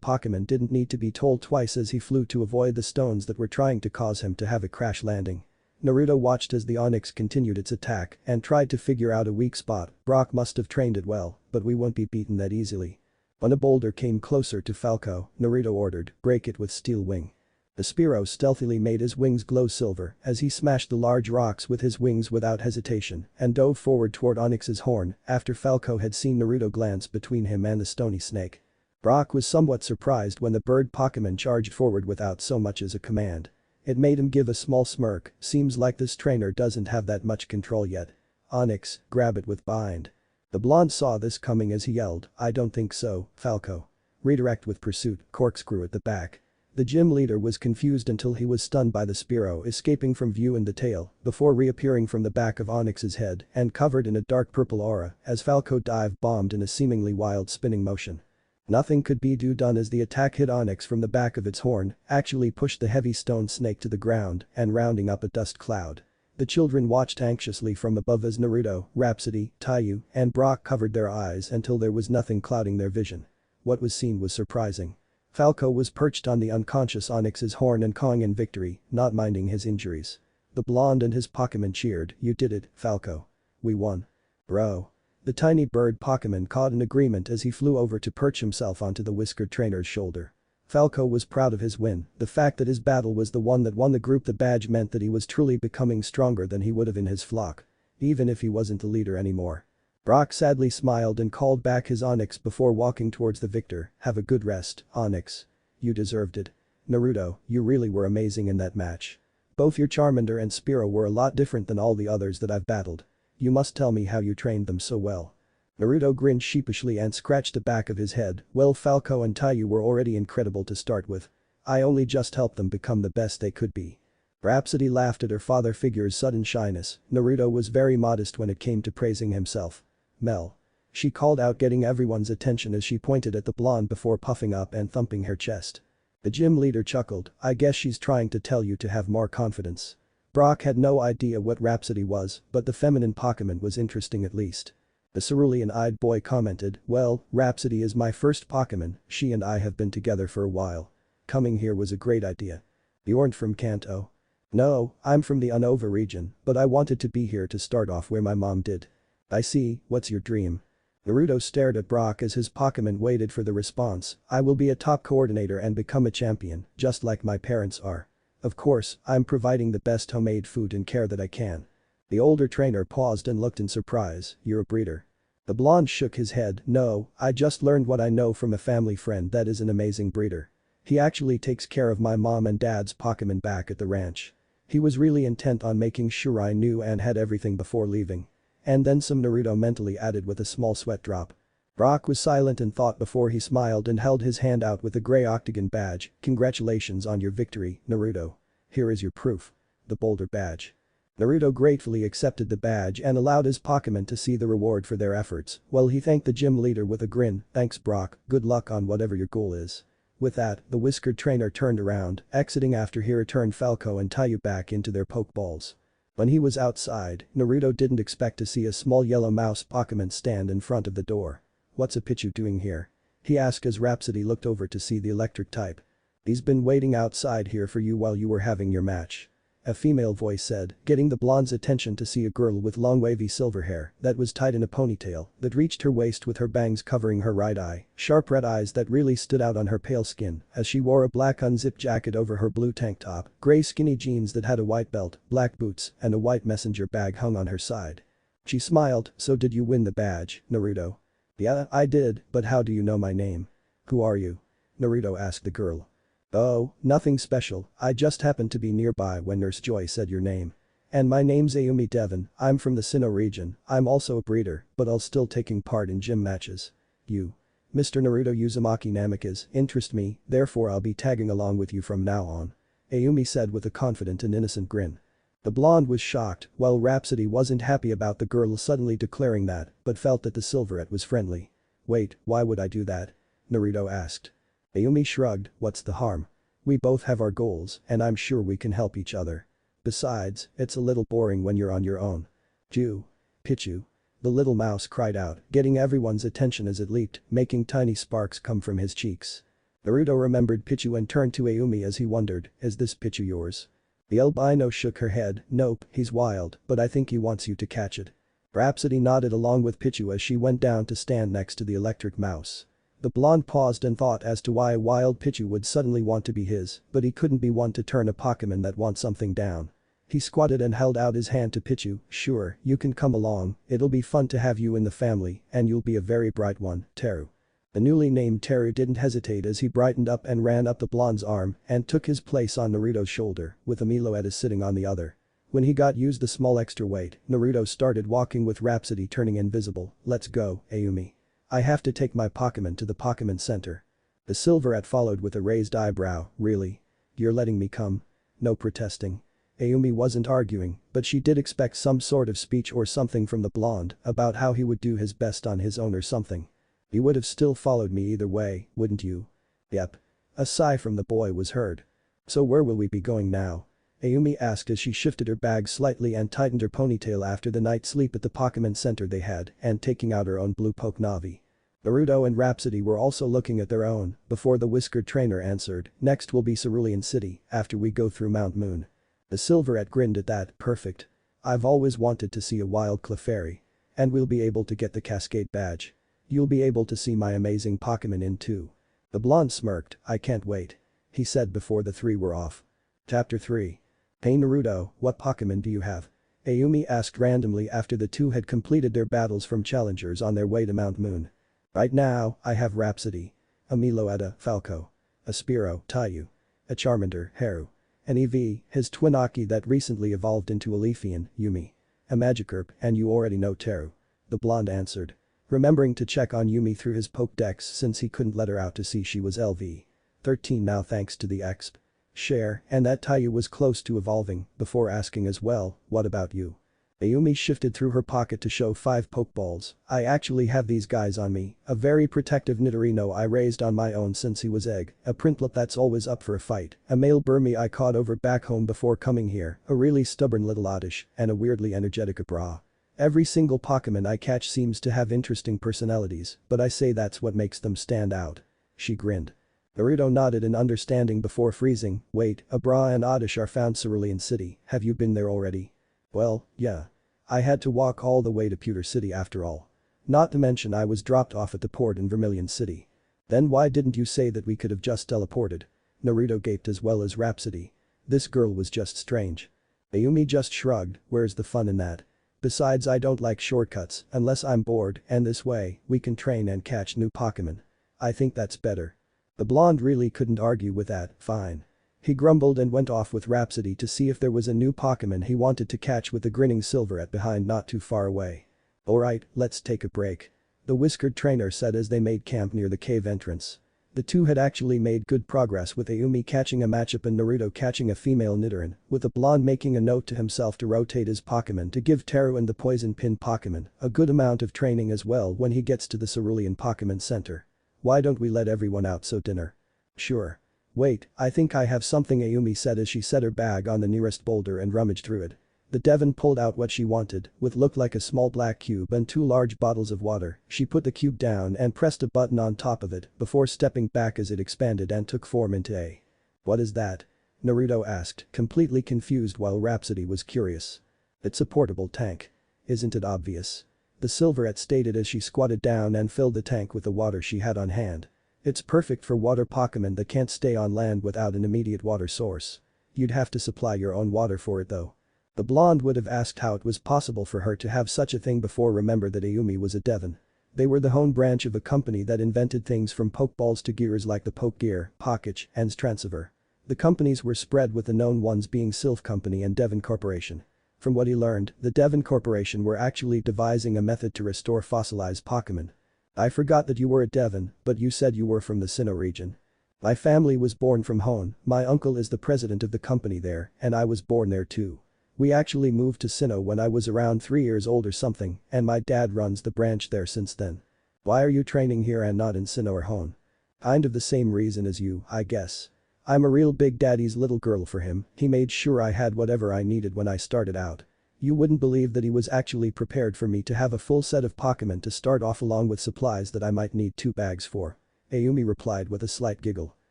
Pokémon didn't need to be told twice as he flew to avoid the stones that were trying to cause him to have a crash landing. Naruto watched as the Onyx continued its attack and tried to figure out a weak spot. Brock must have trained it well, but we won't be beaten that easily. When a boulder came closer to Falco, Naruto ordered, "Break it with Steel Wing." The Spearow stealthily made his wings glow silver as he smashed the large rocks with his wings without hesitation and dove forward toward Onyx's horn after Falco had seen Naruto glance between him and the stony snake. Brock was somewhat surprised when the bird Pokémon charged forward without so much as a command. It made him give a small smirk, seems like this trainer doesn't have that much control yet. "Onyx, grab it with Bind." The blonde saw this coming as he yelled, "I don't think so, Falco. Redirect with Pursuit, Corkscrew at the back." The gym leader was confused until he was stunned by the Spearow escaping from view in the tail before reappearing from the back of Onyx's head and covered in a dark purple aura as Falco dive-bombed in a seemingly wild spinning motion. Nothing could be done as the attack hit Onyx from the back of its horn, actually pushed the heavy stone snake to the ground and rounding up a dust cloud. The children watched anxiously from above as Naruto, Rhapsody, Taiyu, and Brock covered their eyes until there was nothing clouding their vision. What was seen was surprising. Falco was perched on the unconscious Onyx's horn and cawing in victory, not minding his injuries. The blonde and his Pokémon cheered, "You did it, Falco. We won. Bro." The tiny bird Pokémon cawed in agreement as he flew over to perch himself onto the whiskered trainer's shoulder. Falco was proud of his win, the fact that his battle was the one that won the group the badge meant that he was truly becoming stronger than he would have in his flock. Even if he wasn't the leader anymore. Brock sadly smiled and called back his Onyx before walking towards the victor, "Have a good rest, Onyx. You deserved it. Naruto, you really were amazing in that match. Both your Charmander and Spearow were a lot different than all the others that I've battled. You must tell me how you trained them so well." Naruto grinned sheepishly and scratched the back of his head, "Well, Falco and Taiyu were already incredible to start with. I only just helped them become the best they could be." Rhapsody laughed at her father figure's sudden shyness. Naruto was very modest when it came to praising himself. "Mel." She called out, getting everyone's attention as she pointed at the blonde before puffing up and thumping her chest. The gym leader chuckled, "I guess she's trying to tell you to have more confidence." Brock had no idea what Rhapsody was, but the feminine Pokémon was interesting at least. The cerulean-eyed boy commented, "Well, Rhapsody is my first Pokémon, she and I have been together for a while. Coming here was a great idea." "You aren't from Kanto?" "No, I'm from the Unova region, but I wanted to be here to start off where my mom did." "I see, what's your dream?" Naruto stared at Brock as his Pokémon waited for the response, "I will be a top coordinator and become a champion, just like my parents are. Of course, I'm providing the best homemade food and care that I can." The older trainer paused and looked in surprise, "You're a breeder?" The blonde shook his head, "No, I just learned what I know from a family friend that is an amazing breeder. He actually takes care of my mom and dad's Pokémon back at the ranch. He was really intent on making sure I knew and had everything before leaving." And then some, Naruto mentally added with a small sweat drop. Brock was silent in thought before he smiled and held his hand out with a gray octagon badge. "Congratulations on your victory, Naruto. Here is your proof." The boulder badge. Naruto gratefully accepted the badge and allowed his Pokémon to see the reward for their efforts, while he thanked the gym leader with a grin, "Thanks Brock, good luck on whatever your goal is." With that, the whiskered trainer turned around, exiting after he returned Falco and Taiyu back into their Pokeballs. When he was outside, Naruto didn't expect to see a small yellow mouse Pokemon stand in front of the door. "What's a Pichu doing here?" he asked as Rhapsody looked over to see the electric type. "He's been waiting outside here for you while you were having your match," a female voice said, getting the blonde's attention to see a girl with long wavy silver hair that was tied in a ponytail that reached her waist with her bangs covering her right eye, sharp red eyes that really stood out on her pale skin as she wore a black unzipped jacket over her blue tank top, gray skinny jeans that had a white belt, black boots, and a white messenger bag hung on her side. She smiled. "So did you win the badge, Naruto?" "Yeah, I did, but how do you know my name?" "Who are you?" Naruto asked the girl. "Oh, nothing special, I just happened to be nearby when Nurse Joy said your name. And my name's Aumi Devon, I'm from the Sinnoh region, I'm also a breeder, but I'll still taking part in gym matches." "You. Mr. Naruto Uzumaki Namikaze interest me, therefore I'll be tagging along with you from now on," Aumi said with a confident and innocent grin. The blonde was shocked, while Rhapsody wasn't happy about the girl suddenly declaring that, but felt that the silverette was friendly. "Wait, why would I do that?" Naruto asked. Aumi shrugged. "What's the harm? We both have our goals and I'm sure we can help each other. Besides, it's a little boring when you're on your own." "Jew. Pichu." The little mouse cried out, getting everyone's attention as it leaped, making tiny sparks come from his cheeks. Naruto remembered Pichu and turned to Aumi as he wondered, "Is this Pichu yours?" The albino shook her head. "Nope, he's wild, but I think he wants you to catch it." Rhapsody nodded along with Pichu as she went down to stand next to the electric mouse. The blonde paused and thought as to why a wild Pichu would suddenly want to be his, but he couldn't be one to turn a Pokemon that wants something down. He squatted and held out his hand to Pichu. "Sure, you can come along, it'll be fun to have you in the family and you'll be a very bright one, Teru." The newly named Teru didn't hesitate as he brightened up and ran up the blonde's arm and took his place on Naruto's shoulder, with a Meloetta sitting on the other. When he got used the small extra weight, Naruto started walking with Rhapsody turning invisible. "Let's go, Aumi. I have to take my Pokemon to the Pokemon Center." The silverette followed with a raised eyebrow. "Really? You're letting me come?" No protesting. Aumi wasn't arguing, but she did expect some sort of speech or something from the blonde about how he would do his best on his own or something. "You would have still followed me either way, wouldn't you?" "Yep." A sigh from the boy was heard. "So where will we be going now?" Aumi asked as she shifted her bag slightly and tightened her ponytail after the night sleep at the Pokemon Center they had and taking out her own blue Pokenavi. Naruto and Rhapsody were also looking at their own before the whiskered trainer answered, "Next will be Cerulean City after we go through Mount Moon." The silverette grinned at that. "Perfect. I've always wanted to see a wild Clefairy. And we'll be able to get the Cascade badge. You'll be able to see my amazing Pokemon in too." The blonde smirked. "I can't wait," he said before the three were off. Chapter 3. "Hey Naruto, what Pokemon do you have?" Aumi asked randomly after the two had completed their battles from challengers on their way to Mount Moon. "Right now, I have Rhapsody. A Meloetta, Falco. A Spearow, Taiyu. A Charmander, Haru. An Eevee, his twin Aki that recently evolved into a Leafeon, Yumi. A Magikarp, and you already know Teru." The blonde answered, remembering to check on Yumi through his Pokédex since he couldn't let her out to see she was LV13 now thanks to the exp. Share and that Taiyu was close to evolving before asking as well, "What about you?" Aumi shifted through her pocket to show 5 Pokeballs. "I actually have these guys on me, a very protective Nidorino I raised on my own since he was egg, a Prinplup that's always up for a fight, a male Burmy I caught over back home before coming here, a really stubborn little Oddish, and a weirdly energetic Abra. Every single Pokemon I catch seems to have interesting personalities, but I say that's what makes them stand out." She grinned. Naruto nodded in understanding before freezing. "Wait, Abra and Oddish are found Cerulean City, have you been there already?" "Well, yeah. I had to walk all the way to Pewter City after all. Not to mention I was dropped off at the port in Vermilion City." "Then why didn't you say that we could have just teleported?" Naruto gaped as well as Rhapsody. This girl was just strange. Aumi just shrugged. "Where's the fun in that? Besides I don't like shortcuts unless I'm bored and this way, we can train and catch new Pokemon. I think that's better." The blonde really couldn't argue with that. "Fine." He grumbled and went off with Rhapsody to see if there was a new Pokemon he wanted to catch with the grinning silverette behind not too far away. "Alright, let's take a break," the whiskered trainer said as they made camp near the cave entrance. The two had actually made good progress with Aumi catching a matchup and Naruto catching a female Nidoran, with the blonde making a note to himself to rotate his Pokemon to give Teru and the Poison Pin Pokemon a good amount of training as well when he gets to the Cerulean Pokemon Center. "Why don't we let everyone out so dinner?" "Sure. Wait, I think I have something," Aumi said as she set her bag on the nearest boulder and rummaged through it. The Devon pulled out what she wanted, with looked like a small black cube and 2 large bottles of water. She put the cube down and pressed a button on top of it before stepping back as it expanded and took form into a. "What is that?" Naruto asked, completely confused while Rhapsody was curious. "It's a portable tank. Isn't it obvious?" The Silverette stated as she squatted down and filled the tank with the water she had on hand. "It's perfect for water Pokémon that can't stay on land without an immediate water source. You'd have to supply your own water for it though." The blonde would have asked how it was possible for her to have such a thing before remember that Ayumi was a Devon. They were the home branch of a company that invented things from Pokeballs to gears like the Poke Gear, Pocketch, and Transceiver. The companies were spread with the known ones being Sylph Company and Devon Corporation. From what he learned, the Devon Corporation were actually devising a method to restore fossilized Pokémon. "I forgot that you were a Devon, but you said you were from the Sinnoh region." "My family was born from Hoenn, my uncle is the president of the company there, and I was born there too. We actually moved to Sinnoh when I was around 3 years old or something, and my dad runs the branch there since then." "Why are you training here and not in Sinnoh or Hoenn?" "Kind of the same reason as you, I guess. I'm a real big daddy's little girl for him, he made sure I had whatever I needed when I started out. You wouldn't believe that he was actually prepared for me to have a full set of Pokémon to start off along with supplies that I might need 2 bags for." Ayumi replied with a slight giggle.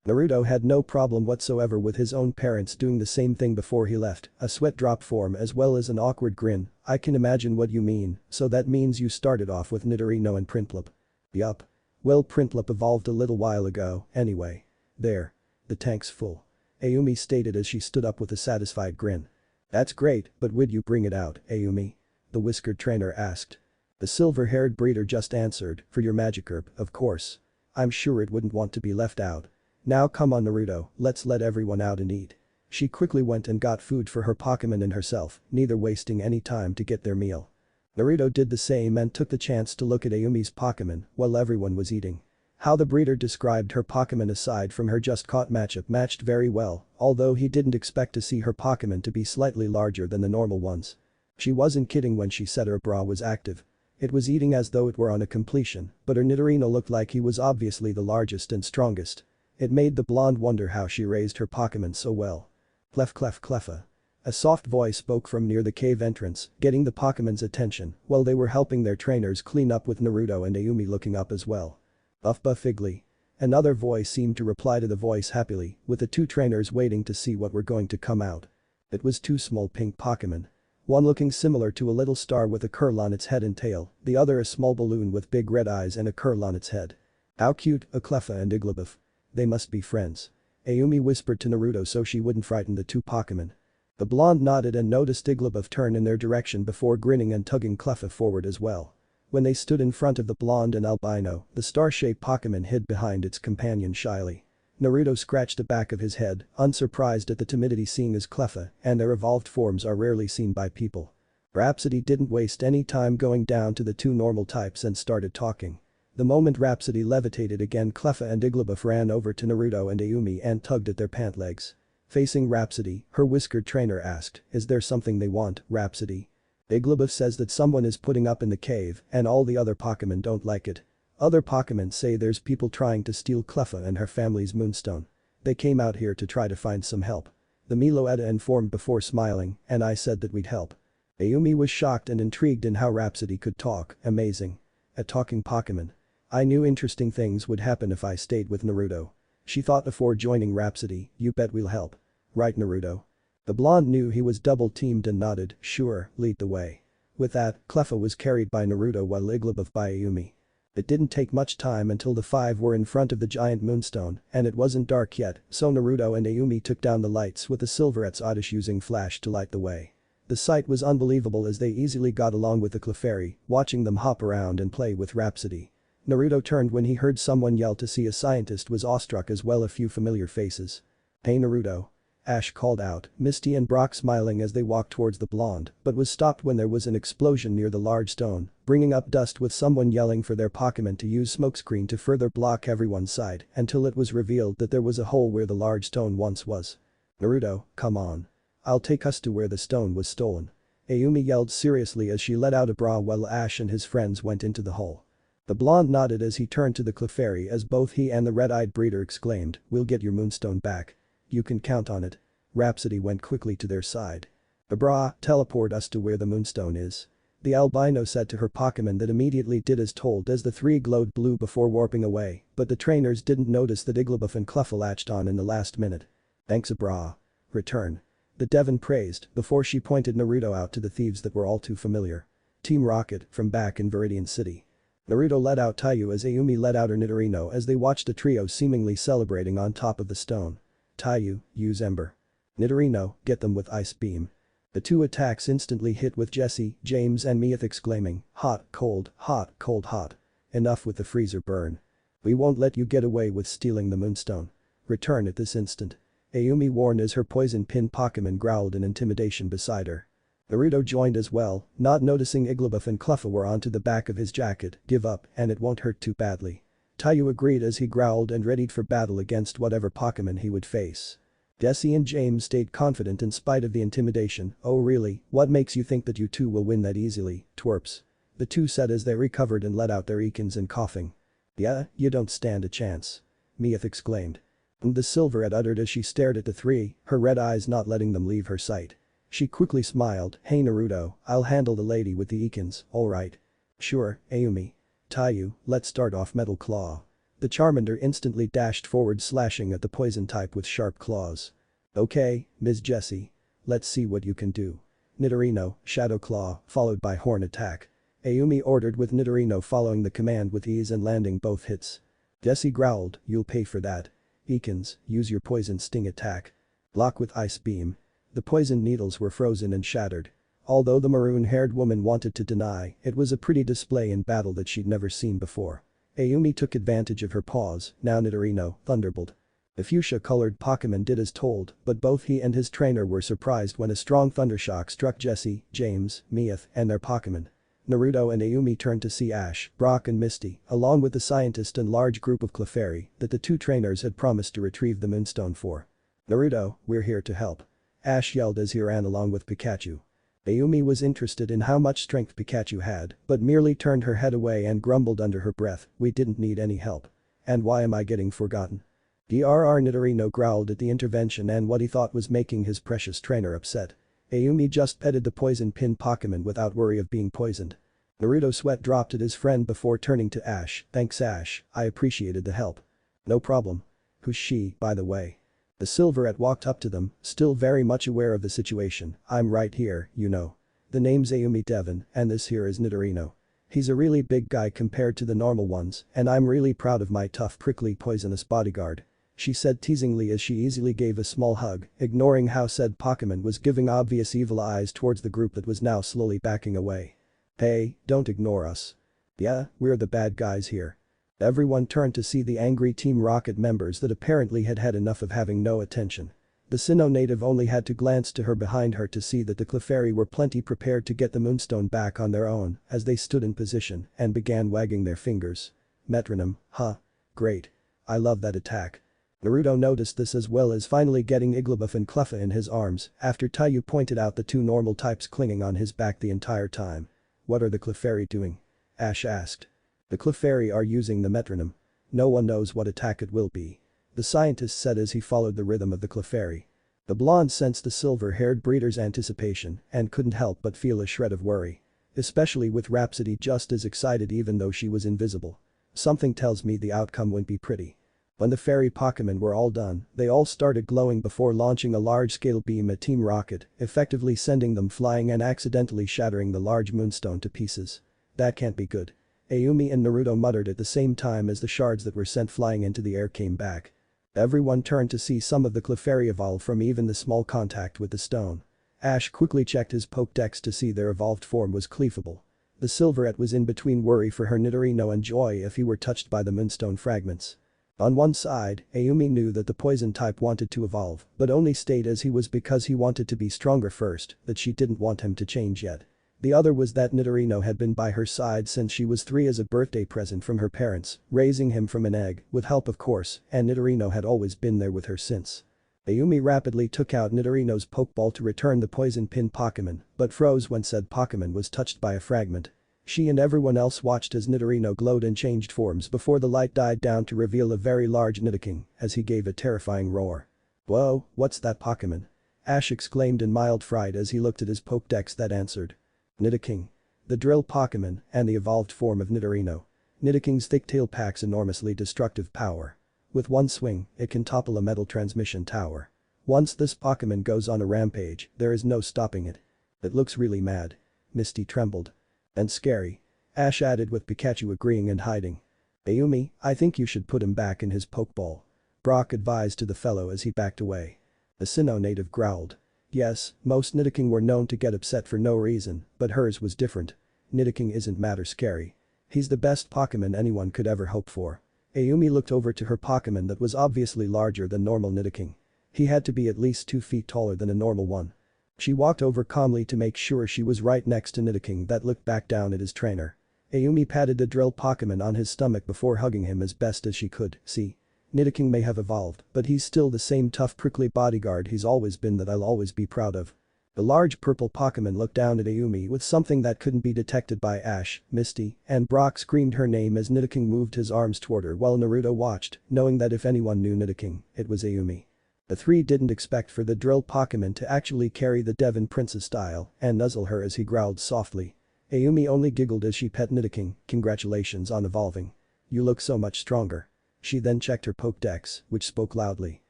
Naruto had no problem whatsoever with his own parents doing the same thing before he left, a sweat drop form as well as an awkward grin. "I can imagine what you mean, so that means you started off with Nidorino and Prinplup." "Yup. Well, Prinplup evolved a little while ago, anyway. There. The tank's full." Ayumi stated as she stood up with a satisfied grin. "That's great, but would you bring it out, Ayumi?" the whiskered trainer asked. The silver-haired breeder just answered, "For your Magikarp, of course. I'm sure it wouldn't want to be left out. Now come on Naruto, let's let everyone out and eat." She quickly went and got food for her Pokémon and herself, neither wasting any time to get their meal. Naruto did the same and took the chance to look at Ayumi's Pokémon while everyone was eating. How the breeder described her Pokémon aside from her just caught matchup matched very well, although he didn't expect to see her Pokémon to be slightly larger than the normal ones. She wasn't kidding when she said her bra was active. It was eating as though it were on a completion, but her Nidorino looked like he was obviously the largest and strongest. It made the blonde wonder how she raised her Pokémon so well. "Clef clef clefa." A soft voice spoke from near the cave entrance, getting the Pokémon's attention while they were helping their trainers clean up with Naruto and Ayumi looking up as well. "Buff buff Iggly." Another voice seemed to reply to the voice happily, with the 2 trainers waiting to see what were going to come out. It was 2 small pink Pokémon. One looking similar to a little star with a curl on its head and tail, the other a small balloon with big red eyes and a curl on its head. "How cute, a Cleffa and Igglybuff. They must be friends." Ayumi whispered to Naruto so she wouldn't frighten the 2 Pokémon. The blonde nodded and noticed Igglybuff turn in their direction before grinning and tugging Cleffa forward as well. When they stood in front of the blonde and albino, the star-shaped Pokémon hid behind its companion shyly. Naruto scratched the back of his head, unsurprised at the timidity seeing as Cleffa and their evolved forms are rarely seen by people. Rhapsody didn't waste any time going down to the 2 normal types and started talking. The moment Rhapsody levitated again, Cleffa and Igglybuff ran over to Naruto and Ayumi and tugged at their pant legs. Facing Rhapsody, her whiskered trainer asked, "Is there something they want, Rhapsody?" Igglybuff says that someone is putting up in the cave and all the other Pokémon don't like it. Other Pokémon say there's people trying to steal Cleffa and her family's moonstone. They came out here to try to find some help. The Meloetta informed before smiling, and I said that we'd help. Ayumi was shocked and intrigued in how Rhapsody could talk, amazing. A talking Pokémon. I knew interesting things would happen if I stayed with Naruto. She thought before joining Rhapsody, "You bet we'll help. Right Naruto?" The blonde knew he was double-teamed and nodded, "Sure, lead the way." With that, Cleffa was carried by Naruto while Igglybuff by Ayumi. It didn't take much time until the 5 were in front of the giant moonstone and it wasn't dark yet, so Naruto and Ayumi took down the lights with the Silverette's Oddish using flash to light the way. The sight was unbelievable as they easily got along with the Clefairy, watching them hop around and play with Rhapsody. Naruto turned when he heard someone yell to see a scientist was awestruck as well a few familiar faces. "Hey Naruto." Ash called out, Misty and Brock smiling as they walked towards the blonde, but was stopped when there was an explosion near the large stone, bringing up dust with someone yelling for their Pokémon to use smokescreen to further block everyone's sight until it was revealed that there was a hole where the large stone once was. "Naruto, come on. I'll take us to where the stone was stolen." Ayumi yelled seriously as she let out a bra while Ash and his friends went into the hole. The blonde nodded as he turned to the Clefairy as both he and the red-eyed breeder exclaimed, "We'll get your moonstone back. You can count on it." Rhapsody went quickly to their side. Abra, teleport us to where the moonstone is. The albino said to her Pokemon that immediately did as told as the three glowed blue before warping away, but the trainers didn't notice that Igglybuff and Cluffa latched on in the last minute. Thanks Abra. Return. The Devon praised before she pointed Naruto out to the thieves that were all too familiar. Team Rocket from back in Viridian City. Naruto led out Taiyu as Ayumi led out her Nidorino as they watched the trio seemingly celebrating on top of the stone. Taiyu, use Ember. Nidorino, get them with Ice Beam. The two attacks instantly hit with Jesse, James and Meowth exclaiming, hot, cold, hot, cold, hot. Enough with the freezer burn. We won't let you get away with stealing the moonstone. Return at this instant. Ayumi warned as her poison pin Pokemon growled in intimidation beside her. Naruto joined as well, not noticing Igglybuff and Cluffa were onto the back of his jacket, give up and it won't hurt too badly. Taiyu agreed as he growled and readied for battle against whatever Pokemon he would face. Jesse and James stayed confident in spite of the intimidation. Oh really, what makes you think that you two will win that easily, twerps? The two said as they recovered and let out their Ekans and coughing. Yeah, you don't stand a chance. Meowth exclaimed. The Silverette uttered as she stared at the three, her red eyes not letting them leave her sight. She quickly smiled, hey Naruto, I'll handle the lady with the Ekans, alright. Sure, Ayumi. Taiyu, let's start off Metal Claw. The Charmander instantly dashed forward slashing at the poison type with sharp claws. Okay, Ms. Jessie. Let's see what you can do. Nidorino, Shadow Claw, followed by Horn Attack. Ayumi ordered with Nidorino following the command with ease and landing both hits. Jessie growled, you'll pay for that. Ekans, use your Poison Sting attack. Block with Ice Beam. The poison needles were frozen and shattered. Although the maroon-haired woman wanted to deny, it was a pretty display in battle that she'd never seen before. Ayumi took advantage of her pause, now Nidorino, Thunderbolt. The fuchsia-colored Pokemon did as told, but both he and his trainer were surprised when a strong thundershock struck Jesse, James, Meowth, and their Pokemon. Naruto and Ayumi turned to see Ash, Brock and Misty, along with the scientist and large group of Clefairy that the two trainers had promised to retrieve the moonstone for. Naruto, we're here to help. Ash yelled as he ran along with Pikachu. Ayumi was interested in how much strength Pikachu had, but merely turned her head away and grumbled under her breath, we didn't need any help. And why am I getting forgotten? Drr Nidorino growled at the intervention and what he thought was making his precious trainer upset. Ayumi just petted the poison pin Pokemon without worry of being poisoned. Naruto sweat dropped at his friend before turning to Ash, thanks Ash, I appreciated the help. No problem. Who's she, by the way? The Silverette walked up to them, still very much aware of the situation, I'm right here, you know. The name's Aumi Devon, and this here is Nidorino. He's a really big guy compared to the normal ones, and I'm really proud of my tough prickly poisonous bodyguard. She said teasingly as she easily gave a small hug, ignoring how said Pokemon was giving obvious evil eyes towards the group that was now slowly backing away. Hey, don't ignore us. Yeah, we're the bad guys here. Everyone turned to see the angry Team Rocket members that apparently had had enough of having no attention. The Sinnoh native only had to glance to her behind her to see that the Clefairy were plenty prepared to get the moonstone back on their own as they stood in position and began wagging their fingers. Metronome, huh? Great. I love that attack. Naruto noticed this as well as finally getting Igglybuff and Cluffa in his arms after Taiyu pointed out the two normal types clinging on his back the entire time. What are the Clefairy doing? Ash asked. The Clefairy are using the metronome. No one knows what attack it will be. The scientist said as he followed the rhythm of the Clefairy. The blonde sensed the silver-haired breeder's anticipation and couldn't help but feel a shred of worry. Especially with Rhapsody just as excited even though she was invisible. Something tells me the outcome won't be pretty. When the fairy Pokemon were all done, they all started glowing before launching a large-scale beam at Team Rocket, effectively sending them flying and accidentally shattering the large moonstone to pieces. That can't be good. Ayumi and Naruto muttered at the same time as the shards that were sent flying into the air came back. Everyone turned to see some of the Clefairy evolve from even the small contact with the stone. Ash quickly checked his Pokédex to see their evolved form was cleavable. The Silverette was in between worry for her Nidorino and joy if he were touched by the moonstone fragments. On one side, Ayumi knew that the poison type wanted to evolve, but only stayed as he was because he wanted to be stronger first, that she didn't want him to change yet. The other was that Nidorino had been by her side since she was 3 as a birthday present from her parents, raising him from an egg, with help of course, and Nidorino had always been there with her since. Ayumi rapidly took out Nidorino's Pokeball to return the poison pin Pokemon, but froze when said Pokemon was touched by a fragment. She and everyone else watched as Nidorino glowed and changed forms before the light died down to reveal a very large Nitiking as he gave a terrifying roar. Whoa, what's that Pokemon? Ash exclaimed in mild fright as he looked at his Pokédex that answered. Nitiking. The drill Pokémon and the evolved form of Nidorino. Nitiking's thick tail packs enormously destructive power. With one swing, it can topple a metal transmission tower. Once this Pokémon goes on a rampage, there is no stopping it. It looks really mad. Misty trembled. And scary. Ash added with Pikachu agreeing and hiding. Ayumi, I think you should put him back in his Pokeball. Brock advised to the fellow as he backed away. The Sinnoh native growled. Yes, most Nitiking were known to get upset for no reason, but hers was different. Nitiking isn't mad or scary. He's the best Pokémon anyone could ever hope for. Ayumi looked over to her Pokémon that was obviously larger than normal Nitiking. He had to be at least 2 feet taller than a normal one. She walked over calmly to make sure she was right next to Nitiking that looked back down at his trainer. Ayumi patted the drill Pokémon on his stomach before hugging him as best as she could. See? Nitiking may have evolved, but he's still the same tough prickly bodyguard he's always been that I'll always be proud of. The large purple Pokémon looked down at Ayumi with something that couldn't be detected by Ash, Misty, and Brock screamed her name as Nitiking moved his arms toward her while Naruto watched, knowing that if anyone knew Nitiking, it was Ayumi. The three didn't expect for the drill Pokémon to actually carry the Devon princess style and nuzzle her as he growled softly. Ayumi only giggled as she pet Nitiking, congratulations on evolving. You look so much stronger. She then checked her Pokédex, which spoke loudly.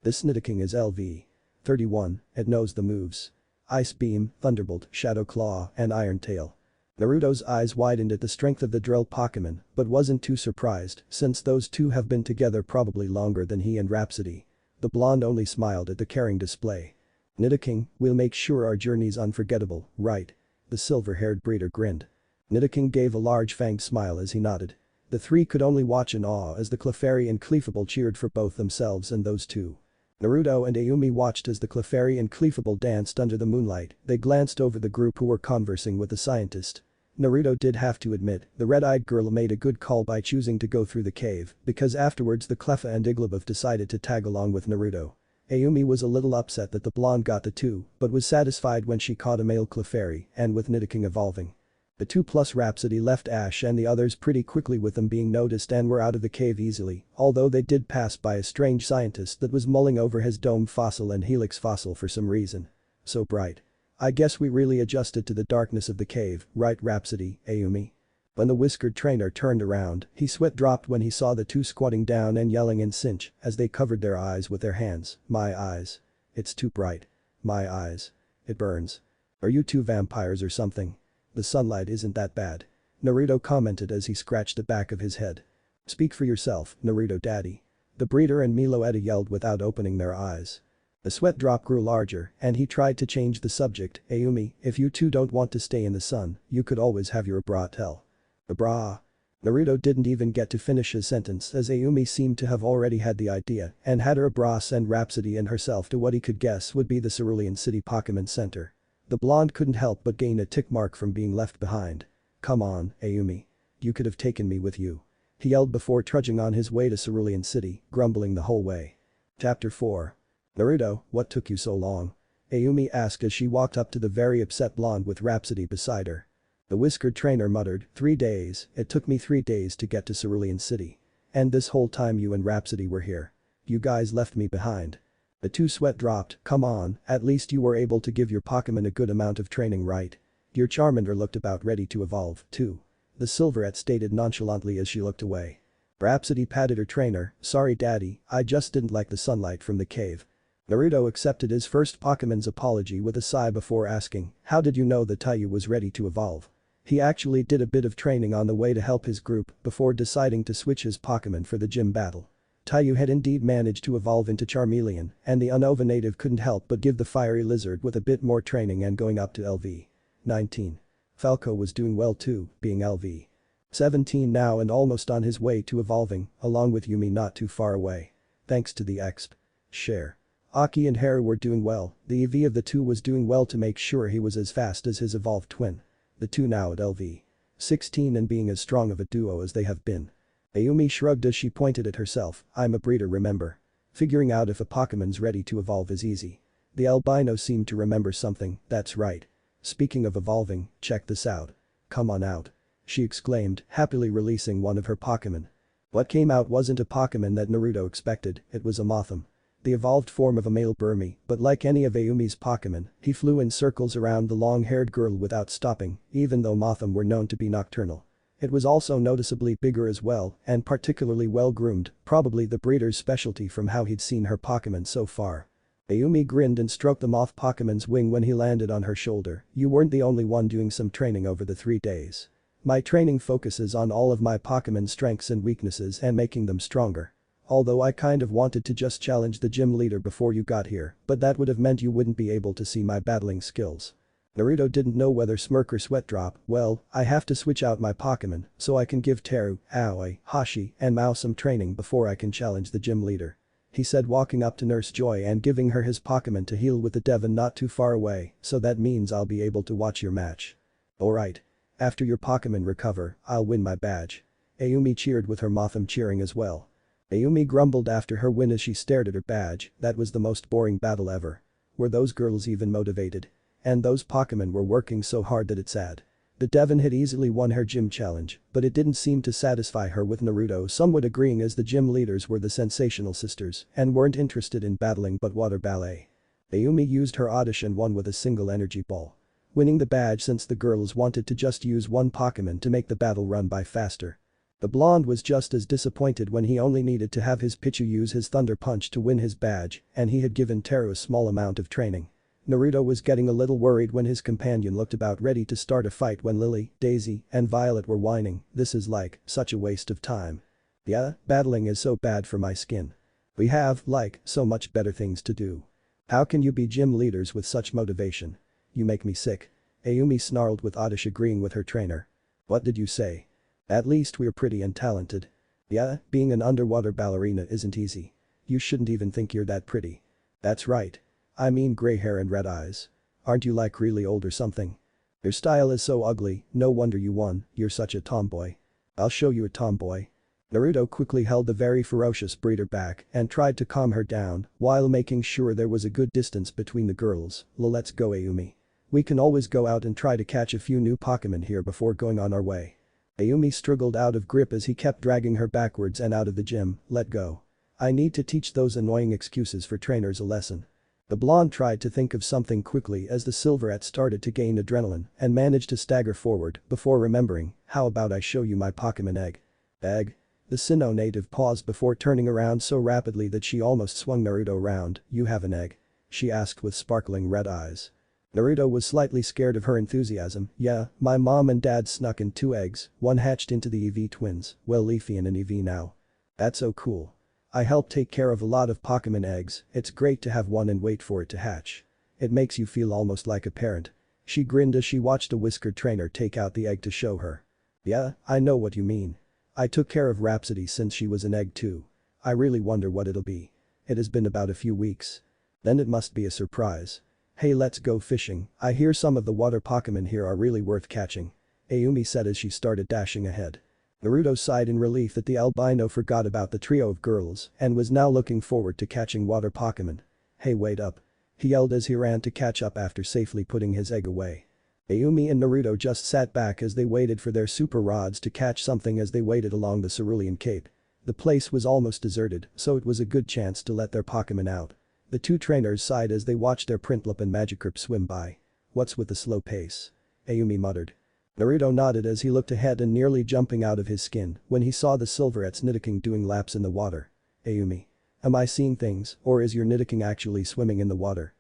This Nitiking is LV. 31, it knows the moves. Ice Beam, Thunderbolt, Shadow Claw, and Iron Tail. Naruto's eyes widened at the strength of the drill Pokémon, but wasn't too surprised since those two have been together probably longer than he and Rhapsody. The blonde only smiled at the caring display. Nitiking, we'll make sure our journey's unforgettable, right? The silver-haired breeder grinned. Nitiking gave a large fanged smile as he nodded. The three could only watch in awe as the Clefairy and Cleefable cheered for both themselves and those two. Naruto and Ayumi watched as the Clefairy and Cleefable danced under the moonlight. They glanced over the group who were conversing with the scientist. Naruto did have to admit, the red-eyed girl made a good call by choosing to go through the cave, because afterwards the Cleffa and Igglybuff decided to tag along with Naruto. Ayumi was a little upset that the blonde got the two, but was satisfied when she caught a male Clefairy and with Nitiking evolving. The 2 plus Rhapsody left Ash and the others pretty quickly with them being noticed and were out of the cave easily, although they did pass by a strange scientist that was mulling over his dome fossil and helix fossil for some reason. So bright. I guess we really adjusted to the darkness of the cave, right Rhapsody, Ayumi? When the whiskered trainer turned around, his sweat dropped when he saw the two squatting down and yelling in cinch as they covered their eyes with their hands. My eyes. It's too bright. My eyes. It burns. Are you two vampires or something? The sunlight isn't that bad. Naruto commented as he scratched the back of his head. Speak for yourself, Naruto daddy. The breeder and Meloetta yelled without opening their eyes. The sweat drop grew larger and he tried to change the subject. Ayumi, if you two don't want to stay in the sun, you could always have your bra tell. A bra. Naruto didn't even get to finish his sentence as Ayumi seemed to have already had the idea and had her bra send Rhapsody and herself to what he could guess would be the Cerulean City Pokémon Center. The blonde couldn't help but gain a tick mark from being left behind. Come on, Ayumi. You could have taken me with you. He yelled before trudging on his way to Cerulean City, grumbling the whole way. Chapter 4. Naruto, what took you so long? Ayumi asked as she walked up to the very upset blonde with Rhapsody beside her. The whiskered trainer muttered, 3 days, it took me 3 days to get to Cerulean City. And this whole time you and Rhapsody were here. You guys left me behind. The two sweat dropped, come on, at least you were able to give your Pokémon a good amount of training right? Your Charmander looked about ready to evolve, too. The Silverette stated nonchalantly as she looked away. Rhapsody patted her trainer, sorry daddy, I just didn't like the sunlight from the cave. Naruto accepted his first Pokémon's apology with a sigh before asking, how did you know that Taiyu was ready to evolve? He actually did a bit of training on the way to help his group before deciding to switch his Pokémon for the gym battle. Taiyu had indeed managed to evolve into Charmeleon, and the Unova native couldn't help but give the fiery lizard with a bit more training and going up to LV. 19. Falco was doing well too, being LV. 17 now and almost on his way to evolving, along with Yumi not too far away. Thanks to the exp. Share. Aki and Haru were doing well, the Eevee of the two was doing well to make sure he was as fast as his evolved twin. The two now at LV. 16 and being as strong of a duo as they have been. Ayumi shrugged as she pointed at herself, I'm a breeder remember. Figuring out if a Pokémon's ready to evolve is easy. The albino seemed to remember something, that's right. Speaking of evolving, check this out. Come on out. She exclaimed, happily releasing one of her Pokémon. What came out wasn't a Pokémon that Naruto expected, it was a Mothim. the evolved form of a male Burmy, but like any of Ayumi's Pokémon, he flew in circles around the long-haired girl without stopping, even though Mothim were known to be nocturnal. It was also noticeably bigger as well, and particularly well-groomed, probably the breeder's specialty from how he'd seen her Pokémon so far. Ayumi grinned and stroked the moth Pokémon's wing when he landed on her shoulder. You weren't the only one doing some training over the 3 days. My training focuses on all of my Pokémon's strengths and weaknesses and making them stronger. Although I kind of wanted to just challenge the gym leader before you got here, but that would have meant you wouldn't be able to see my battling skills. Naruto didn't know whether smirk or sweat drop. Well, I have to switch out my Pokémon so I can give Teru, Aoi, Hashi, and Mao some training before I can challenge the gym leader. He said, walking up to Nurse Joy and giving her his Pokémon to heal with the Devon not too far away, so that means I'll be able to watch your match. Alright. After your Pokémon recover, I'll win my badge. Ayumi cheered with her Mothim cheering as well. Ayumi grumbled after her win as she stared at her badge. That was the most boring battle ever. Were those girls even motivated? And those Pokémon were working so hard that it's sad. The Devon had easily won her gym challenge, but it didn't seem to satisfy her, with Naruto somewhat agreeing, as the gym leaders were the sensational sisters and weren't interested in battling but water ballet. Ayumi used her Oddish and won with a single energy ball. Winning the badge since the girls wanted to just use one Pokémon to make the battle run by faster. The blonde was just as disappointed when he only needed to have his Pichu use his Thunder Punch to win his badge, and he had given Teru a small amount of training. Naruto was getting a little worried when his companion looked about ready to start a fight when Lily, Daisy, and Violet were whining. This is like such a waste of time. Yeah, battling is so bad for my skin. We have, like, so much better things to do. How can you be gym leaders with such motivation? You make me sick. Ayumi snarled, with Oddish agreeing with her trainer. What did you say? At least we're pretty and talented. Yeah, being an underwater ballerina isn't easy. You shouldn't even think you're that pretty. That's right. I mean, gray hair and red eyes. Aren't you like really old or something? Your style is so ugly, no wonder you won, you're such a tomboy. I'll show you a tomboy. Naruto quickly held the very ferocious breeder back and tried to calm her down while making sure there was a good distance between the girls. Let's go, Ayumi. We can always go out and try to catch a few new Pokémon here before going on our way. Ayumi struggled out of grip as he kept dragging her backwards and out of the gym. Let go. I need to teach those annoying excuses for trainers a lesson. The blonde tried to think of something quickly as the Silverette started to gain adrenaline and managed to stagger forward before remembering, how about I show you my Pokémon egg? Egg? The Sinnoh native paused before turning around so rapidly that she almost swung Naruto around. You have an egg? She asked with sparkling red eyes. Naruto was slightly scared of her enthusiasm. Yeah, my mom and dad snuck in 2 eggs, one hatched into the Eevee twins, well, Leafy and an Eevee now. That's so cool. I help take care of a lot of Pokémon eggs. It's great to have one and wait for it to hatch. It makes you feel almost like a parent. She grinned as she watched a whiskered trainer take out the egg to show her. Yeah, I know what you mean. I took care of Rhapsody since she was an egg too. I really wonder what it'll be. It has been about a few weeks. Then it must be a surprise. Hey, let's go fishing. I hear some of the water Pokémon here are really worth catching. Ayumi said as she started dashing ahead. Naruto sighed in relief that the albino forgot about the trio of girls and was now looking forward to catching water Pokémon. Hey, wait up. He yelled as he ran to catch up after safely putting his egg away. Ayumi and Naruto just sat back as they waited for their super rods to catch something as they waded along the Cerulean Cape. The place was almost deserted, so it was a good chance to let their Pokémon out. The 2 trainers sighed as they watched their Prinplup and Magikarp swim by. What's with the slow pace? Ayumi muttered. Naruto nodded as he looked ahead and nearly jumping out of his skin when he saw the Silverette's Nitiking doing laps in the water. Ayumi. Am I seeing things, or is your Nitiking actually swimming in the water?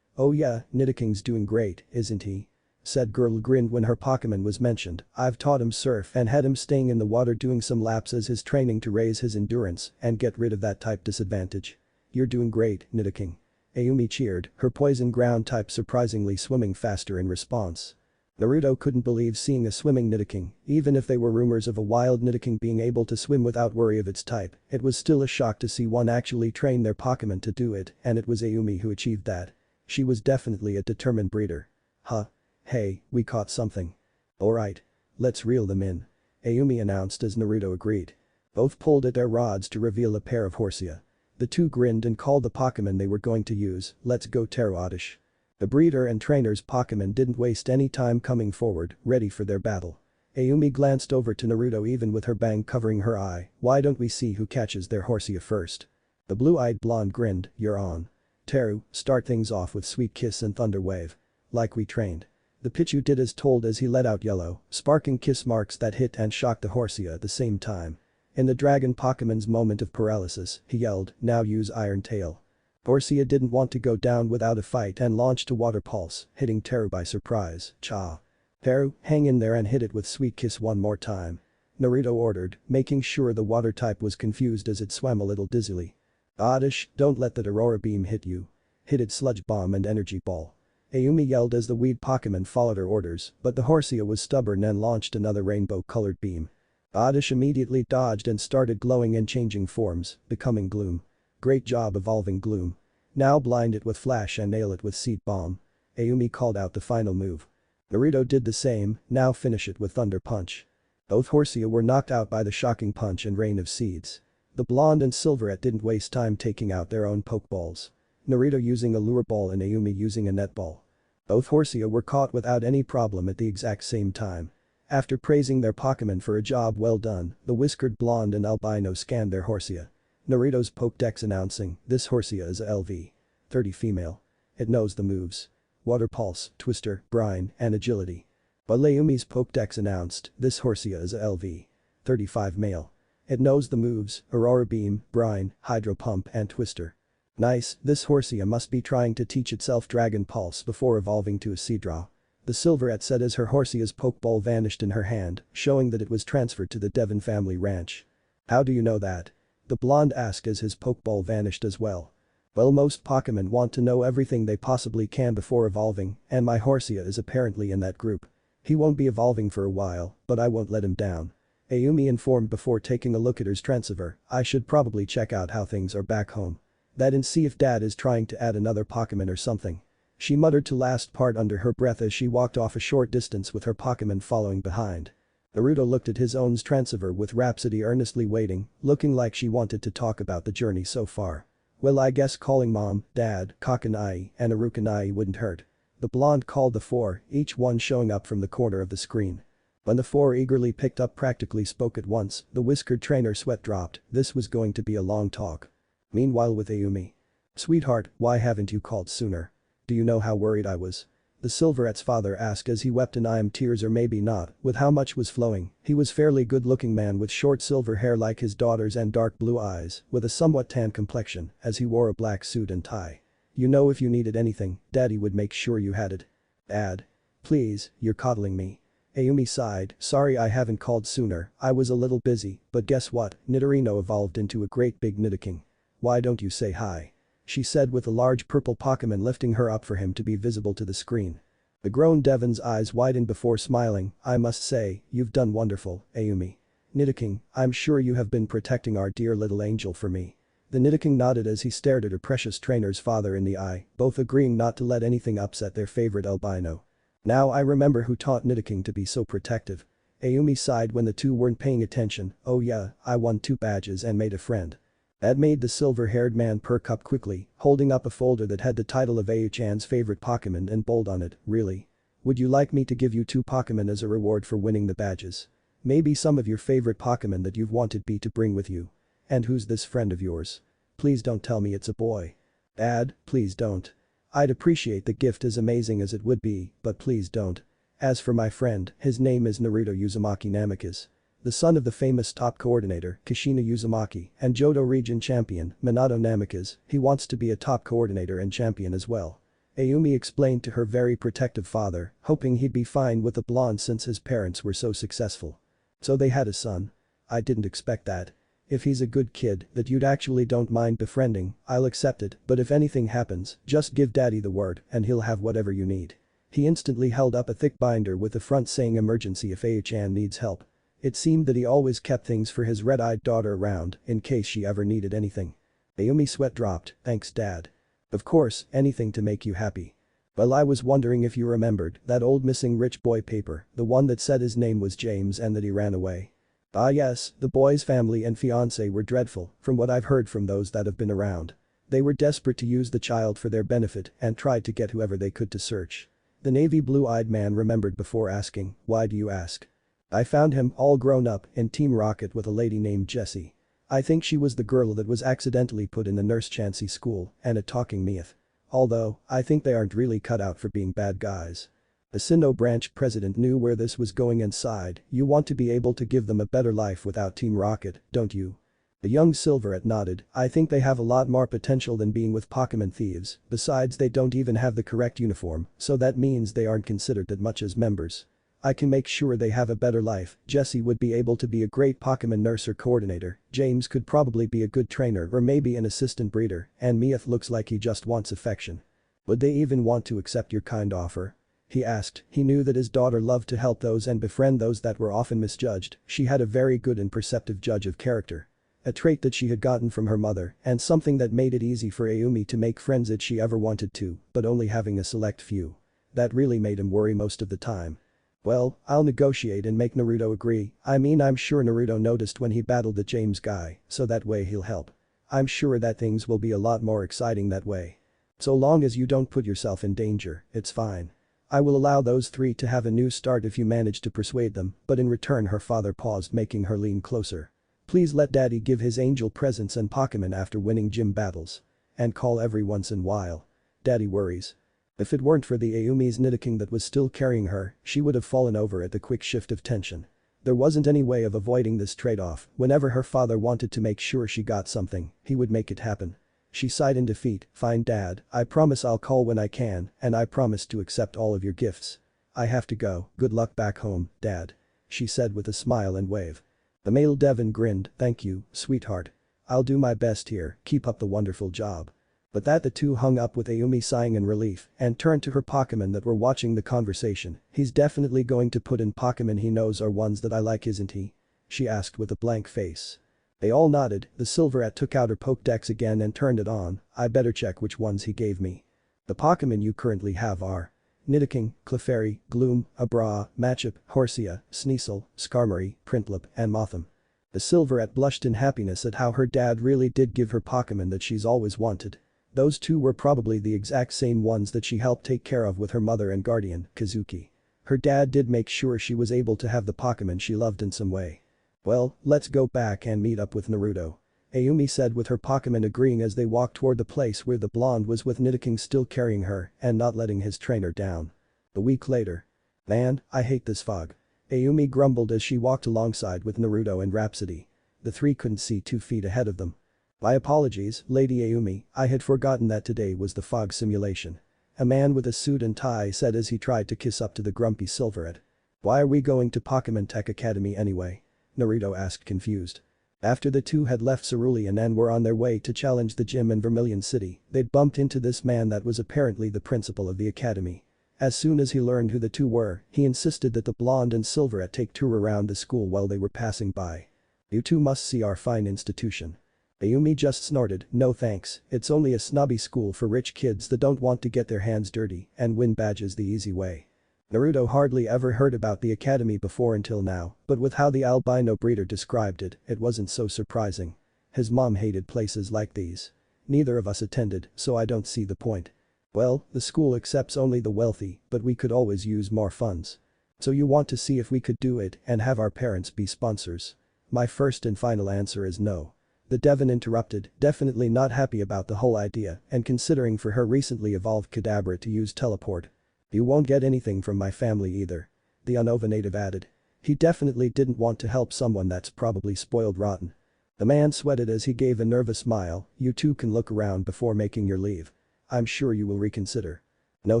Oh yeah, Nitiking's doing great, isn't he? Said girl grinned when her Pokémon was mentioned. I've taught him surf and had him staying in the water doing some laps as his training to raise his endurance and get rid of that type disadvantage. You're doing great, Nitiking. Ayumi cheered, her poison ground type surprisingly swimming faster in response. Naruto couldn't believe seeing a swimming Nitiking, even if they were rumors of a wild Nitiking being able to swim without worry of its type, it was still a shock to see one actually train their Pokémon to do it, and it was Ayumi who achieved that. She was definitely a determined breeder. Huh. Hey, we caught something. Alright. Let's reel them in. Ayumi announced as Naruto agreed. Both pulled at their rods to reveal a pair of Horsia. The 2 grinned and called the Pokémon they were going to use. Let's go, Teru Oddish. The breeder and trainer's Pokémon didn't waste any time coming forward, ready for their battle. Ayumi glanced over to Naruto even with her bang covering her eye. Why don't we see who catches their Horsia first? The blue-eyed blonde grinned, "You're on. Teru, start things off with Sweet Kiss and Thunder Wave. Like we trained." The Pichu did as told as he let out yellow, sparking kiss marks that hit and shocked the Horsia at the same time. In the dragon Pokemon's moment of paralysis, he yelled, "Now use Iron Tail." Horsia didn't want to go down without a fight and launched a Water Pulse, hitting Teru by surprise. Cha. "Teru, hang in there and hit it with Sweet Kiss one more time," Naruto ordered, making sure the water type was confused as it swam a little dizzily. "Oddish, don't let that Aurora Beam hit you. Hit it Sludge Bomb and Energy Ball." Ayumi yelled as the weed Pokemon followed her orders, but the Horsia was stubborn and launched another rainbow-colored beam. Oddish immediately dodged and started glowing and changing forms, becoming Gloom. "Great job evolving Gloom. Now blind it with Flash and nail it with Seed Bomb." Ayumi called out the final move. Naruto did the same, "Now finish it with Thunder Punch." Both Horsia were knocked out by the shocking punch and rain of seeds. The blonde and Silverette didn't waste time taking out their own Pokeballs. Naruto using a Lure Ball and Ayumi using a Net Ball. Both Horsia were caught without any problem at the exact same time. After praising their Pokemon for a job well done, the whiskered blonde and albino scanned their Horsia. Naruto's Pokédex announcing, "This Horsia is a LV. 30 female. It knows the moves. Water Pulse, Twister, Brine, and Agility." While Ayumi's Pokédex announced, "This Horsia is a LV. 35 male. It knows the moves, Aurora Beam, Brine, Hydro Pump, and Twister." Nice, this Horsia must be trying to teach itself Dragon Pulse before evolving to a Seadra. The Silverette said as her Horsia's Pokeball vanished in her hand, showing that it was transferred to the Devon family ranch. "How do you know that?" the blonde asked as his Pokeball vanished as well. "Well, most Pokemon want to know everything they possibly can before evolving, and my Horsia is apparently in that group. He won't be evolving for a while, but I won't let him down." Ayumi informed before taking a look at her transceiver, "I should probably check out how things are back home. That and see if Dad is trying to add another Pokemon or something." She muttered to last part under her breath as she walked off a short distance with her Pokemon following behind. Naruto looked at his own transceiver with Rhapsody earnestly waiting, looking like she wanted to talk about the journey so far. "Well, I guess calling Mom, Dad, Kakanai, and Arukanai wouldn't hurt." The blonde called the four, each one showing up from the corner of the screen. When the four eagerly picked up practically spoke at once, the whiskered trainer sweat dropped. This was going to be a long talk. Meanwhile with Ayumi. "Sweetheart, why haven't you called sooner? Do you know how worried I was?" the Silverette's father asked as he wept in tears, or maybe not, with how much was flowing. He was fairly good-looking man with short silver hair like his daughter's and dark blue eyes, with a somewhat tan complexion, as he wore a black suit and tie. "You know, if you needed anything, Daddy would make sure you had it." "Dad. Please, you're coddling me." Ayumi sighed, "Sorry I haven't called sooner, I was a little busy, but guess what, Nidorino evolved into a great big Nitiking. Why don't you say hi?" she said with a large purple Pokemon lifting her up for him to be visible to the screen. The grown Devon's eyes widened before smiling, "I must say, you've done wonderful, Ayumi. Nitiking, I'm sure you have been protecting our dear little angel for me." The Nitiking nodded as he stared at her precious trainer's father in the eye, both agreeing not to let anything upset their favorite albino. "Now I remember who taught Nitiking to be so protective." Ayumi sighed when the two weren't paying attention. "Oh yeah, I won 2 badges and made a friend." That made the silver-haired man perk up quickly, holding up a folder that had the title of A-chan's favorite Pokemon in bold on it. "Really? Would you like me to give you 2 Pokemon as a reward for winning the badges? Maybe some of your favorite Pokemon that you've wanted me to bring with you. And who's this friend of yours? Please don't tell me it's a boy." "Dad, please don't. I'd appreciate the gift as amazing as it would be, but please don't. As for my friend, his name is Naruto Uzumaki Namikaze. The son of the famous top coordinator, Kishina Uzumaki, and Johto region champion, Minato Namikaze. He wants to be a top coordinator and champion as well." Ayumi explained to her very protective father, hoping he'd be fine with the blonde since his parents were so successful. "So they had a son. I didn't expect that. If he's a good kid that you'd actually don't mind befriending, I'll accept it, but if anything happens, just give Daddy the word and he'll have whatever you need." He instantly held up a thick binder with the front saying emergency if A-chan needs help. It seemed that he always kept things for his red-eyed daughter around in case she ever needed anything. Ayumi's sweat dropped, "Thanks Dad. Of course, anything to make you happy. Well, I was wondering if you remembered that old missing rich boy paper, the one that said his name was James and that he ran away." "Ah yes, the boy's family and fiancé were dreadful, from what I've heard from those that have been around. They were desperate to use the child for their benefit and tried to get whoever they could to search." The navy blue-eyed man remembered before asking, "Why do you ask?" "I found him all grown up in Team Rocket with a lady named Jessie. I think she was the girl that was accidentally put in the Nurse Chansey school and a talking myth. Although, I think they aren't really cut out for being bad guys. The Sinnoh branch president knew where this was going and sighed, you want to be able to give them a better life without Team Rocket, don't you? The young Silverette nodded, I think they have a lot more potential than being with Pokemon thieves, besides they don't even have the correct uniform, so that means they aren't considered that much as members. I can make sure they have a better life, Jessie would be able to be a great Pokemon nurse or coordinator, James could probably be a good trainer or maybe an assistant breeder, and Meowth looks like he just wants affection. Would they even want to accept your kind offer? He asked, he knew that his daughter loved to help those and befriend those that were often misjudged, she had a very good and perceptive judge of character. A trait that she had gotten from her mother, and something that made it easy for Aumi to make friends if she ever wanted to, but only having a select few. That really made him worry most of the time. Well, I'll negotiate and make Naruto agree, I mean I'm sure Naruto noticed when he battled the James guy, so that way he'll help. I'm sure that things will be a lot more exciting that way. So long as you don't put yourself in danger, it's fine. I will allow those three to have a new start if you manage to persuade them, but in return her father paused, making her lean closer. Please let daddy give his angel presents and Pokemon after winning gym battles. And call every once in a while. Daddy worries. If it weren't for the Aumi's Nitiking that was still carrying her, she would have fallen over at the quick shift of tension. There wasn't any way of avoiding this trade-off, whenever her father wanted to make sure she got something, he would make it happen. She sighed in defeat, fine dad, I promise I'll call when I can, and I promise to accept all of your gifts. I have to go, good luck back home, dad. She said with a smile and wave. The male Devon grinned, thank you, sweetheart. I'll do my best here, keep up the wonderful job. But that the two hung up with Aumi sighing in relief and turned to her Pokemon that were watching the conversation, he's definitely going to put in Pokemon he knows are ones that I like isn't he? She asked with a blank face. They all nodded, the Silverette took out her Pokédex again and turned it on, I better check which ones he gave me. The Pokemon you currently have are Nitiking, Clefairy, Gloom, Abra, Machop, Horsia, Sneasel, Skarmory, Prinplup, and Mothim. The Silverette blushed in happiness at how her dad really did give her Pokemon that she's always wanted. Those two were probably the exact same ones that she helped take care of with her mother and guardian, Kazuki. Her dad did make sure she was able to have the Pokemon she loved in some way. Well, let's go back and meet up with Naruto. Aumi said with her Pokemon agreeing as they walked toward the place where the blonde was with Nitiking still carrying her and not letting his trainer down. A week later. Man, I hate this fog. Aumi grumbled as she walked alongside with Naruto and Rhapsody. The three couldn't see 2 feet ahead of them. My apologies, Lady Aumi, I had forgotten that today was the fog simulation. A man with a suit and tie said as he tried to kiss up to the grumpy Silverette. Why are we going to Pokemon Tech Academy anyway? Naruto asked confused. After the two had left Cerulean and were on their way to challenge the gym in Vermilion City, they'd bumped into this man that was apparently the principal of the academy. As soon as he learned who the two were, he insisted that the blonde and Silverette take tour around the school while they were passing by. You two must see our fine institution. Aumi just snorted, no thanks, it's only a snobby school for rich kids that don't want to get their hands dirty and win badges the easy way. Naruto hardly ever heard about the academy before until now, but with how the albino breeder described it, it wasn't so surprising. His mom hated places like these. Neither of us attended, so I don't see the point. Well, the school accepts only the wealthy, but we could always use more funds. So you want to see if we could do it and have our parents be sponsors? My first and final answer is no. The Devon interrupted, definitely not happy about the whole idea and considering for her recently evolved Kadabra to use teleport. You won't get anything from my family either. The Unova native added. He definitely didn't want to help someone that's probably spoiled rotten. The man sweated as he gave a nervous smile, you two can look around before making your leave. I'm sure you will reconsider. No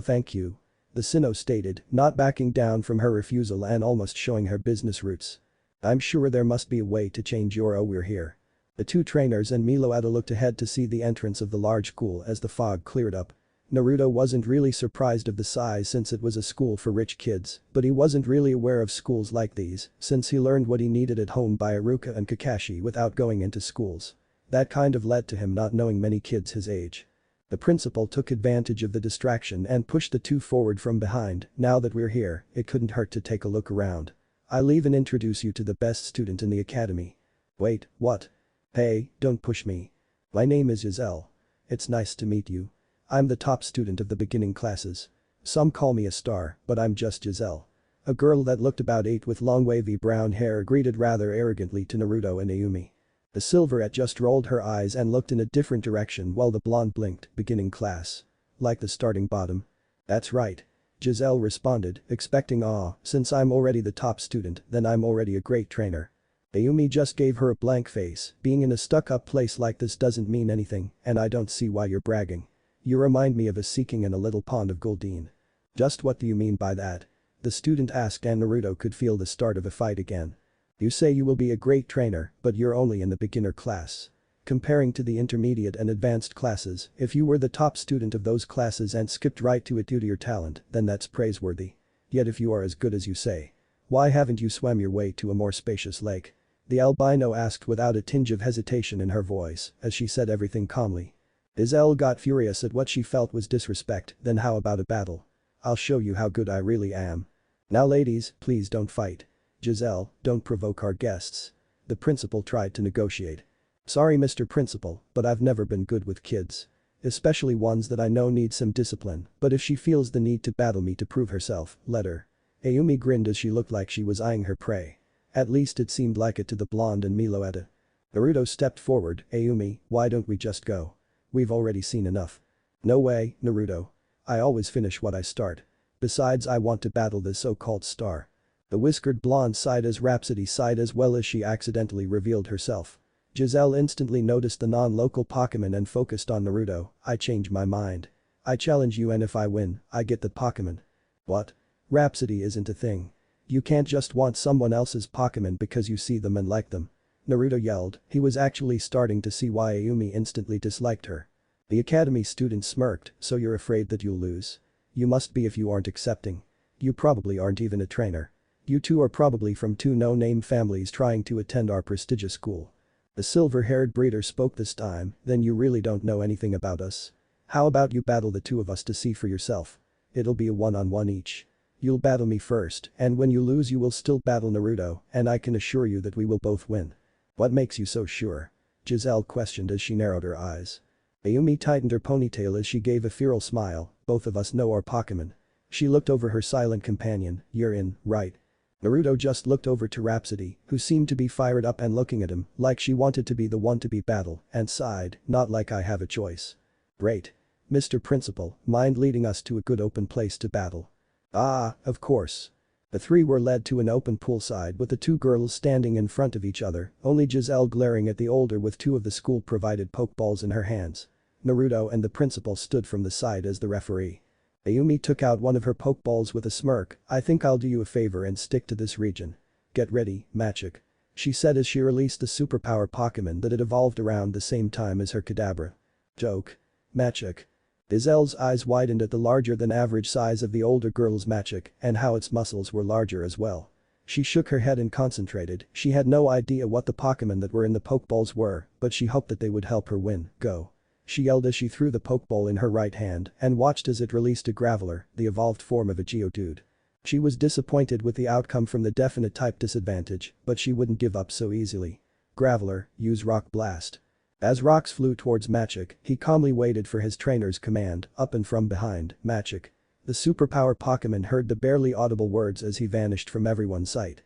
thank you. The Sinnoh stated, not backing down from her refusal and almost showing her business roots. I'm sure there must be a way to change your we're here. The two trainers and Meloetta looked ahead to see the entrance of the large school as the fog cleared up. Naruto wasn't really surprised of the size since it was a school for rich kids, but he wasn't really aware of schools like these since he learned what he needed at home by Iruka and Kakashi without going into schools. That kind of led to him not knowing many kids his age. The principal took advantage of the distraction and pushed the two forward from behind, now that we're here, it couldn't hurt to take a look around. I'll even introduce you to the best student in the academy. Wait, what? Hey, don't push me. My name is Giselle. It's nice to meet you. I'm the top student of the beginning classes. Some call me a star, but I'm just Giselle. A girl that looked about 8 with long wavy brown hair greeted rather arrogantly to Naruto and Aumi. The Silverette just rolled her eyes and looked in a different direction while the blonde blinked, beginning class. Like the starting bottom? That's right. Giselle responded, expecting awe, since I'm already the top student, then I'm already a great trainer. Ayumi just gave her a blank face, being in a stuck-up place like this doesn't mean anything, and I don't see why you're bragging. You remind me of a seeking in a little pond of Goldine. Just what do you mean by that? The student asked and Naruto could feel the start of a fight again. You say you will be a great trainer, but you're only in the beginner class. Comparing to the intermediate and advanced classes, if you were the top student of those classes and skipped right to it due to your talent, then that's praiseworthy. Yet if you are as good as you say, why haven't you swam your way to a more spacious lake? The albino asked without a tinge of hesitation in her voice, as she said everything calmly. Giselle got furious at what she felt was disrespect, then how about a battle? I'll show you how good I really am. Now ladies, please don't fight. Giselle, don't provoke our guests. The principal tried to negotiate. Sorry Mr. Principal, but I've never been good with kids. Especially ones that I know need some discipline, but if she feels the need to battle me to prove herself, let her. Ayumi grinned as she looked like she was eyeing her prey. At least it seemed like it to the blonde and Meloetta. Naruto stepped forward, Ayumi, why don't we just go? We've already seen enough. No way, Naruto. I always finish what I start. Besides I want to battle this so-called star. The whiskered blonde sighed as Rhapsody sighed as well as she accidentally revealed herself. Giselle instantly noticed the non-local Pokemon and focused on Naruto, I change my mind. I challenge you and if I win, I get that Pokemon. What? Rhapsody isn't a thing. You can't just want someone else's Pokemon because you see them and like them. Naruto yelled, he was actually starting to see why Ayumi instantly disliked her. The academy student smirked, so you're afraid that you'll lose? You must be if you aren't accepting. You probably aren't even a trainer. You two are probably from two no-name families trying to attend our prestigious school. The silver-haired breeder spoke this time, then you really don't know anything about us. How about you battle the two of us to see for yourself? It'll be a one-on-one each. You'll battle me first, and when you lose you will still battle Naruto, and I can assure you that we will both win. What makes you so sure? Giselle questioned as she narrowed her eyes. Ayumi tightened her ponytail as she gave a feral smile, both of us know our Pokemon. She looked over her silent companion, you're in, right? Naruto just looked over to Rhapsody, who seemed to be fired up and looking at him like she wanted to be the one to be battled, and sighed, not like I have a choice. Great. Mr. Principal, mind leading us to a good open place to battle? Ah, of course. The three were led to an open poolside with the two girls standing in front of each other, only Giselle glaring at the older with two of the school-provided pokeballs in her hands. Naruto and the principal stood from the side as the referee. Ayumi took out one of her pokeballs with a smirk, I think I'll do you a favor and stick to this region. Get ready, Magic. She said as she released the superpower Pokemon that had evolved around the same time as her Kadabra. Joke. Magic. Giselle's eyes widened at the larger-than-average size of the older girl's Magic and how its muscles were larger as well. She shook her head and concentrated, she had no idea what the Pokemon that were in the Pokeballs were, but she hoped that they would help her win, go. She yelled as she threw the Pokeball in her right hand and watched as it released a Graveler, the evolved form of a Geodude. She was disappointed with the outcome from the definite type disadvantage, but she wouldn't give up so easily. Graveler, use Rock Blast. As rocks flew towards Magic, he calmly waited for his trainer's command, up and from behind, Magic. The superpower Pokemon heard the barely audible words as he vanished from everyone's sight.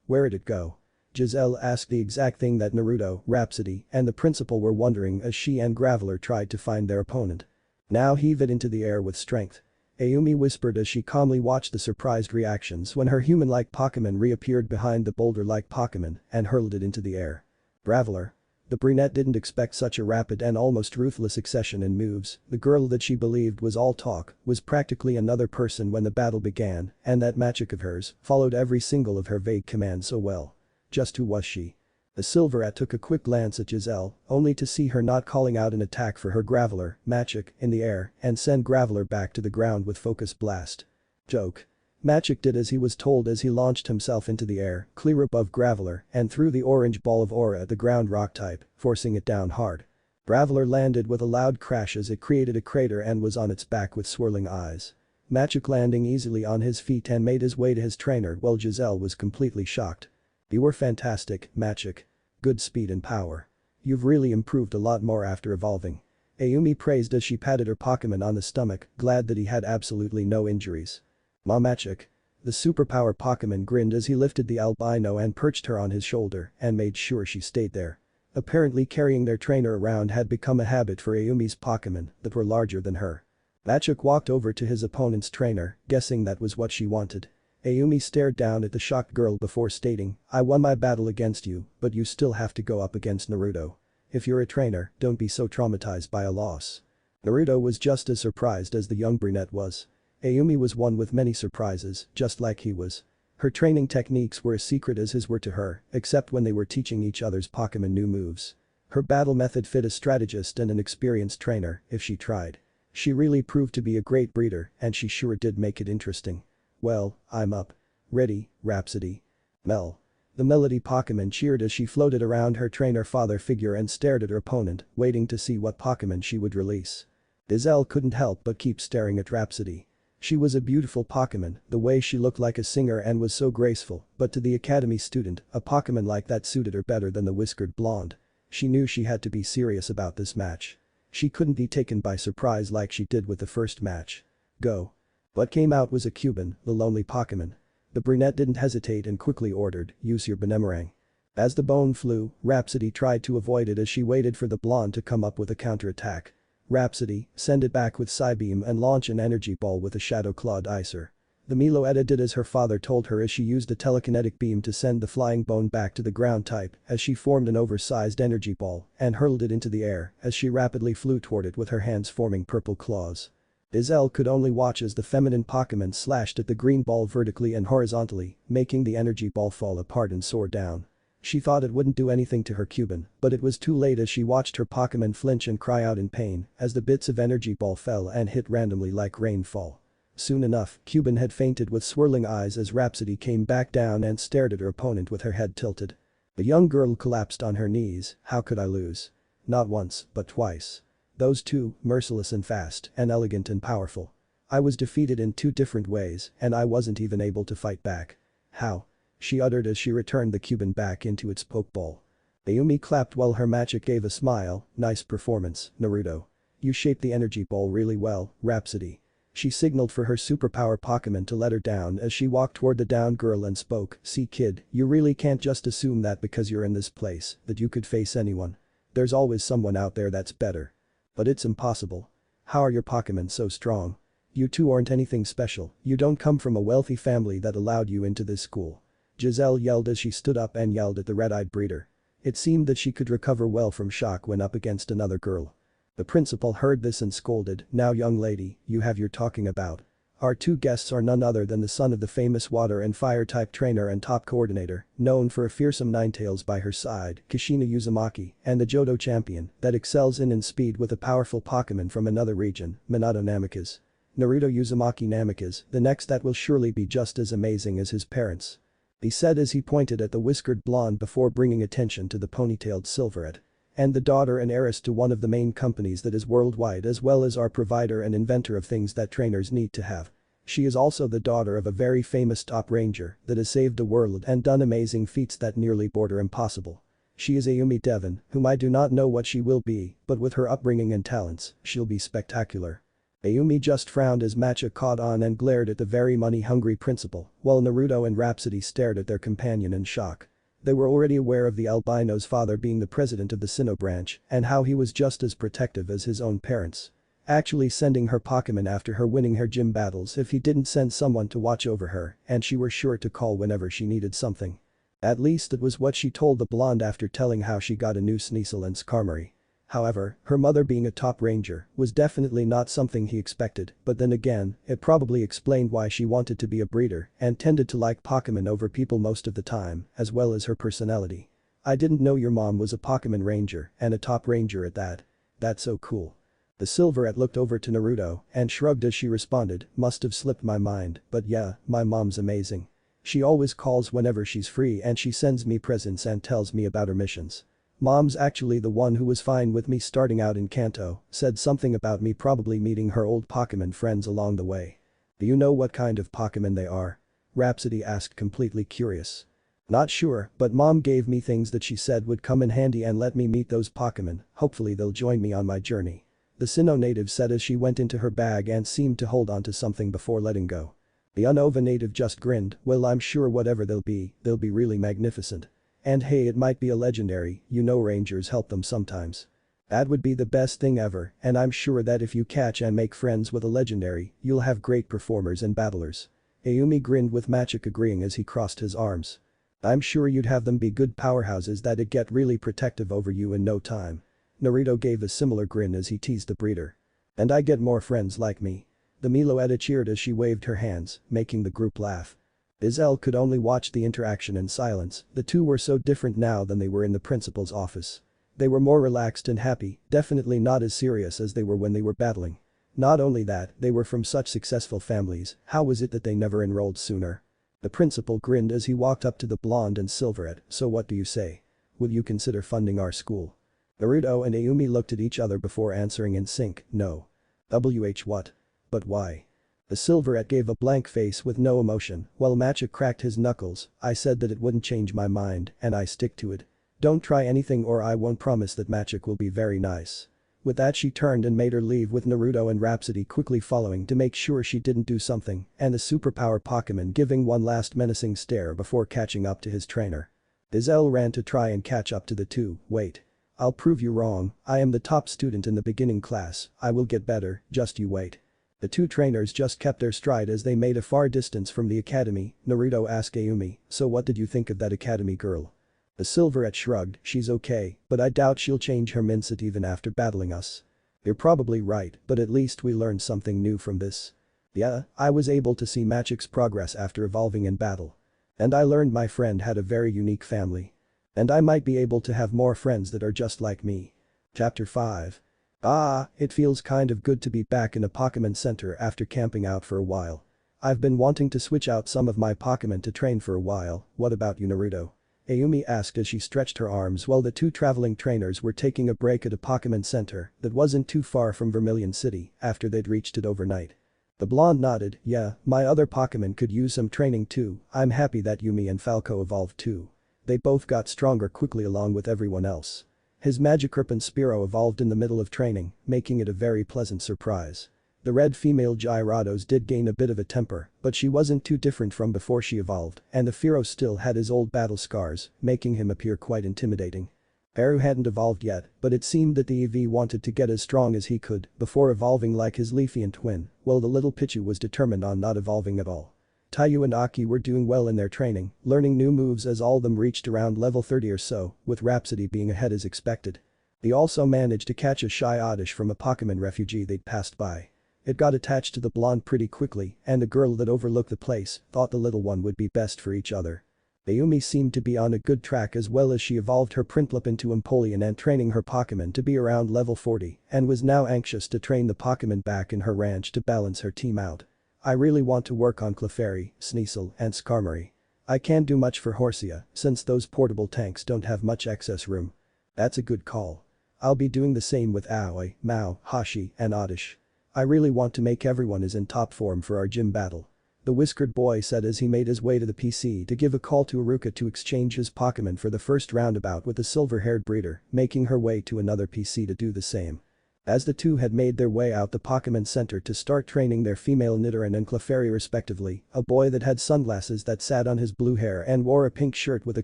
Where'd it go? Giselle asked the exact thing that Naruto, Rhapsody, and the principal were wondering as she and Graveler tried to find their opponent. Now heave it into the air with strength. Ayumi whispered as she calmly watched the surprised reactions when her human-like Pokemon reappeared behind the boulder-like Pokemon and hurled it into the air. Graveler. The brunette didn't expect such a rapid and almost ruthless succession in moves, the girl that she believed was all talk was practically another person when the battle began, and that Magic of hers followed every single of her vague commands so well. Just who was she? The Silverette took a quick glance at Giselle, only to see her not calling out an attack for her Graveler, Magic, in the air and send Graveler back to the ground with Focus Blast. Joke. Magic did as he was told as he launched himself into the air, clear above Graveler, and threw the orange ball of aura at the ground rock type, forcing it down hard. Graveler landed with a loud crash as it created a crater and was on its back with swirling eyes. Magic landing easily on his feet and made his way to his trainer while Giselle was completely shocked. You were fantastic, Magic. Good speed and power. You've really improved a lot more after evolving. Ayumi praised as she patted her Pokemon on the stomach, glad that he had absolutely no injuries. Ma Magic. The superpower Pokemon grinned as he lifted the albino and perched her on his shoulder and made sure she stayed there. Apparently carrying their trainer around had become a habit for Ayumi's Pokemon that were larger than her. Machuk walked over to his opponent's trainer, guessing that was what she wanted. Ayumi stared down at the shocked girl before stating, "I won my battle against you, but you still have to go up against Naruto. If you're a trainer, don't be so traumatized by a loss." Naruto was just as surprised as the young brunette was. Ayumi was one with many surprises, just like he was. Her training techniques were as secret as his were to her, except when they were teaching each other's Pokemon new moves. Her battle method fit a strategist and an experienced trainer if she tried. She really proved to be a great breeder and she sure did make it interesting. "Well, I'm up. Ready, Rhapsody." Mel. The Melody Pokemon cheered as she floated around her trainer father figure and stared at her opponent, waiting to see what Pokemon she would release. Dizel couldn't help but keep staring at Rhapsody. She was a beautiful Pokemon, the way she looked like a singer and was so graceful, but to the academy student, a Pokemon like that suited her better than the whiskered blonde. She knew she had to be serious about this match. She couldn't be taken by surprise like she did with the first match. Go. What came out was a Cuban, the lonely Pokemon. The brunette didn't hesitate and quickly ordered, "Use your Benemerang." As the bone flew, Rhapsody tried to avoid it as she waited for the blonde to come up with a counterattack. "Rhapsody, send it back with Psybeam and launch an energy ball with a Shadow Clawed Icer." The Meloetta did as her father told her as she used a telekinetic beam to send the flying bone back to the ground type as she formed an oversized energy ball and hurled it into the air as she rapidly flew toward it with her hands forming purple claws. Dizel could only watch as the feminine Pokemon slashed at the green ball vertically and horizontally, making the energy ball fall apart and soar down. She thought it wouldn't do anything to her Cuban, but it was too late as she watched her Pokemon flinch and cry out in pain as the bits of energy ball fell and hit randomly like rainfall. Soon enough, Cuban had fainted with swirling eyes as Rhapsody came back down and stared at her opponent with her head tilted. The young girl collapsed on her knees. "How could I lose? Not once, but twice. Those two, merciless and fast, and elegant and powerful. I was defeated in two different ways, and I wasn't even able to fight back. How?" she uttered as she returned the Cuban back into its pokeball. Ayumi clapped while her Machuk gave a smile. "Nice performance, Naruto. You shaped the energy ball really well, Rhapsody." She signaled for her superpower Pokemon to let her down as she walked toward the down girl and spoke, "See kid, you really can't just assume that because you're in this place, that you could face anyone. There's always someone out there that's better. But it's impossible. How are your Pokemon so strong? You two aren't anything special, you don't come from a wealthy family that allowed you into this school." Giselle yelled as she stood up and yelled at the red-eyed breeder. It seemed that she could recover well from shock when up against another girl. The principal heard this and scolded, "Now young lady, you have your talking about. Our two guests are none other than the son of the famous water and fire type trainer and top coordinator, known for a fearsome Ninetales by her side, Kushina Uzumaki, and the Johto champion that excels in speed with a powerful Pokemon from another region, Minato Namikaze. Naruto Uzumaki Namikaze, the next that will surely be just as amazing as his parents," he said as he pointed at the whiskered blonde before bringing attention to the ponytailed Silverette. "And the daughter and heiress to one of the main companies that is worldwide as well as our provider and inventor of things that trainers need to have. She is also the daughter of a very famous top ranger that has saved the world and done amazing feats that nearly border impossible. She is Aumi Devon, whom I do not know what she will be, but with her upbringing and talents, she'll be spectacular." Ayumi just frowned as Machuk caught on and glared at the very money-hungry principal, while Naruto and Rhapsody stared at their companion in shock. They were already aware of the albino's father being the president of the Sinnoh branch and how he was just as protective as his own parents. Actually sending her Pokemon after her winning her gym battles if he didn't send someone to watch over her and she were sure to call whenever she needed something. At least it was what she told the blonde after telling how she got a new Sneasel and Skarmory. However, her mother being a top ranger was definitely not something he expected, but then again, it probably explained why she wanted to be a breeder and tended to like Pokemon over people most of the time, as well as her personality. "I didn't know your mom was a Pokemon ranger and a top ranger at that. That's so cool." The Silverette looked over to Naruto and shrugged as she responded, "Must have slipped my mind, but yeah, my mom's amazing. She always calls whenever she's free and she sends me presents and tells me about her missions. Mom's actually the one who was fine with me starting out in Kanto, said something about me probably meeting her old Pokemon friends along the way." "Do you know what kind of Pokemon they are?" Rhapsody asked, completely curious. "Not sure, but mom gave me things that she said would come in handy and let me meet those Pokemon, hopefully they'll join me on my journey," the Sinnoh native said as she went into her bag and seemed to hold on to something before letting go. The Unova native just grinned, well I'm sure whatever they'll be really magnificent. And hey it might be a legendary, you know rangers help them sometimes. That would be the best thing ever, and I'm sure that if you catch and make friends with a legendary, you'll have great performers and battlers. Ayumi grinned with Magic agreeing as he crossed his arms. I'm sure you'd have them be good powerhouses that'd get really protective over you in no time. Naruto gave a similar grin as he teased the breeder. And I get more friends like me. The Meloetta cheered as she waved her hands, making the group laugh. Izel could only watch the interaction in silence, the two were so different now than they were in the principal's office. They were more relaxed and happy, definitely not as serious as they were when they were battling. Not only that, they were from such successful families, how was it that they never enrolled sooner? The principal grinned as he walked up to the blonde and Silverette, so what do you say? Will you consider funding our school? Naruto and Ayumi looked at each other before answering in sync, no. What? But why? The Silverette gave a blank face with no emotion, while Magic cracked his knuckles, I said that it wouldn't change my mind, and I stick to it. Don't try anything or I won't promise that Magic will be very nice. With that she turned and made her leave with Naruto and Rhapsody quickly following to make sure she didn't do something, and the superpower Pokemon giving one last menacing stare before catching up to his trainer. Izel ran to try and catch up to the two, wait. I'll prove you wrong, I am the top student in the beginning class, I will get better, just you wait. The two trainers just kept their stride as they made a far distance from the academy. Naruto asked Ayumi, so what did you think of that academy girl? The Silverette shrugged, she's okay, but I doubt she'll change her mindset even after battling us. You're probably right, but at least we learned something new from this. Yeah, I was able to see Magic's progress after evolving in battle. And I learned my friend had a very unique family. And I might be able to have more friends that are just like me. Chapter 5. Ah, it feels kind of good to be back in a Pokemon Center after camping out for a while. I've been wanting to switch out some of my Pokemon to train for a while, what about you Naruto? Ayumi asked as she stretched her arms while the two traveling trainers were taking a break at a Pokemon Center that wasn't too far from Vermilion City after they'd reached it overnight. The blonde nodded, yeah, my other Pokemon could use some training too, I'm happy that Yumi and Falco evolved too. They both got stronger quickly along with everyone else. His Magikarp and Spearow evolved in the middle of training, making it a very pleasant surprise. The red female Gyarados did gain a bit of a temper, but she wasn't too different from before she evolved, and the Fearow still had his old battle scars, making him appear quite intimidating. Haru hadn't evolved yet, but it seemed that the Eevee wanted to get as strong as he could before evolving like his Leafeon twin, while the little Pichu was determined on not evolving at all. Taiyu and Aki were doing well in their training, learning new moves as all of them reached around level 30 or so, with Rhapsody being ahead as expected. They also managed to catch a shy Oddish from a Pokemon refugee they'd passed by. It got attached to the blonde pretty quickly, and the girl that overlooked the place thought the little one would be best for each other. Ayumi seemed to be on a good track as well as she evolved her Prinplup into Empoleon and training her Pokemon to be around level 40 and was now anxious to train the Pokemon back in her ranch to balance her team out. I really want to work on Clefairy, Sneasel, and Skarmory. I can't do much for Horsia since those portable tanks don't have much excess room. That's a good call. I'll be doing the same with Aoi, Mao, Hashi, and Oddish. I really want to make everyone is in top form for our gym battle. The whiskered boy said as he made his way to the PC to give a call to Iruka to exchange his Pokemon for the first roundabout with the silver-haired breeder, making her way to another PC to do the same. As the two had made their way out the Pokemon Center to start training their female Nidoran and Clefairy respectively, a boy that had sunglasses that sat on his blue hair and wore a pink shirt with a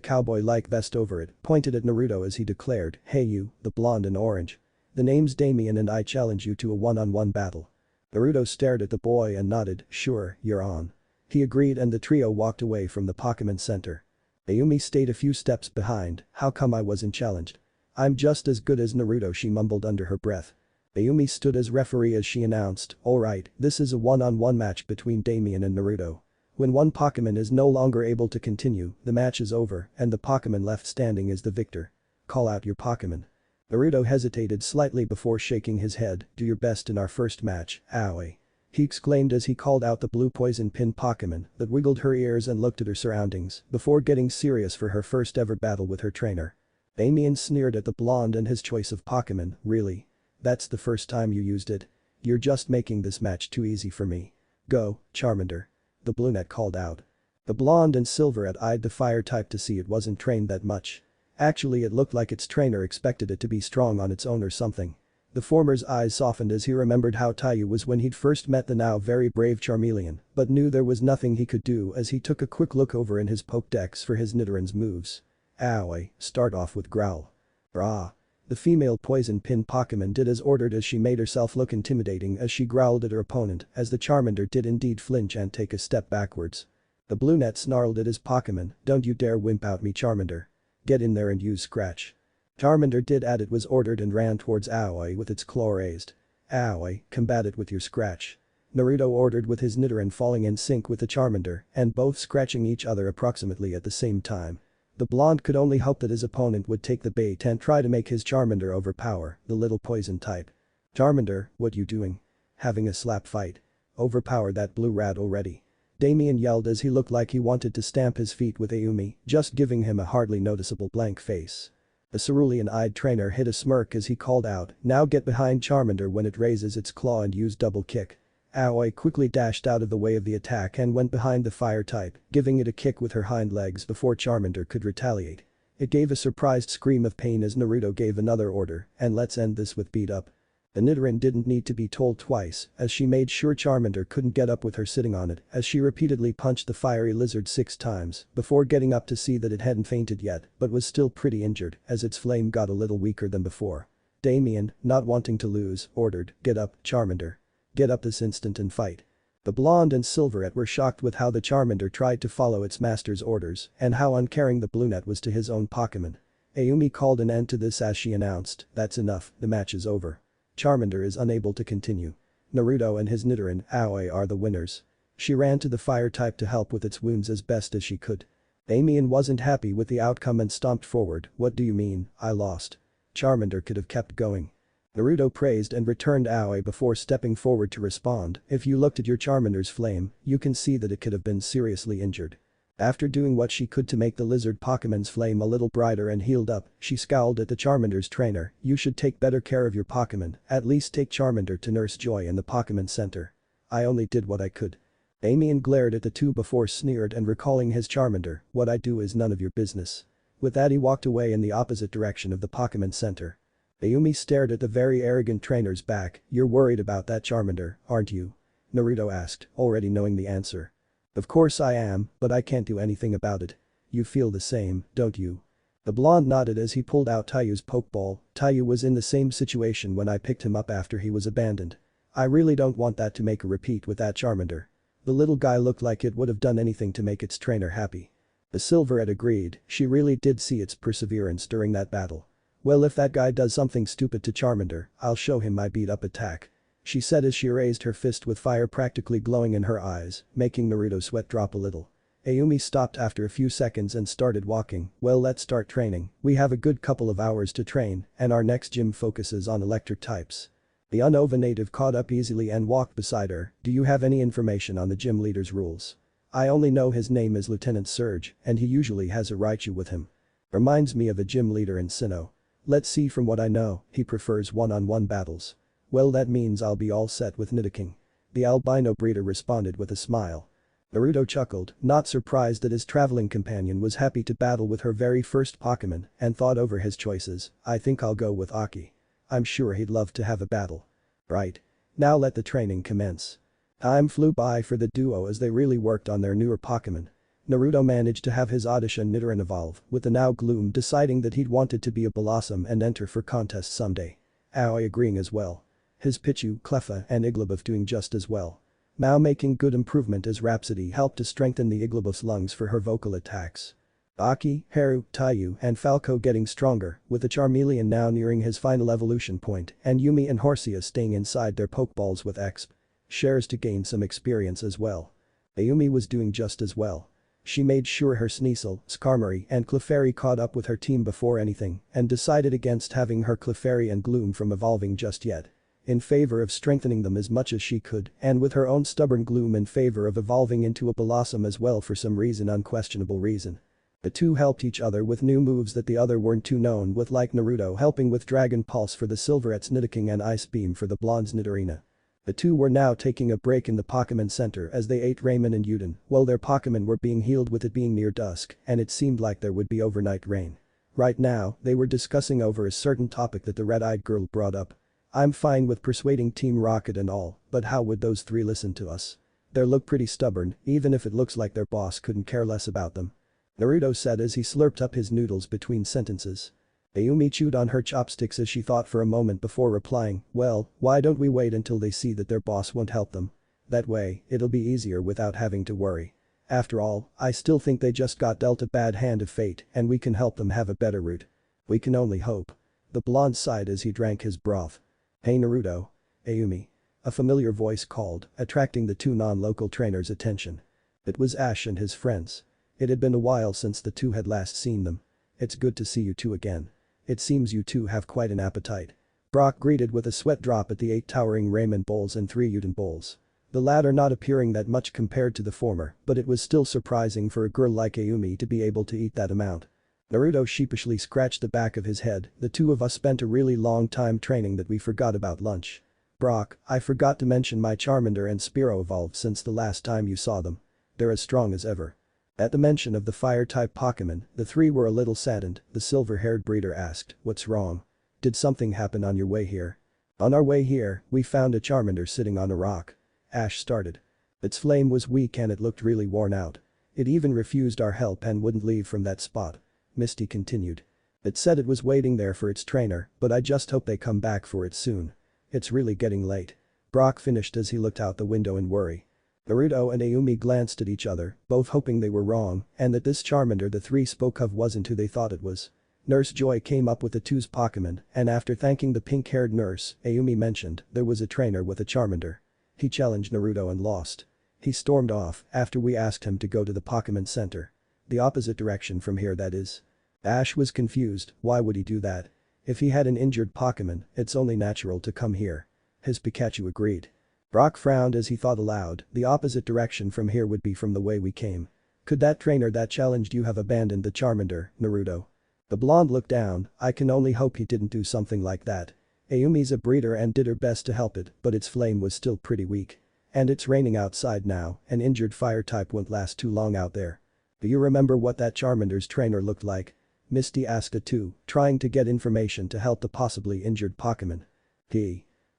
cowboy-like vest over it pointed at Naruto as he declared, hey you, the blonde and orange. The name's Damian and I challenge you to a one-on-one battle. Naruto stared at the boy and nodded, sure, you're on. He agreed and the trio walked away from the Pokemon Center. Ayumi stayed a few steps behind, how come I wasn't challenged? I'm just as good as Naruto, she mumbled under her breath. Ayumi stood as referee as she announced, alright, this is a one-on-one match between Damian and Naruto. When one Pokemon is no longer able to continue, the match is over and the Pokemon left standing is the victor. Call out your Pokemon. Naruto hesitated slightly before shaking his head, do your best in our first match, Aoi. He exclaimed as he called out the blue poison pin Pokemon that wiggled her ears and looked at her surroundings before getting serious for her first ever battle with her trainer. Damian sneered at the blonde and his choice of Pokemon, really? That's the first time you used it? You're just making this match too easy for me. Go, Charmander. The brunette called out. The blonde and Silverette eyed the fire type to see it wasn't trained that much. Actually it looked like its trainer expected it to be strong on its own or something. The former's eyes softened as he remembered how Taiyu was when he'd first met the now very brave Charmeleon, but knew there was nothing he could do as he took a quick look over in his Pokédex for his Nidorann's moves. Aoi, start off with Growl. Rah. The female poison pin Pokémon did as ordered as she made herself look intimidating as she growled at her opponent as the Charmander did indeed flinch and take a step backwards. The Bluenet snarled at his Pokémon, don't you dare wimp out me Charmander. Get in there and use Scratch. Charmander did as it was ordered and ran towards Aoi with its claw raised. Aoi, combat it with your Scratch. Naruto ordered with his Nidoran falling in sync with the Charmander and both scratching each other approximately at the same time. The blonde could only hope that his opponent would take the bait and try to make his Charmander overpower the little poison type. Charmander, what you doing? Having a slap fight. Overpower that blue rat already. Damian yelled as he looked like he wanted to stamp his feet with Aumi, just giving him a hardly noticeable blank face. The cerulean-eyed trainer hid a smirk as he called out, now get behind Charmander when it raises its claw and use double kick. Aoi quickly dashed out of the way of the attack and went behind the fire type, giving it a kick with her hind legs before Charmander could retaliate. It gave a surprised scream of pain as Naruto gave another order, and let's end this with beat up. The Nidoran didn't need to be told twice as she made sure Charmander couldn't get up with her sitting on it as she repeatedly punched the fiery lizard 6 times before getting up to see that it hadn't fainted yet but was still pretty injured as its flame got a little weaker than before. Damian, not wanting to lose, ordered, get up, Charmander. Get up this instant and fight. The blonde and Silverette were shocked with how the Charmander tried to follow its master's orders and how uncaring the Bluenet was to his own Pokémon. Ayumi called an end to this as she announced, that's enough, the match is over. Charmander is unable to continue. Naruto and his Nidoran, Aoi, are the winners. She ran to the fire type to help with its wounds as best as she could. Damian wasn't happy with the outcome and stomped forward, what do you mean, I lost. Charmander could have kept going. Naruto praised and returned Aoi before stepping forward to respond, if you looked at your Charmander's flame, you can see that it could have been seriously injured. After doing what she could to make the lizard Pokémon's flame a little brighter and healed up, she scowled at the Charmander's trainer, you should take better care of your Pokémon, at least take Charmander to Nurse Joy in the Pokémon Center. I only did what I could. Damian glared at the two before sneered and recalling his Charmander, what I do is none of your business. With that he walked away in the opposite direction of the Pokémon Center. Ayumi stared at the very arrogant trainer's back, you're worried about that Charmander, aren't you? Naruto asked, already knowing the answer. Of course I am, but I can't do anything about it. You feel the same, don't you? The blonde nodded as he pulled out Taiyu's Pokeball, Taiyu was in the same situation when I picked him up after he was abandoned. I really don't want that to make a repeat with that Charmander. The little guy looked like it would have done anything to make its trainer happy. The Silverette agreed, she really did see its perseverance during that battle. Well, if that guy does something stupid to Charmander, I'll show him my beat-up attack. She said as she raised her fist with fire practically glowing in her eyes, making Naruto's sweat drop a little. Ayumi stopped after a few seconds and started walking, well let's start training, we have a good couple of hours to train, and our next gym focuses on electric types. The Unova native caught up easily and walked beside her, do you have any information on the gym leader's rules? I only know his name is Lieutenant Surge, and he usually has a Raichu with him. Reminds me of a gym leader in Sinnoh. Let's see from what I know, he prefers one-on-one battles. Well that means I'll be all set with Nitiking. The albino breeder responded with a smile. Naruto chuckled, not surprised that his traveling companion was happy to battle with her very first Pokémon and thought over his choices, I think I'll go with Aki. I'm sure he'd love to have a battle. Right. Now let the training commence. Time flew by for the duo as they really worked on their newer Pokémon. Naruto managed to have his Odisha Nidoran evolve, with the now Gloom deciding that he'd wanted to be a Blossom and enter for contests someday. Aoi agreeing as well. His Pichu, Cleffa and Igglybuff doing just as well. Mao making good improvement as Rhapsody helped to strengthen the Igglybuff's lungs for her vocal attacks. Aki, Haru, Taiyu and Falco getting stronger, with the Charmeleon now nearing his final evolution point and Yumi and Horsia staying inside their Pokeballs with Exp. Shares to gain some experience as well. Ayumi was doing just as well. She made sure her Sneasel, Skarmory and Clefairy caught up with her team before anything and decided against having her Clefairy and Gloom from evolving just yet. In favor of strengthening them as much as she could and with her own stubborn Gloom in favor of evolving into a Blossom as well for some unquestionable reason. The two helped each other with new moves that the other weren't too known with, like Naruto helping with Dragon Pulse for the Silverette's Nitiking and Ice Beam for the blonde's Nidorina. The two were now taking a break in the Pokémon Center as they ate ramen and udon while their Pokémon were being healed, with it being near dusk and it seemed like there would be overnight rain. Right now, they were discussing over a certain topic that the red-eyed girl brought up. I'm fine with persuading Team Rocket and all, but how would those three listen to us? They look pretty stubborn, even if it looks like their boss couldn't care less about them. Naruto said as he slurped up his noodles between sentences. Ayumi chewed on her chopsticks as she thought for a moment before replying, well, why don't we wait until they see that their boss won't help them? That way, it'll be easier without having to worry. After all, I still think they just got dealt a bad hand of fate and we can help them have a better route. We can only hope. The blonde sighed as he drank his broth. Hey Naruto. Ayumi. A familiar voice called, attracting the two non-local trainers' attention. It was Ash and his friends. It had been a while since the two had last seen them. It's good to see you two again. It seems you two have quite an appetite. Brock greeted with a sweat drop at the 8 towering ramen bowls and 3 udon bowls. The latter not appearing that much compared to the former, but it was still surprising for a girl like Ayumi to be able to eat that amount. Naruto sheepishly scratched the back of his head, the two of us spent a really long time training that we forgot about lunch. Brock, I forgot to mention my Charmander and Spearow evolved since the last time you saw them. They're as strong as ever. At the mention of the fire-type Pokémon, the three were a little saddened. The silver-haired breeder asked, what's wrong? Did something happen on your way here? On our way here, we found a Charmander sitting on a rock. Ash started. Its flame was weak and it looked really worn out. It even refused our help and wouldn't leave from that spot. Misty continued. It said it was waiting there for its trainer, but I just hope they come back for it soon. It's really getting late. Brock finished as he looked out the window in worry. Naruto and Ayumi glanced at each other, both hoping they were wrong and that this Charmander the three spoke of wasn't who they thought it was. Nurse Joy came up with the two's Pokémon and after thanking the pink-haired nurse, Ayumi mentioned there was a trainer with a Charmander. He challenged Naruto and lost. He stormed off after we asked him to go to the Pokémon Center. The opposite direction from here, that is. Ash was confused, why would he do that? If he had an injured Pokémon, it's only natural to come here. His Pikachu agreed. Brock frowned as he thought aloud, the opposite direction from here would be from the way we came. Could that trainer that challenged you have abandoned the Charmander, Naruto? The blonde looked down, I can only hope he didn't do something like that. Ayumi's a breeder and did her best to help it, but its flame was still pretty weak. And it's raining outside now, an injured fire type won't last too long out there. Do you remember what that Charmander's trainer looked like? Misty asked it too, trying to get information to help the possibly injured Pokémon.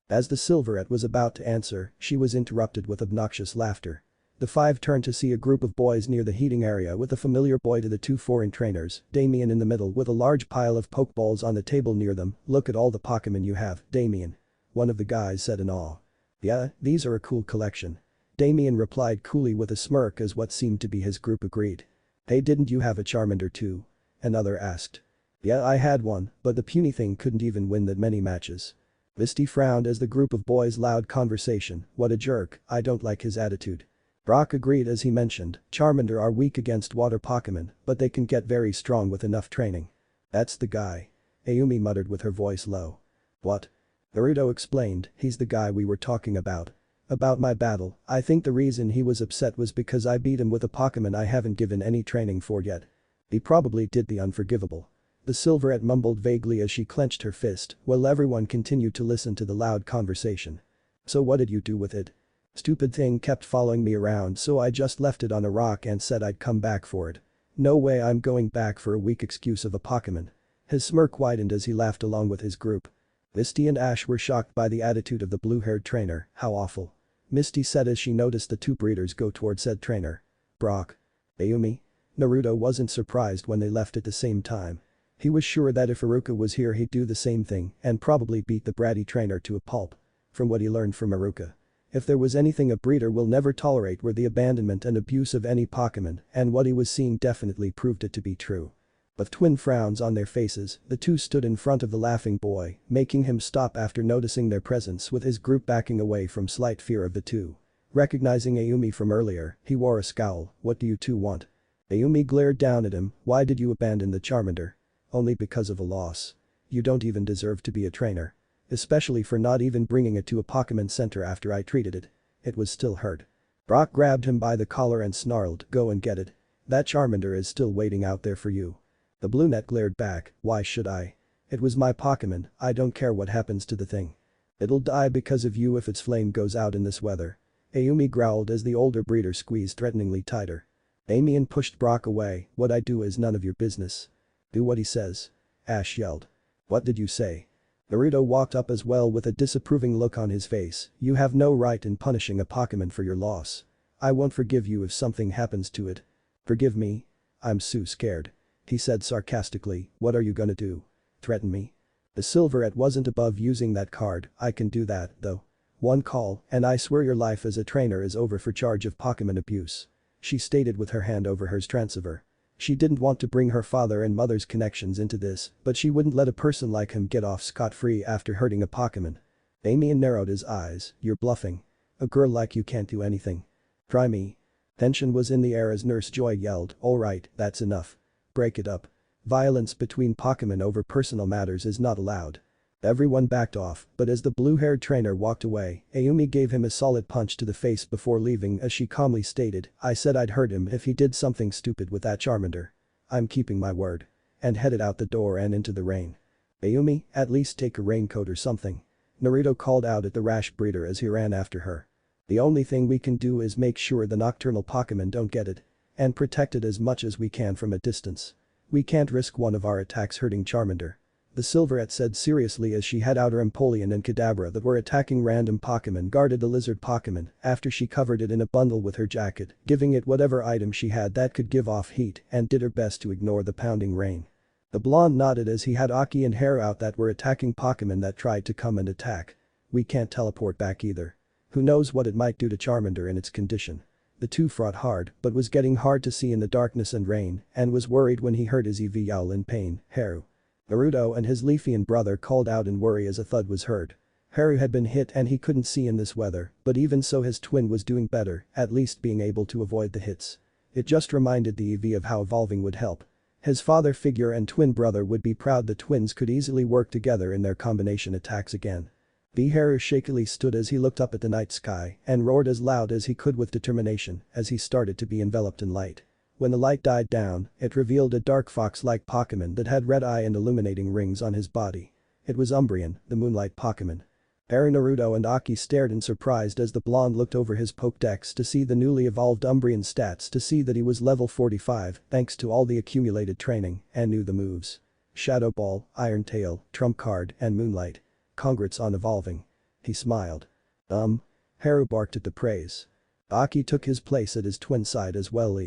As the Silverette was about to answer, she was interrupted with obnoxious laughter. The five turned to see a group of boys near the heating area with a familiar boy to the two foreign trainers, Damian in the middle with a large pile of Pokeballs on the table near them. Look at all the Pokémon you have, Damian. One of the guys said in awe. Yeah, these are a cool collection. Damian replied coolly with a smirk as what seemed to be his group agreed. Hey, didn't you have a Charmander too? Another asked. Yeah, I had one, but the puny thing couldn't even win that many matches. Misty frowned as the group of boys loud conversation, what a jerk, I don't like his attitude. Brock agreed as he mentioned, Charmander are weak against water Pokémon, but they can get very strong with enough training. That's the guy. Ayumi muttered with her voice low. What? Naruto explained, he's the guy we were talking about. About my battle, I think the reason he was upset was because I beat him with a Pokémon I haven't given any training for yet. He probably did the unforgivable. The Silverette mumbled vaguely as she clenched her fist, while everyone continued to listen to the loud conversation. So what did you do with it? Stupid thing kept following me around so I just left it on a rock and said I'd come back for it. No way I'm going back for a weak excuse of a Pokémon. His smirk widened as he laughed along with his group. Misty and Ash were shocked by the attitude of the blue-haired trainer, how awful. Misty said as she noticed the two breeders go toward said trainer. Brock. Ayumi. Naruto wasn't surprised when they left at the same time. He was sure that if Iruka was here he'd do the same thing and probably beat the bratty trainer to a pulp. From what he learned from Iruka. If there was anything a breeder will never tolerate were the abandonment and abuse of any Pokémon, and what he was seeing definitely proved it to be true. With twin frowns on their faces, the two stood in front of the laughing boy, making him stop after noticing their presence with his group backing away from slight fear of the two. Recognizing Ayumi from earlier, he wore a scowl, what do you two want? Ayumi glared down at him, why did you abandon the Charmander? Only because of a loss. You don't even deserve to be a trainer. Especially for not even bringing it to a Pokémon Center after I treated it. It was still hurt. Brock grabbed him by the collar and snarled, go and get it. That Charmander is still waiting out there for you. The brunette glared back, why should I? It was my Pokémon, I don't care what happens to the thing. It'll die because of you if its flame goes out in this weather. Ayumi growled as the older breeder squeezed threateningly tighter. Damian pushed Brock away, what I do is none of your business. Do what he says. Ash yelled. What did you say? Naruto walked up as well with a disapproving look on his face. You have no right in punishing a Pokemon for your loss. I won't forgive you if something happens to it. Forgive me? I'm so scared. He said sarcastically, what are you gonna do? Threaten me? The Silverette wasn't above using that card, I can do that, though. One call, and I swear your life as a trainer is over for charge of Pokemon abuse. She stated with her hand over hers transceiver. She didn't want to bring her father and mother's connections into this, but she wouldn't let a person like him get off scot-free after hurting a Pokemon. Damian narrowed his eyes, you're bluffing. A girl like you can't do anything. Try me. Tension was in the air as Nurse Joy yelled, alright, that's enough. Break it up. Violence between Pokemon over personal matters is not allowed. Everyone backed off, but as the blue-haired trainer walked away, Ayumi gave him a solid punch to the face before leaving as she calmly stated, I said I'd hurt him if he did something stupid with that Charmander. I'm keeping my word. And headed out the door and into the rain. Ayumi, at least take a raincoat or something. Naruto called out at the rash breeder as he ran after her. The only thing we can do is make sure the nocturnal Pokemon don't get it. And protect it as much as we can from a distance. We can't risk one of our attacks hurting Charmander. The Silverette said seriously as she had out her Empoleon and Kadabra that were attacking random Pokemon guarded the lizard Pokemon after she covered it in a bundle with her jacket, giving it whatever item she had that could give off heat and did her best to ignore the pounding rain. The blonde nodded as he had Aki and Haru out that were attacking Pokemon that tried to come and attack. We can't teleport back either. Who knows what it might do to Charmander in its condition. The two fought hard but was getting hard to see in the darkness and rain and was worried when he heard his Eevee yowl in pain, Haru. Naruto and his Leafian brother called out in worry as a thud was heard. Haru had been hit and he couldn't see in this weather, but even so his twin was doing better, at least being able to avoid the hits. It just reminded the Eevee of how evolving would help. His father figure and twin brother would be proud the twins could easily work together in their combination attacks again. Haru shakily stood as he looked up at the night sky and roared as loud as he could with determination as he started to be enveloped in light. When the light died down, it revealed a dark fox-like Pokemon that had red eye and illuminating rings on his body. It was Umbreon, the moonlight Pokemon. Naruto and Aki stared in surprise as the blonde looked over his Pokédex to see the newly evolved Umbreon stats to see that he was level 45 thanks to all the accumulated training and knew the moves. Shadow Ball, Iron Tail, Trump Card, and Moonlight. Congrats on evolving. He smiled. Haru barked at the praise. Aki took his place at his twin side as well.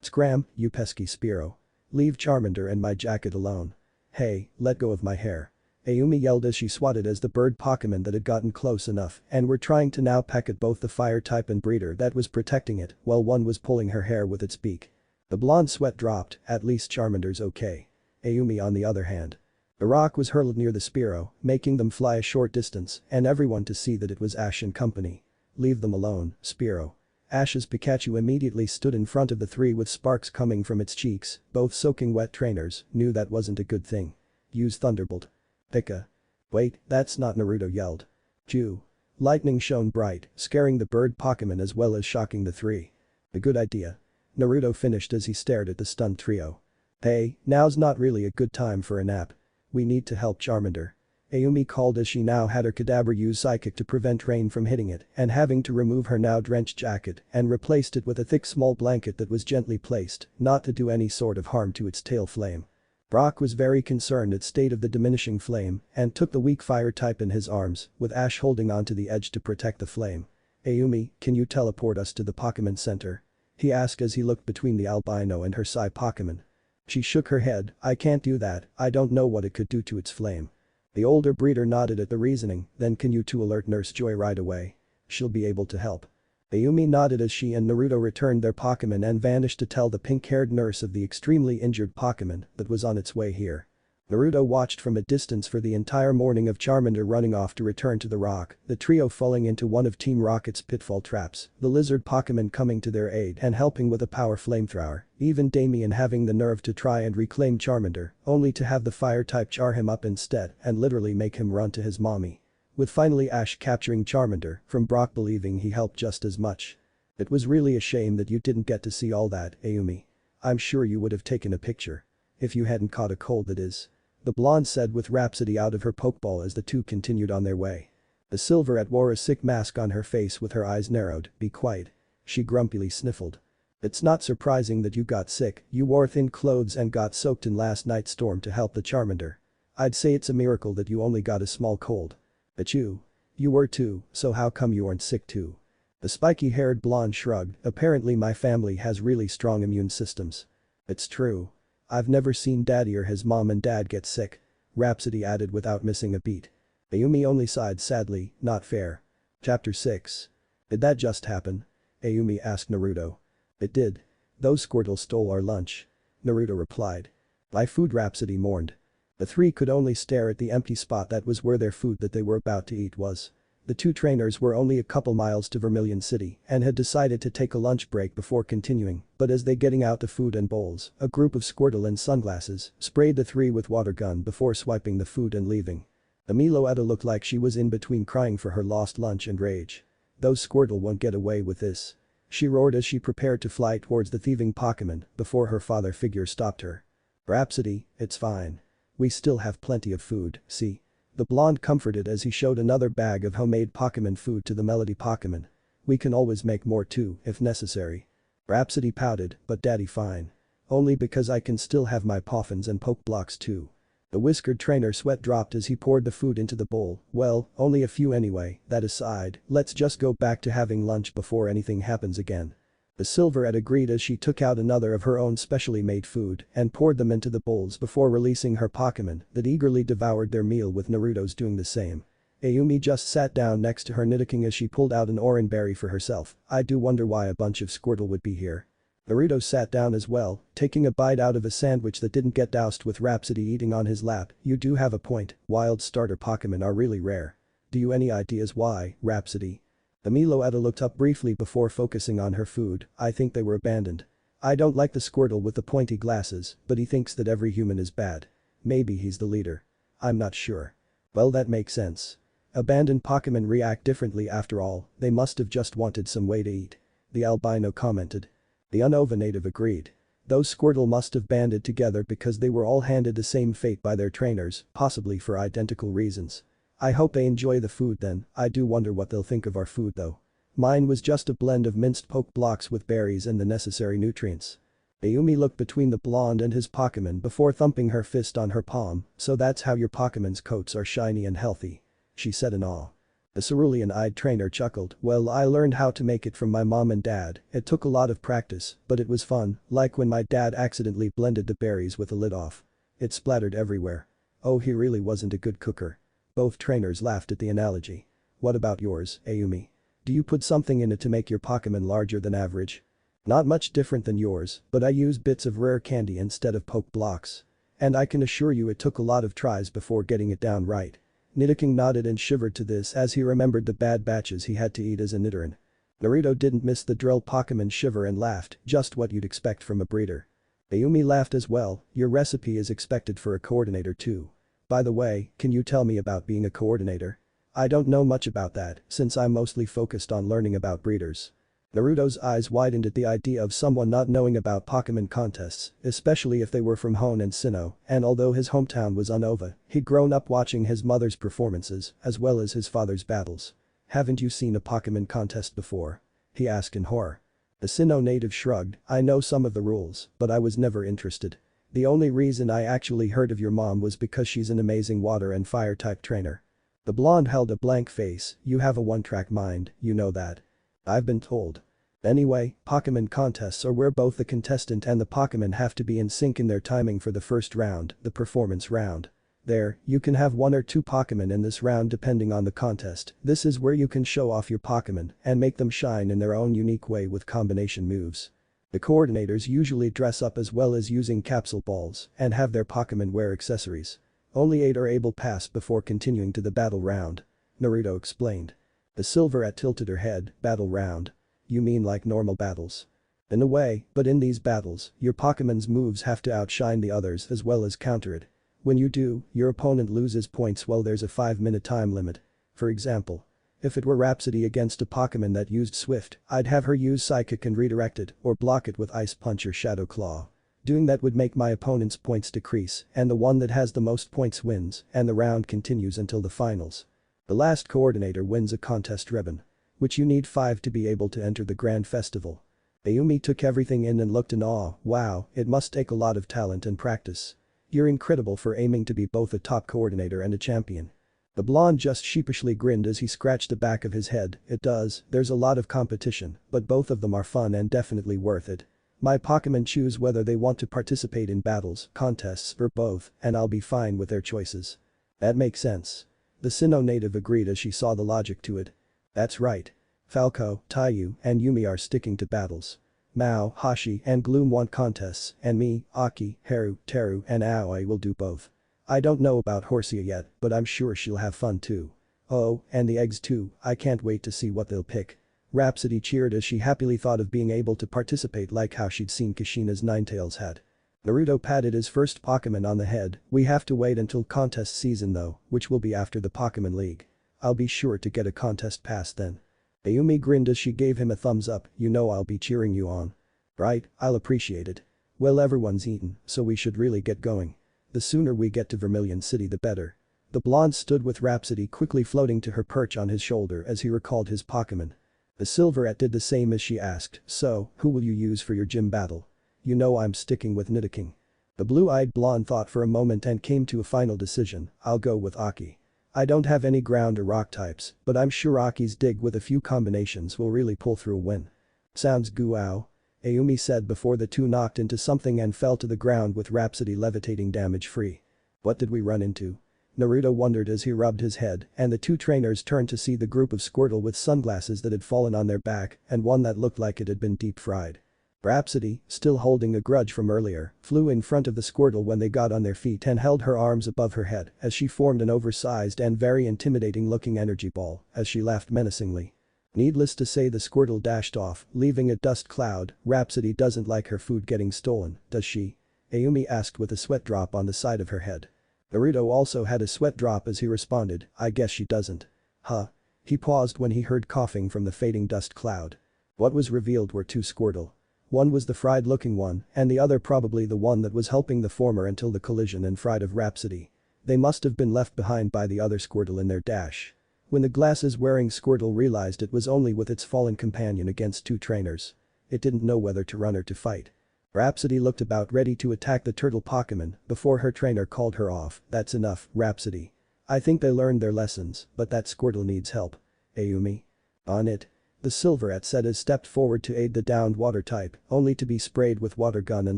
Scram, you pesky Spearow. Leave Charmander and my jacket alone. Hey, let go of my hair. Ayumi yelled as she swatted as the bird Pokemon that had gotten close enough and were trying to now peck at both the fire type and breeder that was protecting it while one was pulling her hair with its beak. The blonde sweat dropped, at least Charmander's okay. Ayumi on the other hand. A rock was hurled near the Spearow, making them fly a short distance and everyone to see that it was Ash and company. Leave them alone, Spearow. Ash's Pikachu immediately stood in front of the three with sparks coming from its cheeks, both soaking wet trainers knew that wasn't a good thing. Use Thunderbolt. Pika. Wait, that's not Naruto yelled. Chew. Lightning shone bright, scaring the bird Pokemon as well as shocking the three. A good idea. Naruto finished as he stared at the stunned trio. Hey, now's not really a good time for a nap. We need to help Charmander. Ayumi called as she now had her Kadabra use Psychic to prevent rain from hitting it and having to remove her now drenched jacket and replaced it with a thick small blanket that was gently placed, not to do any sort of harm to its tail flame. Brock was very concerned at state of the diminishing flame and took the weak fire type in his arms, with Ash holding onto the edge to protect the flame. Ayumi, can you teleport us to the Pokemon Center? He asked as he looked between the albino and her Psy Pokemon. She shook her head, I can't do that, I don't know what it could do to its flame. The older breeder nodded at the reasoning, then can you two alert Nurse Joy right away? She'll be able to help. Ayumi nodded as she and Naruto returned their Pokemon and vanished to tell the pink-haired nurse of the extremely injured Pokemon that was on its way here. Naruto watched from a distance for the entire morning of Charmander running off to return to the rock, the trio falling into one of Team Rocket's pitfall traps, the lizard Pokemon coming to their aid and helping with a power flamethrower, even Damian having the nerve to try and reclaim Charmander, only to have the fire type char him up instead and literally make him run to his mommy. With finally Ash capturing Charmander, from Brock believing he helped just as much. It was really a shame that you didn't get to see all that, Ayumi. I'm sure you would have taken a picture. If you hadn't caught a cold that is. The blonde said with rhapsody out of her Pokeball as the two continued on their way. The Silverette wore a sick mask on her face with her eyes narrowed, be quiet. She grumpily sniffled. It's not surprising that you got sick, you wore thin clothes and got soaked in last night's storm to help the Charmander. I'd say it's a miracle that you only got a small cold. Achoo. You were too, so how come you aren't sick too? The spiky-haired blonde shrugged, apparently my family has really strong immune systems. It's true. I've never seen daddy or his mom and dad get sick. Rhapsody added without missing a beat. Ayumi only sighed sadly, not fair. Chapter 6. Did that just happen? Ayumi asked Naruto. It did. Those Squirtles stole our lunch. Naruto replied. My food, Rhapsody mourned. The three could only stare at the empty spot that was where their food that they were about to eat was. The two trainers were only a couple miles to Vermilion City and had decided to take a lunch break before continuing, but as they getting out the food and bowls, a group of Squirtle in sunglasses sprayed the three with water gun before swiping the food and leaving. Meloetta looked like she was in between crying for her lost lunch and rage. Those Squirtle won't get away with this. She roared as she prepared to fly towards the thieving Pokemon before her father figure stopped her. Rhapsody, it's fine. We still have plenty of food, see? The blonde comforted as he showed another bag of homemade Pokemon food to the Melody Pokemon. We can always make more too, if necessary. Rhapsody pouted, but daddy fine. Only because I can still have my Poffins and Poke Blocks too. The whiskered trainer sweat dropped as he poured the food into the bowl, well, only a few anyway, that aside, let's just go back to having lunch before anything happens again. The Silverette agreed as she took out another of her own specially made food and poured them into the bowls before releasing her Pokemon that eagerly devoured their meal with Naruto's doing the same. Ayumi just sat down next to her Nitiking as she pulled out an orange berry for herself. I do wonder why a bunch of Squirtle would be here. Naruto sat down as well, taking a bite out of a sandwich that didn't get doused with Rhapsody eating on his lap. You do have a point, wild starter Pokemon are really rare. Do you any ideas why, Rhapsody? Meloetta looked up briefly before focusing on her food. I think they were abandoned. I don't like the Squirtle with the pointy glasses, but he thinks that every human is bad. Maybe he's the leader. I'm not sure. Well, that makes sense. Abandoned Pokemon react differently after all, they must have just wanted some way to eat. The albino commented. The Unova native agreed. Those Squirtle must have banded together because they were all handed the same fate by their trainers, possibly for identical reasons. I hope they enjoy the food then, I do wonder what they'll think of our food though. Mine was just a blend of minced Poke Blocks with berries and the necessary nutrients. Ayumi looked between the blonde and his Pokemon before thumping her fist on her palm, so that's how your Pokemon's coats are shiny and healthy. She said in awe. The cerulean-eyed trainer chuckled, well, I learned how to make it from my mom and dad, it took a lot of practice, but it was fun, like when my dad accidentally blended the berries with the lid off. It splattered everywhere. Oh, he really wasn't a good cooker. Both trainers laughed at the analogy. What about yours, Ayumi? Do you put something in it to make your Pokemon larger than average? Not much different than yours, but I use bits of rare candy instead of Poke Blocks. And I can assure you it took a lot of tries before getting it down right. Nitiking nodded and shivered to this as he remembered the bad batches he had to eat as a Nidoran. Naruto didn't miss the drill Pokemon shiver and laughed, just what you'd expect from a breeder. Ayumi laughed as well, your recipe is expected for a coordinator too. By the way, can you tell me about being a coordinator? I don't know much about that, since I'm mostly focused on learning about breeders. Naruto's eyes widened at the idea of someone not knowing about Pokemon contests, especially if they were from Hoenn and Sinnoh, and although his hometown was Unova, he'd grown up watching his mother's performances, as well as his father's battles. Haven't you seen a Pokemon contest before? He asked in horror. The Sinnoh native shrugged, I know some of the rules, but I was never interested. The only reason I actually heard of your mom was because she's an amazing water and fire type trainer. The blonde held a blank face, you have a one-track mind, you know that. I've been told. Anyway, Pokemon contests are where both the contestant and the Pokemon have to be in sync in their timing for the first round, the performance round. There, you can have one or two Pokemon in this round depending on the contest. This is where you can show off your Pokemon and make them shine in their own unique way with combination moves. The coordinators usually dress up as well as using capsule balls and have their Pokemon wear accessories. Only 8 are able pass before continuing to the battle round. Naruto explained. The Silverette tilted her head, battle round. You mean like normal battles? In a way, but in these battles, your Pokemon's moves have to outshine the others as well as counter it. When you do, your opponent loses points while there's a 5-minute time limit. For example. If it were Rhapsody against a Pokemon that used Swift, I'd have her use Psychic and redirect it or block it with Ice Punch or Shadow Claw. Doing that would make my opponent's points decrease and the one that has the most points wins and the round continues until the finals. The last coordinator wins a contest ribbon. Which you need 5 to be able to enter the grand festival. Ayumi took everything in and looked in awe, wow, it must take a lot of talent and practice. You're incredible for aiming to be both a top coordinator and a champion. The blonde just sheepishly grinned as he scratched the back of his head. It does, there's a lot of competition, but both of them are fun and definitely worth it. My Pokémon choose whether they want to participate in battles, contests, or both, and I'll be fine with their choices. That makes sense. The Sinnoh native agreed as she saw the logic to it. That's right. Falco, Taiyu, and Yumi are sticking to battles. Mao, Hashi, and Gloom want contests, and me, Aki, Haru, Teru, and Aoi will do both. I don't know about Horsia yet, but I'm sure she'll have fun too. Oh, and the eggs too, I can't wait to see what they'll pick. Rhapsody cheered as she happily thought of being able to participate like how she'd seen Kushina's Ninetales had. Naruto patted his first Pokémon on the head. We have to wait until contest season though, which will be after the Pokémon League. I'll be sure to get a contest pass then. Ayumi grinned as she gave him a thumbs up. You know I'll be cheering you on. Right, I'll appreciate it. Well, everyone's eaten, so we should really get going. The sooner we get to Vermilion City the better. The blonde stood with Rhapsody quickly floating to her perch on his shoulder as he recalled his Pokémon. The Silverette did the same as she asked, so, who will you use for your gym battle? You know I'm sticking with Nitiking. The blue-eyed blonde thought for a moment and came to a final decision. I'll go with Aki. I don't have any ground or rock types, but I'm sure Aki's dig with a few combinations will really pull through a win. Sounds guau. Ayumi said before the two knocked into something and fell to the ground with Rhapsody levitating damage-free. What did we run into? Naruto wondered as he rubbed his head, and the two trainers turned to see the group of Squirtle with sunglasses that had fallen on their back and one that looked like it had been deep-fried. Rhapsody, still holding a grudge from earlier, flew in front of the Squirtle when they got on their feet and held her arms above her head as she formed an oversized and very intimidating-looking energy ball as she laughed menacingly. Needless to say the Squirtle dashed off, leaving a dust cloud. Rhapsody doesn't like her food getting stolen, does she? Ayumi asked with a sweat drop on the side of her head. Naruto also had a sweat drop as he responded, I guess she doesn't. Huh? He paused when he heard coughing from the fading dust cloud. What was revealed were two Squirtle. One was the fried-looking one, and the other probably the one that was helping the former until the collision and fried of Rhapsody. They must have been left behind by the other Squirtle in their dash. When the glasses-wearing Squirtle realized it was only with its fallen companion against two trainers. It didn't know whether to run or to fight. Rhapsody looked about ready to attack the turtle Pokémon before her trainer called her off. That's enough, Rhapsody. I think they learned their lessons, but that Squirtle needs help. Ayumi. On it. The Silverette said as stepped forward to aid the downed water type, only to be sprayed with water gun and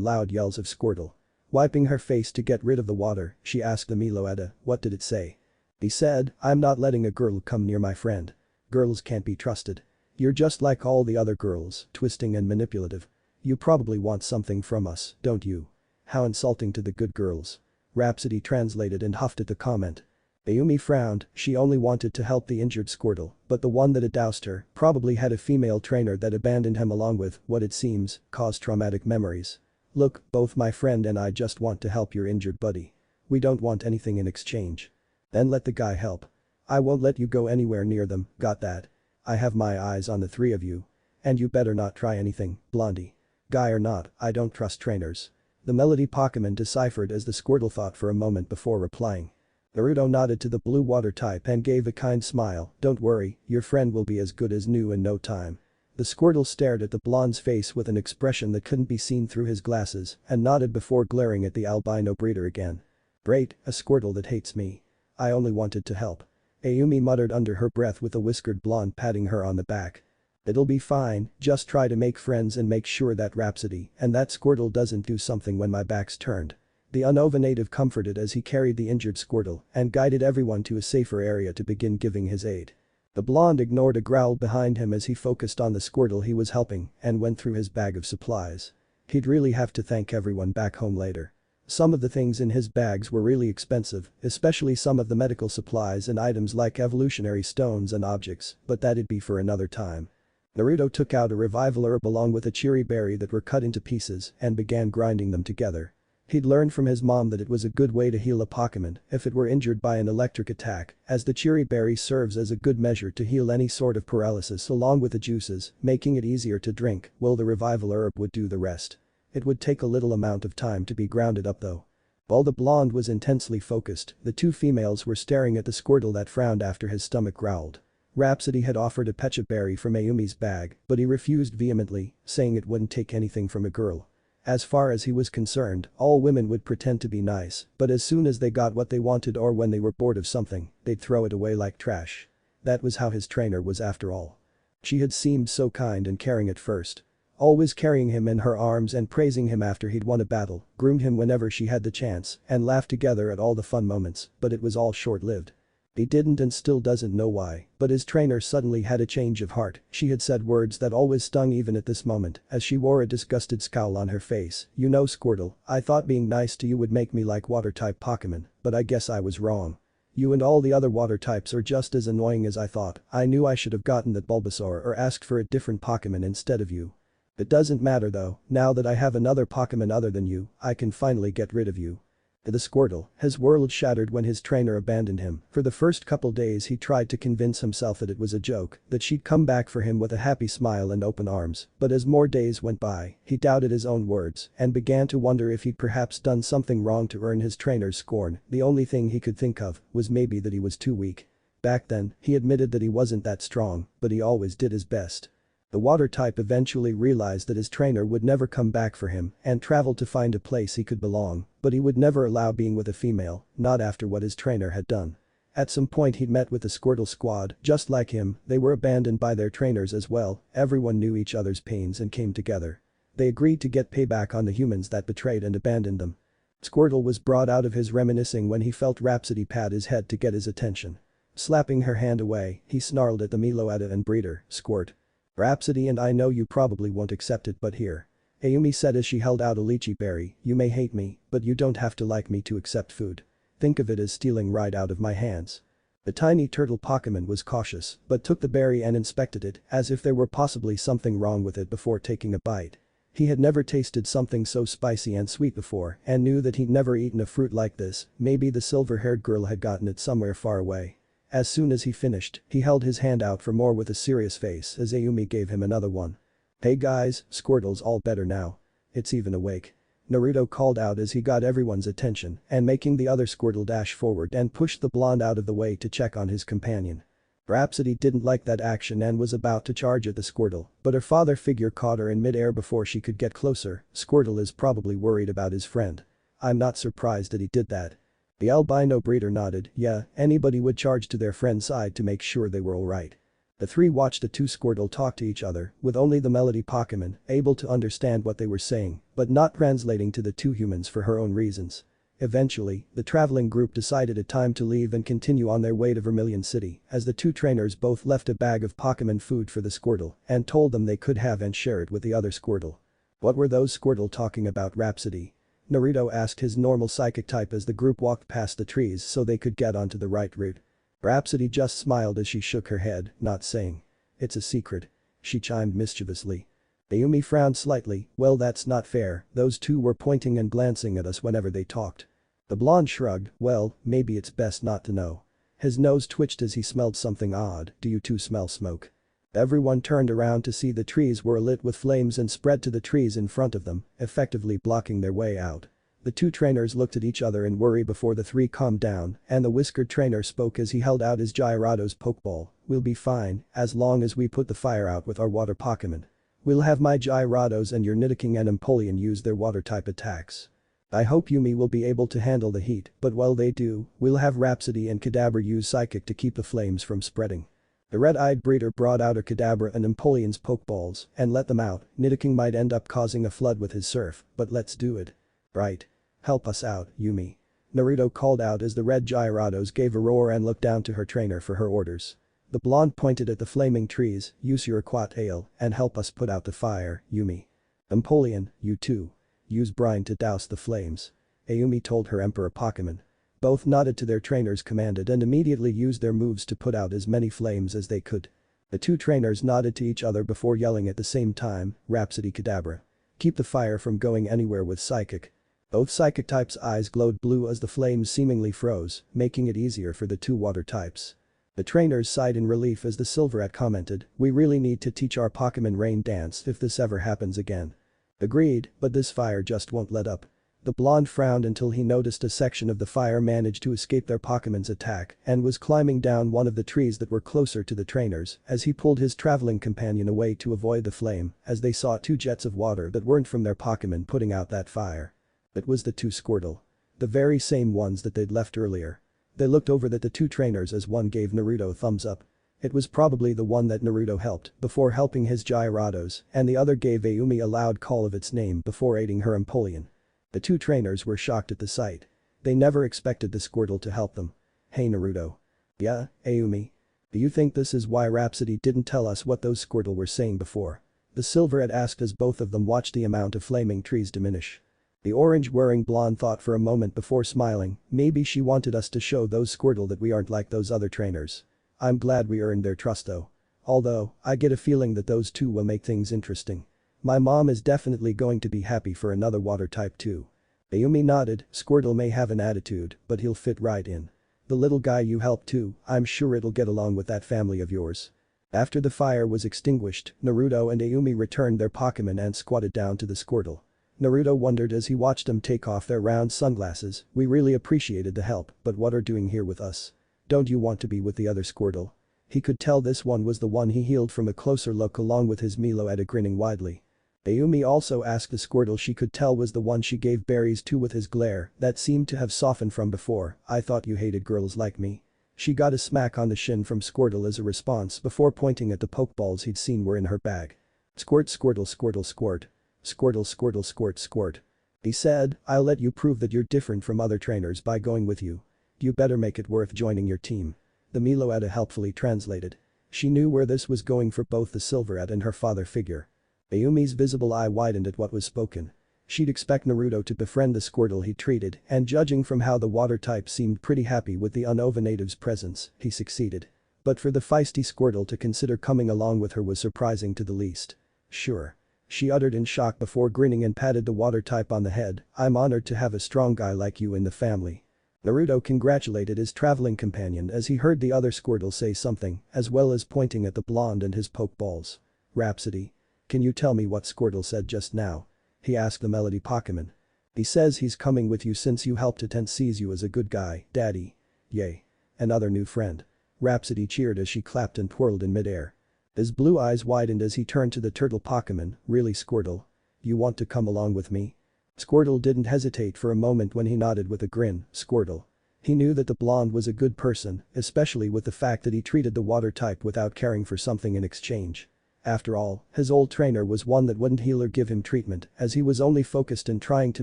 loud yells of Squirtle. Wiping her face to get rid of the water, she asked the Meloetta, what did it say? He said, I'm not letting a girl come near my friend. Girls can't be trusted. You're just like all the other girls, twisting and manipulative. You probably want something from us, don't you? How insulting to the good girls. Rhapsody translated and huffed at the comment. Ayumi frowned, she only wanted to help the injured Squirtle, but the one that had doused her probably had a female trainer that abandoned him along with, what it seems, caused traumatic memories. Look, both my friend and I just want to help your injured buddy. We don't want anything in exchange. Then let the guy help. I won't let you go anywhere near them, got that? I have my eyes on the three of you. And you better not try anything, Blondie. Guy or not, I don't trust trainers. The Melody Pokémon deciphered as the Squirtle thought for a moment before replying. Naruto nodded to the blue water type and gave a kind smile, don't worry, your friend will be as good as new in no time. The Squirtle stared at the blonde's face with an expression that couldn't be seen through his glasses and nodded before glaring at the albino breeder again. Great, a Squirtle that hates me. I only wanted to help. Ayumi muttered under her breath with a whiskered blonde patting her on the back. It'll be fine, just try to make friends and make sure that Rhapsody and that Squirtle doesn't do something when my back's turned. The Unova native comforted as he carried the injured Squirtle and guided everyone to a safer area to begin giving his aid. The blonde ignored a growl behind him as he focused on the Squirtle he was helping and went through his bag of supplies. He'd really have to thank everyone back home later. Some of the things in his bags were really expensive, especially some of the medical supplies and items like evolutionary stones and objects, but that'd be for another time. Naruto took out a revival herb along with a cherry berry that were cut into pieces and began grinding them together. He'd learned from his mom that it was a good way to heal a Pokémon if it were injured by an electric attack, as the cherry berry serves as a good measure to heal any sort of paralysis along with the juices, making it easier to drink, while the revival herb would do the rest. It would take a little amount of time to be grounded up though. While the blonde was intensely focused, the two females were staring at the Squirtle that frowned after his stomach growled. Rhapsody had offered a pecha berry from Ayumi's bag, but he refused vehemently, saying it wouldn't take anything from a girl. As far as he was concerned, all women would pretend to be nice, but as soon as they got what they wanted or when they were bored of something, they'd throw it away like trash. That was how his trainer was after all. She had seemed so kind and caring at first. Always carrying him in her arms and praising him after he'd won a battle, groomed him whenever she had the chance, and laughed together at all the fun moments, but it was all short-lived. He didn't and still doesn't know why, but his trainer suddenly had a change of heart. She had said words that always stung even at this moment, as she wore a disgusted scowl on her face. "You know, Squirtle, I thought being nice to you would make me like water-type Pokemon, but I guess I was wrong. You and all the other water types are just as annoying as I thought. I knew I should have gotten that Bulbasaur or asked for a different Pokemon instead of you. It doesn't matter though, now that I have another Pokemon other than you, I can finally get rid of you." The Squirtle, his world shattered when his trainer abandoned him. For the first couple days he tried to convince himself that it was a joke, that she'd come back for him with a happy smile and open arms, but as more days went by, he doubted his own words and began to wonder if he'd perhaps done something wrong to earn his trainer's scorn. The only thing he could think of was maybe that he was too weak. Back then, he admitted that he wasn't that strong, but he always did his best. The water type eventually realized that his trainer would never come back for him and traveled to find a place he could belong, but he would never allow being with a female, not after what his trainer had done. At some point he'd met with the Squirtle Squad, just like him, they were abandoned by their trainers as well, everyone knew each other's pains and came together. They agreed to get payback on the humans that betrayed and abandoned them. Squirtle was brought out of his reminiscing when he felt Rhapsody pat his head to get his attention. Slapping her hand away, he snarled at the Meloetta and breeder, "Squirt. Rhapsody, and I know you probably won't accept it, but here." Yumi said as she held out a lychee berry, "You may hate me, but you don't have to like me to accept food. Think of it as stealing right out of my hands." The tiny turtle Pokemon was cautious, but took the berry and inspected it as if there were possibly something wrong with it before taking a bite. He had never tasted something so spicy and sweet before and knew that he'd never eaten a fruit like this. Maybe the silver-haired girl had gotten it somewhere far away. As soon as he finished, he held his hand out for more with a serious face as Yumi gave him another one. "Hey guys, Squirtle's all better now. It's even awake." Naruto called out as he got everyone's attention and making the other Squirtle dash forward and pushed the blonde out of the way to check on his companion. Rhapsody didn't like that action and was about to charge at the Squirtle, but her father figure caught her in mid-air before she could get closer. "Squirtle is probably worried about his friend. I'm not surprised that he did that." The albino breeder nodded. "Yeah, anybody would charge to their friend's side to make sure they were alright." The three watched the two Squirtle talk to each other, with only the Melody Pokemon able to understand what they were saying, but not translating to the two humans for her own reasons. Eventually, the traveling group decided it time to leave and continue on their way to Vermilion City, as the two trainers both left a bag of Pokemon food for the Squirtle and told them they could have and share it with the other Squirtle. "What were those Squirtle talking about, Rhapsody?" Naruto asked his normal psychic type as the group walked past the trees so they could get onto the right route. Rhapsody just smiled as she shook her head, not saying. "It's a secret," she chimed mischievously. Yumi frowned slightly. "Well, that's not fair, those two were pointing and glancing at us whenever they talked." The blonde shrugged. "Well, maybe it's best not to know." His nose twitched as he smelled something odd. "Do you two smell smoke?" Everyone turned around to see the trees were alit with flames and spread to the trees in front of them, effectively blocking their way out. The two trainers looked at each other in worry before the three calmed down, and the whiskered trainer spoke as he held out his Gyarados Pokeball. "We'll be fine, as long as we put the fire out with our water Pokemon. We'll have my Gyarados and your Nitiking and Empoleon use their water-type attacks. I hope Yumi will be able to handle the heat, but while they do, we'll have Rhapsody and Kadabra use Psychic to keep the flames from spreading." The red-eyed breeder brought out her Kadabra and Empoleon's Pokeballs and let them out. "Nitiking might end up causing a flood with his surf, but let's do it. Right. Help us out, Yumi." Naruto called out as the red Gyarados gave a roar and looked down to her trainer for her orders. The blonde pointed at the flaming trees. "Use your Aqua Tail and help us put out the fire, Yumi. Empoleon, you too. Use brine to douse the flames." Yumi told her Emperor Pokemon. Both nodded to their trainers commanded and immediately used their moves to put out as many flames as they could. The two trainers nodded to each other before yelling at the same time, "Rhapsody Kadabra. Keep the fire from going anywhere with Psychic." Both Psychic types' eyes glowed blue as the flames seemingly froze, making it easier for the two water types. The trainers sighed in relief as the Silverette commented, "We really need to teach our Pokemon Rain Dance if this ever happens again." Agreed, but this fire just won't let up. The blonde frowned until he noticed a section of the fire managed to escape their Pokemon's attack and was climbing down one of the trees that were closer to the trainers as he pulled his traveling companion away to avoid the flame as they saw two jets of water that weren't from their Pokemon putting out that fire. It was the two Squirtle. The very same ones that they'd left earlier. They looked over at the two trainers as one gave Naruto a thumbs up. It was probably the one that Naruto helped before helping his Gyarados and the other gave Aumi a loud call of its name before aiding her Empoleon. The two trainers were shocked at the sight. They never expected the Squirtle to help them. Hey Naruto. Yeah, Aumi. Do you think this is why Rhapsody didn't tell us what those Squirtle were saying before? The Silver had asked as both of them watched the amount of flaming trees diminish. The orange-wearing blonde thought for a moment before smiling, maybe she wanted us to show those Squirtle that we aren't like those other trainers. I'm glad we earned their trust though. Although, I get a feeling that those two will make things interesting. My mom is definitely going to be happy for another water type too. Aumi nodded, Squirtle may have an attitude, but he'll fit right in. The little guy you helped too, I'm sure it'll get along with that family of yours. After the fire was extinguished, Naruto and Aumi returned their Pokemon and squatted down to the Squirtle. Naruto wondered as he watched them take off their round sunglasses, we really appreciated the help, but what are doing here with us? Don't you want to be with the other Squirtle? He could tell this one was the one he healed from a closer look along with his Meloetta grinning widely. Aumi also asked the Squirtle she could tell was the one she gave berries to with his glare that seemed to have softened from before, I thought you hated girls like me. She got a smack on the shin from Squirtle as a response before pointing at the Pokeballs he'd seen were in her bag. Squirt Squirtle Squirtle Squirt. Squirtle Squirtle Squirt Squirt. He said, I'll let you prove that you're different from other trainers by going with you. You better make it worth joining your team. The Meloetta helpfully translated. She knew where this was going for both the Silverette and her father figure. Ayumi's visible eye widened at what was spoken. She'd expect Naruto to befriend the Squirtle he treated and judging from how the water type seemed pretty happy with the Unova native's presence, he succeeded. But for the feisty Squirtle to consider coming along with her was surprising to the least. Sure. She uttered in shock before grinning and patted the water type on the head, I'm honored to have a strong guy like you in the family. Naruto congratulated his traveling companion as he heard the other Squirtle say something, as well as pointing at the blonde and his Pokeballs. Rhapsody. Can you tell me what Squirtle said just now? He asked the Melody Pokemon. He says he's coming with you since you helped it and sees you as a good guy, daddy. Yay. Another new friend. Rhapsody cheered as she clapped and twirled in midair. His blue eyes widened as he turned to the turtle Pokemon, really Squirtle? You want to come along with me? Squirtle didn't hesitate for a moment when he nodded with a grin, Squirtle. He knew that the blonde was a good person, especially with the fact that he treated the water type without caring for something in exchange. After all, his old trainer was one that wouldn't heal or give him treatment as he was only focused in trying to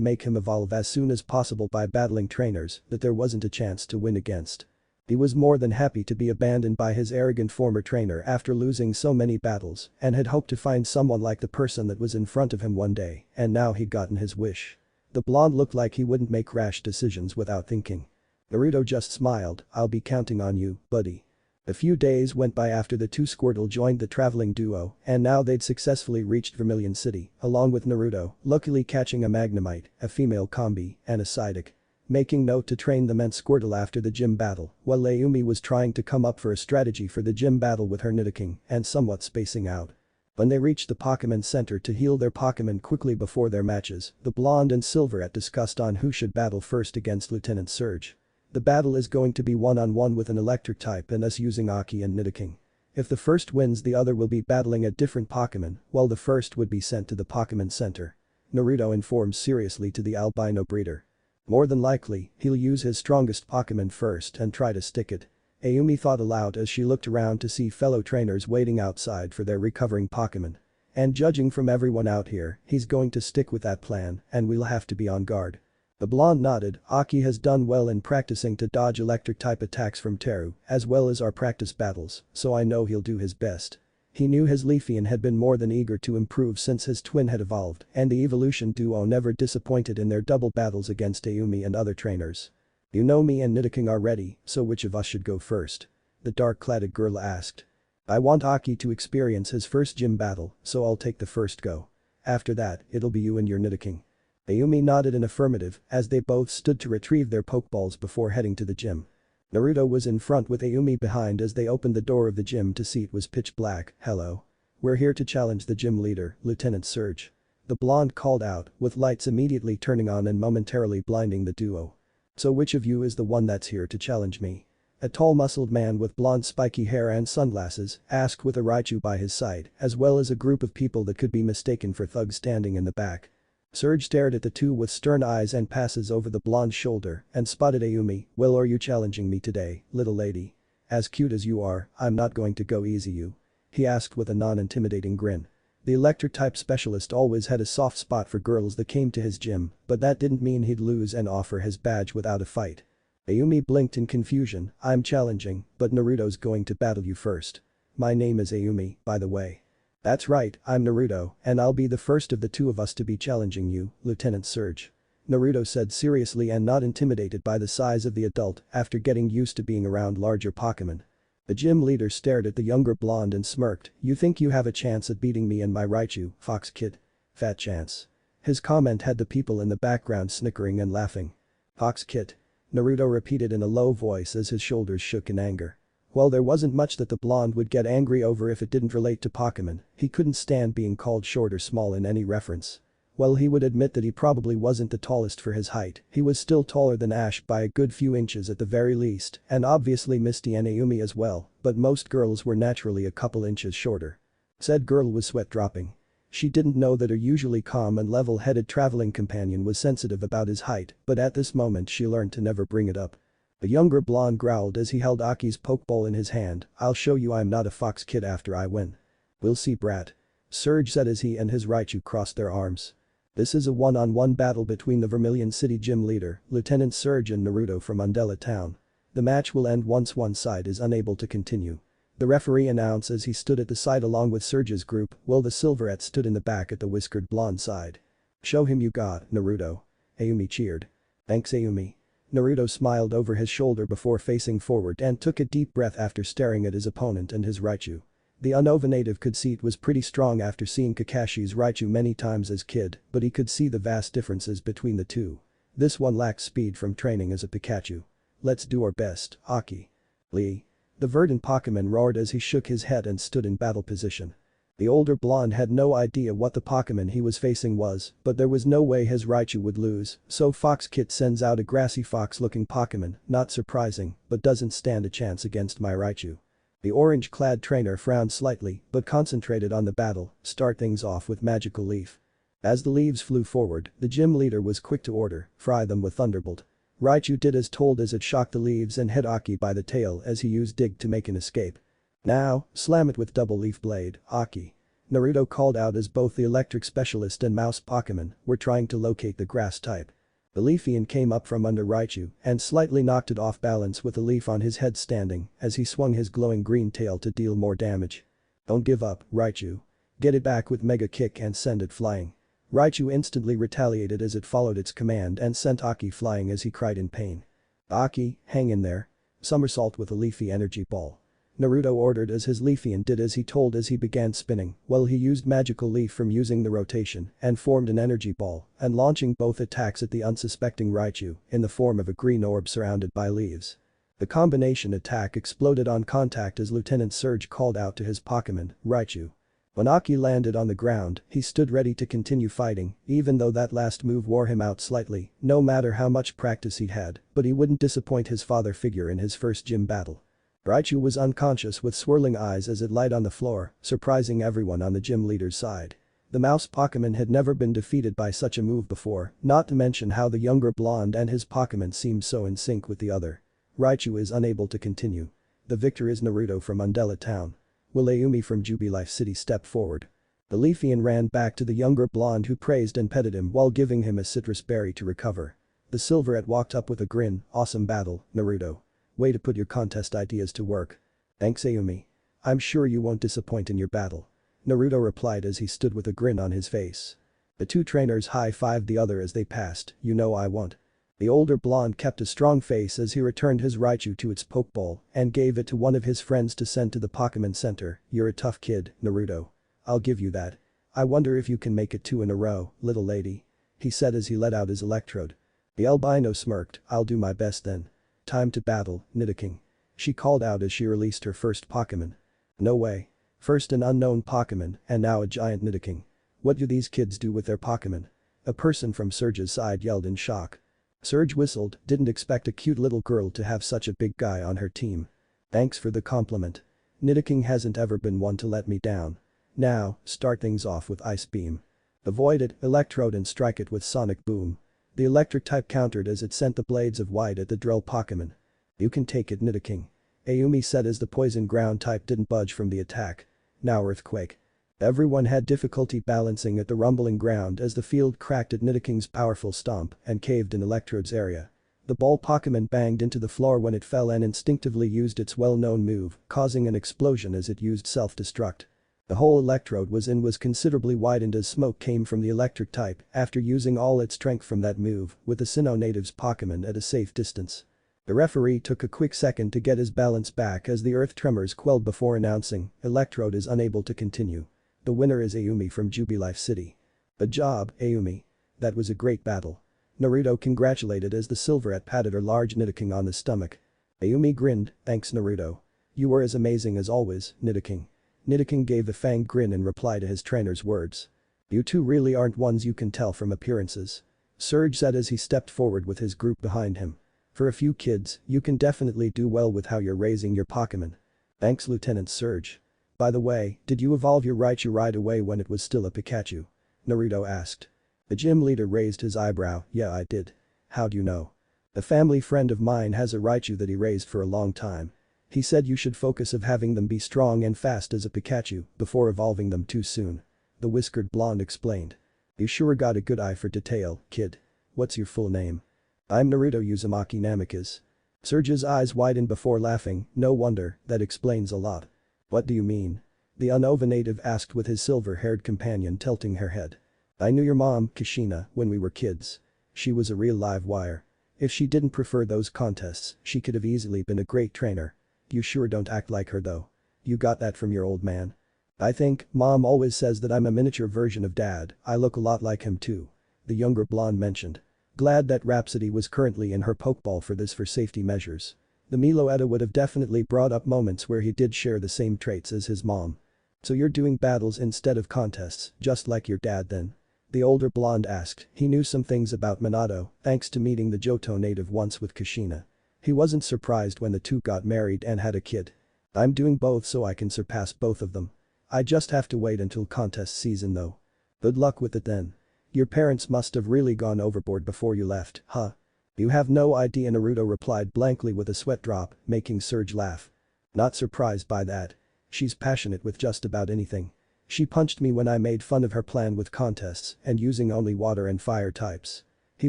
make him evolve as soon as possible by battling trainers that there wasn't a chance to win against. He was more than happy to be abandoned by his arrogant former trainer after losing so many battles and had hoped to find someone like the person that was in front of him one day, and now he'd gotten his wish. The blonde looked like he wouldn't make rash decisions without thinking. Naruto just smiled, I'll be counting on you, buddy. A few days went by after the two Squirtle joined the traveling duo and now they'd successfully reached Vermilion City, along with Naruto, luckily catching a Magnemite, a female combi, and a Psyduck. Making note to train the meant Squirtle after the gym battle, while Aumi was trying to come up for a strategy for the gym battle with her Nitiking and somewhat spacing out. When they reached the Pokemon Center to heal their Pokemon quickly before their matches, the Blonde and Silverette discussed on who should battle first against Lieutenant Surge. The battle is going to be one-on-one with an electric type and us using Aki and Nitiking. If the first wins the other will be battling a different Pokemon, while the first would be sent to the Pokemon Center. Naruto informed seriously to the albino breeder. More than likely, he'll use his strongest Pokemon first and try to stick it. Aumi thought aloud as she looked around to see fellow trainers waiting outside for their recovering Pokemon. And judging from everyone out here, he's going to stick with that plan and we'll have to be on guard. The blonde nodded, Aki has done well in practicing to dodge electric type attacks from Teru, as well as our practice battles, so I know he'll do his best. He knew his Leafeon had been more than eager to improve since his twin had evolved, and the evolution duo never disappointed in their double battles against Aumi and other trainers. You know me and Nitiking are ready, so which of us should go first? The dark-cladded girl asked. I want Aki to experience his first gym battle, so I'll take the first go. After that, it'll be you and your Nitiking. Aumi nodded in affirmative as they both stood to retrieve their Pokeballs before heading to the gym. Naruto was in front with Aumi behind as they opened the door of the gym to see it was pitch black. Hello. We're here to challenge the gym leader, Lieutenant Surge. The blonde called out, with lights immediately turning on and momentarily blinding the duo. So which of you is the one that's here to challenge me? A tall muscled man with blonde spiky hair and sunglasses asked with a Raichu by his side, as well as a group of people that could be mistaken for thugs standing in the back. Surge stared at the two with stern eyes and passes over the blonde's shoulder and spotted Aumi. Well, are you challenging me today, little lady? As cute as you are, I'm not going to go easy you. He asked with a non-intimidating grin. The electric-type specialist always had a soft spot for girls that came to his gym, but that didn't mean he'd lose and offer his badge without a fight. Aumi blinked in confusion. I'm challenging, but Naruto's going to battle you first. My name is Aumi, by the way. That's right, I'm Naruto, and I'll be the first of the two of us to be challenging you, Lieutenant Surge. Naruto said seriously and not intimidated by the size of the adult after getting used to being around larger Pokémon. The gym leader stared at the younger blonde and smirked. You think you have a chance at beating me and my Raichu, Fox Kid? Fat chance. His comment had the people in the background snickering and laughing. Fox Kid. Naruto repeated in a low voice as his shoulders shook in anger. While there wasn't much that the blonde would get angry over if it didn't relate to Pokémon, he couldn't stand being called short or small in any reference. While he would admit that he probably wasn't the tallest for his height, he was still taller than Ash by a good few inches at the very least, and obviously Misty and Aumi as well, but most girls were naturally a couple inches shorter. Said girl was sweat dropping. She didn't know that her usually calm and level-headed traveling companion was sensitive about his height, but at this moment she learned to never bring it up. The younger blonde growled as he held Aki's Pokeball in his hand. I'll show you I'm not a Fox Kid after I win. We'll see, brat. Surge said as he and his Raichu crossed their arms. This is a one-on-one battle between the Vermilion City Gym leader, Lieutenant Surge and Naruto from Undella Town. The match will end once one side is unable to continue. The referee announced as he stood at the side along with Surge's group, while the Silverette stood in the back at the whiskered blonde side. Show him you got, Naruto. Aumi cheered. Thanks Aumi. Naruto smiled over his shoulder before facing forward and took a deep breath after staring at his opponent and his Raichu. The Unova native could see it was pretty strong after seeing Kakashi's Raichu many times as kid, but he could see the vast differences between the two. This one lacks speed from training as a Pikachu. Let's do our best, Aki. Lee. The verdant Pokémon roared as he shook his head and stood in battle position. The older blonde had no idea what the Pokémon he was facing was, but there was no way his Raichu would lose, so Fox Kit sends out a grassy fox-looking Pokémon, not surprising, but doesn't stand a chance against my Raichu. The orange-clad trainer frowned slightly, but concentrated on the battle. Start things off with Magical Leaf. As the leaves flew forward, the gym leader was quick to order, fry them with Thunderbolt. Raichu did as told as it shocked the leaves and hit Aki by the tail as he used Dig to make an escape. Now, slam it with Double Leaf Blade, Aki. Naruto called out as both the electric specialist and mouse Pokémon were trying to locate the grass type. The Leafian came up from under Raichu and slightly knocked it off balance with a leaf on his head standing as he swung his glowing green tail to deal more damage. Don't give up, Raichu. Get it back with Mega Kick and send it flying. Raichu instantly retaliated as it followed its command and sent Aki flying as he cried in pain. Aki, hang in there. Somersault with a Leafy Energy Ball. Naruto ordered as his Leafian did as he told as he began spinning, while he used Magical Leaf from using the rotation and formed an energy ball and launching both attacks at the unsuspecting Raichu in the form of a green orb surrounded by leaves. The combination attack exploded on contact as Lieutenant Surge called out to his Pokémon, Raichu. When Aki landed on the ground, he stood ready to continue fighting, even though that last move wore him out slightly, no matter how much practice he'd had, but he wouldn't disappoint his father figure in his first gym battle. Raichu was unconscious with swirling eyes as it lied on the floor, surprising everyone on the gym leader's side. The mouse Pokémon had never been defeated by such a move before, not to mention how the younger blonde and his Pokémon seemed so in sync with the other. Raichu is unable to continue. The victor is Naruto from Undella Town. Will Aumi from Jubilife City step forward? The Leafian ran back to the younger blonde who praised and petted him while giving him a citrus berry to recover. The Silverette walked up with a grin. Awesome battle, Naruto. Way to put your contest ideas to work. Thanks Aumi. I'm sure you won't disappoint in your battle. Naruto replied as he stood with a grin on his face. The two trainers high-fived the other as they passed. You know I won't. The older blonde kept a strong face as he returned his Raichu to its Pokeball and gave it to one of his friends to send to the Pokémon Center. You're a tough kid, Naruto. I'll give you that. I wonder if you can make it 2 in a row, little lady. He said as he let out his electrode. The albino smirked. I'll do my best then. Time to battle, Nitiking. She called out as she released her first Pokémon. No way. First an unknown Pokémon and now a giant Nitiking. What do these kids do with their Pokémon? A person from Surge's side yelled in shock. Surge whistled, didn't expect a cute little girl to have such a big guy on her team. Thanks for the compliment. Nitiking hasn't ever been one to let me down. Now, start things off with Ice Beam. Avoid it, Electrode and strike it with Sonic Boom. The electric type countered as it sent the blades of white at the drill Pokémon. You can take it, Nitiking. Aumi said as the poison ground type didn't budge from the attack. Now Earthquake. Everyone had difficulty balancing at the rumbling ground as the field cracked at Nitiking's powerful stomp and caved in Electrode's area. The ball Pokémon banged into the floor when it fell and instinctively used its well-known move, causing an explosion as it used self-destruct. The hole Electrode was in was considerably widened as smoke came from the electric type after using all its strength from that move, with the Sinnoh native's Pokémon at a safe distance. The referee took a quick second to get his balance back as the earth tremors quelled before announcing, Electrode is unable to continue. The winner is Aumi from Jubilife City. Good job, Aumi. That was a great battle. Naruto congratulated as the Silverette patted her large Nitiking on the stomach. Aumi grinned, thanks Naruto. You were as amazing as always, Nitiking. Nitiking gave a fanged grin in reply to his trainer's words. You two really aren't ones you can tell from appearances. Surge said as he stepped forward with his group behind him. For a few kids, you can definitely do well with how you're raising your Pokémon. Thanks Lieutenant Surge. By the way, did you evolve your Raichu right away when it was still a Pikachu? Naruto asked. The gym leader raised his eyebrow, yeah I did. How'd you know? A family friend of mine has a Raichu that he raised for a long time. He said you should focus of having them be strong and fast as a Pikachu before evolving them too soon. The whiskered blonde explained. You sure got a good eye for detail, kid. What's your full name? I'm Naruto Uzumaki Namikaze. Surge's eyes widened before laughing, no wonder, that explains a lot. What do you mean? The Unova native asked with his silver-haired companion tilting her head. I knew your mom, Kushina, when we were kids. She was a real live wire. If she didn't prefer those contests, she could have easily been a great trainer. You sure don't act like her though. You got that from your old man. I think, mom always says that I'm a miniature version of dad, I look a lot like him too. The younger blonde mentioned. Glad that Rhapsody was currently in her Pokeball for this for safety measures. The Meloetta would have definitely brought up moments where he did share the same traits as his mom. So you're doing battles instead of contests, just like your dad then? The older blonde asked. He knew some things about Minato, thanks to meeting the Johto native once with Kushina. He wasn't surprised when the two got married and had a kid. I'm doing both so I can surpass both of them. I just have to wait until contest season though. Good luck with it then. Your parents must have really gone overboard before you left, huh? You have no idea, Naruto replied blankly with a sweat drop, making Surge laugh. Not surprised by that. She's passionate with just about anything. She punched me when I made fun of her plan with contests and using only water and fire types. He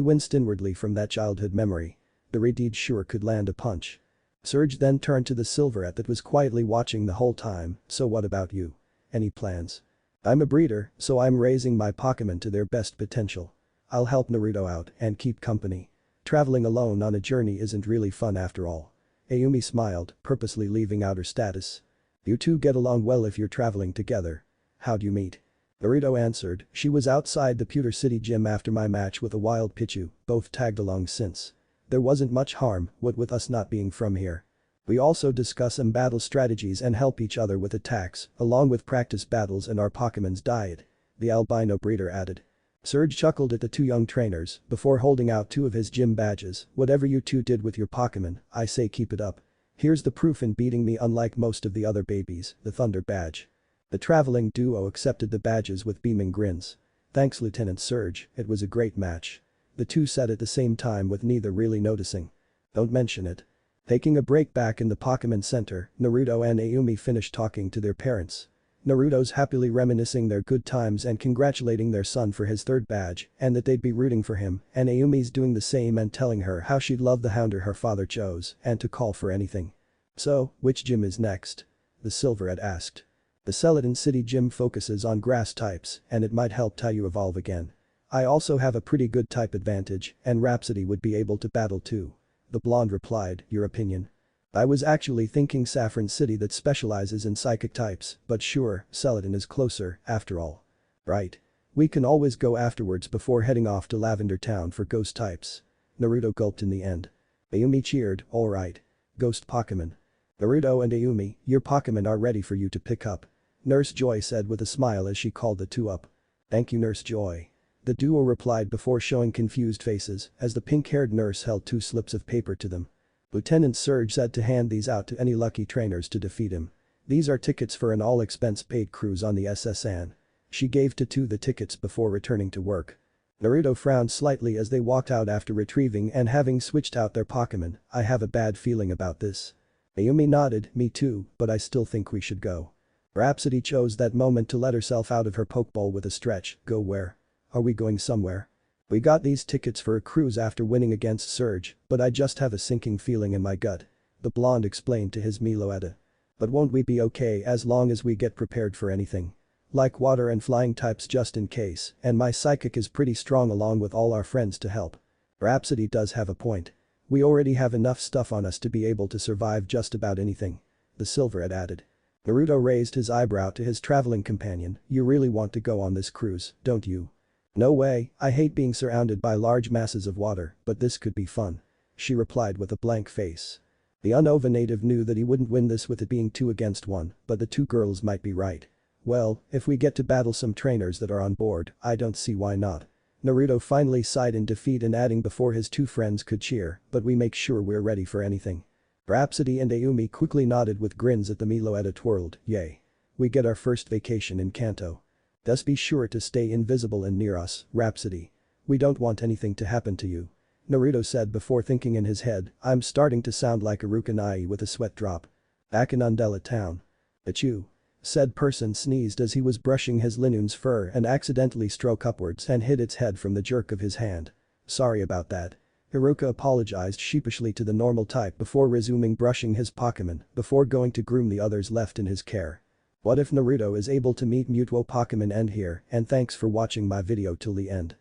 winced inwardly from that childhood memory. The Redeed sure could land a punch. Surge then turned to the Silverette that was quietly watching the whole time, so what about you? Any plans? I'm a breeder, so I'm raising my Pokémon to their best potential. I'll help Naruto out and keep company. Traveling alone on a journey isn't really fun after all. Aumi smiled, purposely leaving out her status. You two get along well if you're traveling together. How'd you meet? Naruto answered, she was outside the Pewter City Gym after my match with a wild Pichu, both tagged along since. There wasn't much harm, what with us not being from here. We also discuss some battle strategies and help each other with attacks, along with practice battles and our Pokemon's diet. The albino breeder added. Surge chuckled at the two young trainers before holding out two of his gym badges. Whatever you two did with your Pokémon, I say keep it up. Here's the proof in beating me unlike most of the other babies, the Thunder badge. The traveling duo accepted the badges with beaming grins. Thanks Lieutenant Surge, it was a great match. The two said at the same time with neither really noticing. Don't mention it. Taking a break back in the Pokémon Center, Naruto and Aumi finished talking to their parents. Naruto's happily reminiscing their good times and congratulating their son for his third badge and that they'd be rooting for him, and Ayumi's doing the same and telling her how she'd love the Houndour her father chose and to call for anything. So, which gym is next? The Silverette asked. The Cerulean City Gym focuses on grass types and it might help Taiyu evolve again. I also have a pretty good type advantage and Rhapsody would be able to battle too. The blonde replied, your opinion? I was actually thinking Saffron City that specializes in psychic types, but sure, Celadon is closer, after all. Right. We can always go afterwards before heading off to Lavender Town for ghost types. Naruto gulped in the end. Ayumi cheered, alright. Ghost Pokémon. Naruto and Ayumi, your Pokémon are ready for you to pick up. Nurse Joy said with a smile as she called the two up. Thank you Nurse Joy. The duo replied before showing confused faces as the pink-haired nurse held 2 slips of paper to them. Lieutenant Surge said to hand these out to any lucky trainers to defeat him. These are tickets for an all-expense-paid cruise on the SS Anne. She gave to 2 the tickets before returning to work. Naruto frowned slightly as they walked out after retrieving and having switched out their Pokémon. I have a bad feeling about this. Yumi nodded, me too, but I still think we should go. Rhapsody chose that moment to let herself out of her Pokeball with a stretch. Go where? Are we going somewhere? We got these tickets for a cruise after winning against Surge, but I just have a sinking feeling in my gut. The blonde explained to his Meloetta. But won't we be okay as long as we get prepared for anything? Like water and flying types just in case, and my psychic is pretty strong along with all our friends to help. Rhapsody does have a point. We already have enough stuff on us to be able to survive just about anything. The Silverhead added. Naruto raised his eyebrow to his traveling companion. You really want to go on this cruise, don't you? No way, I hate being surrounded by large masses of water, but this could be fun. She replied with a blank face. The Unova native knew that he wouldn't win this with it being 2 against 1, but the 2 girls might be right. Well, if we get to battle some trainers that are on board, I don't see why not. Naruto finally sighed in defeat and adding before his 2 friends could cheer, but we make sure we're ready for anything. Rhapsody and Ayumi quickly nodded with grins at the Meloetta twirled, yay. We get our first vacation in Kanto. Thus be sure to stay invisible and near us, Rhapsody. We don't want anything to happen to you. Naruto said before thinking in his head, I'm starting to sound like a Rukanai with a sweat drop. Back in Undella town. Achoo. Said person sneezed as he was brushing his Linoon's fur and accidentally stroked upwards and hit its head from the jerk of his hand. Sorry about that. Hiruka apologized sheepishly to the normal type before resuming brushing his Pokémon before going to groom the others left in his care. What if Naruto is able to meet Mewtwo Pokémon end here, and thanks for watching my video till the end.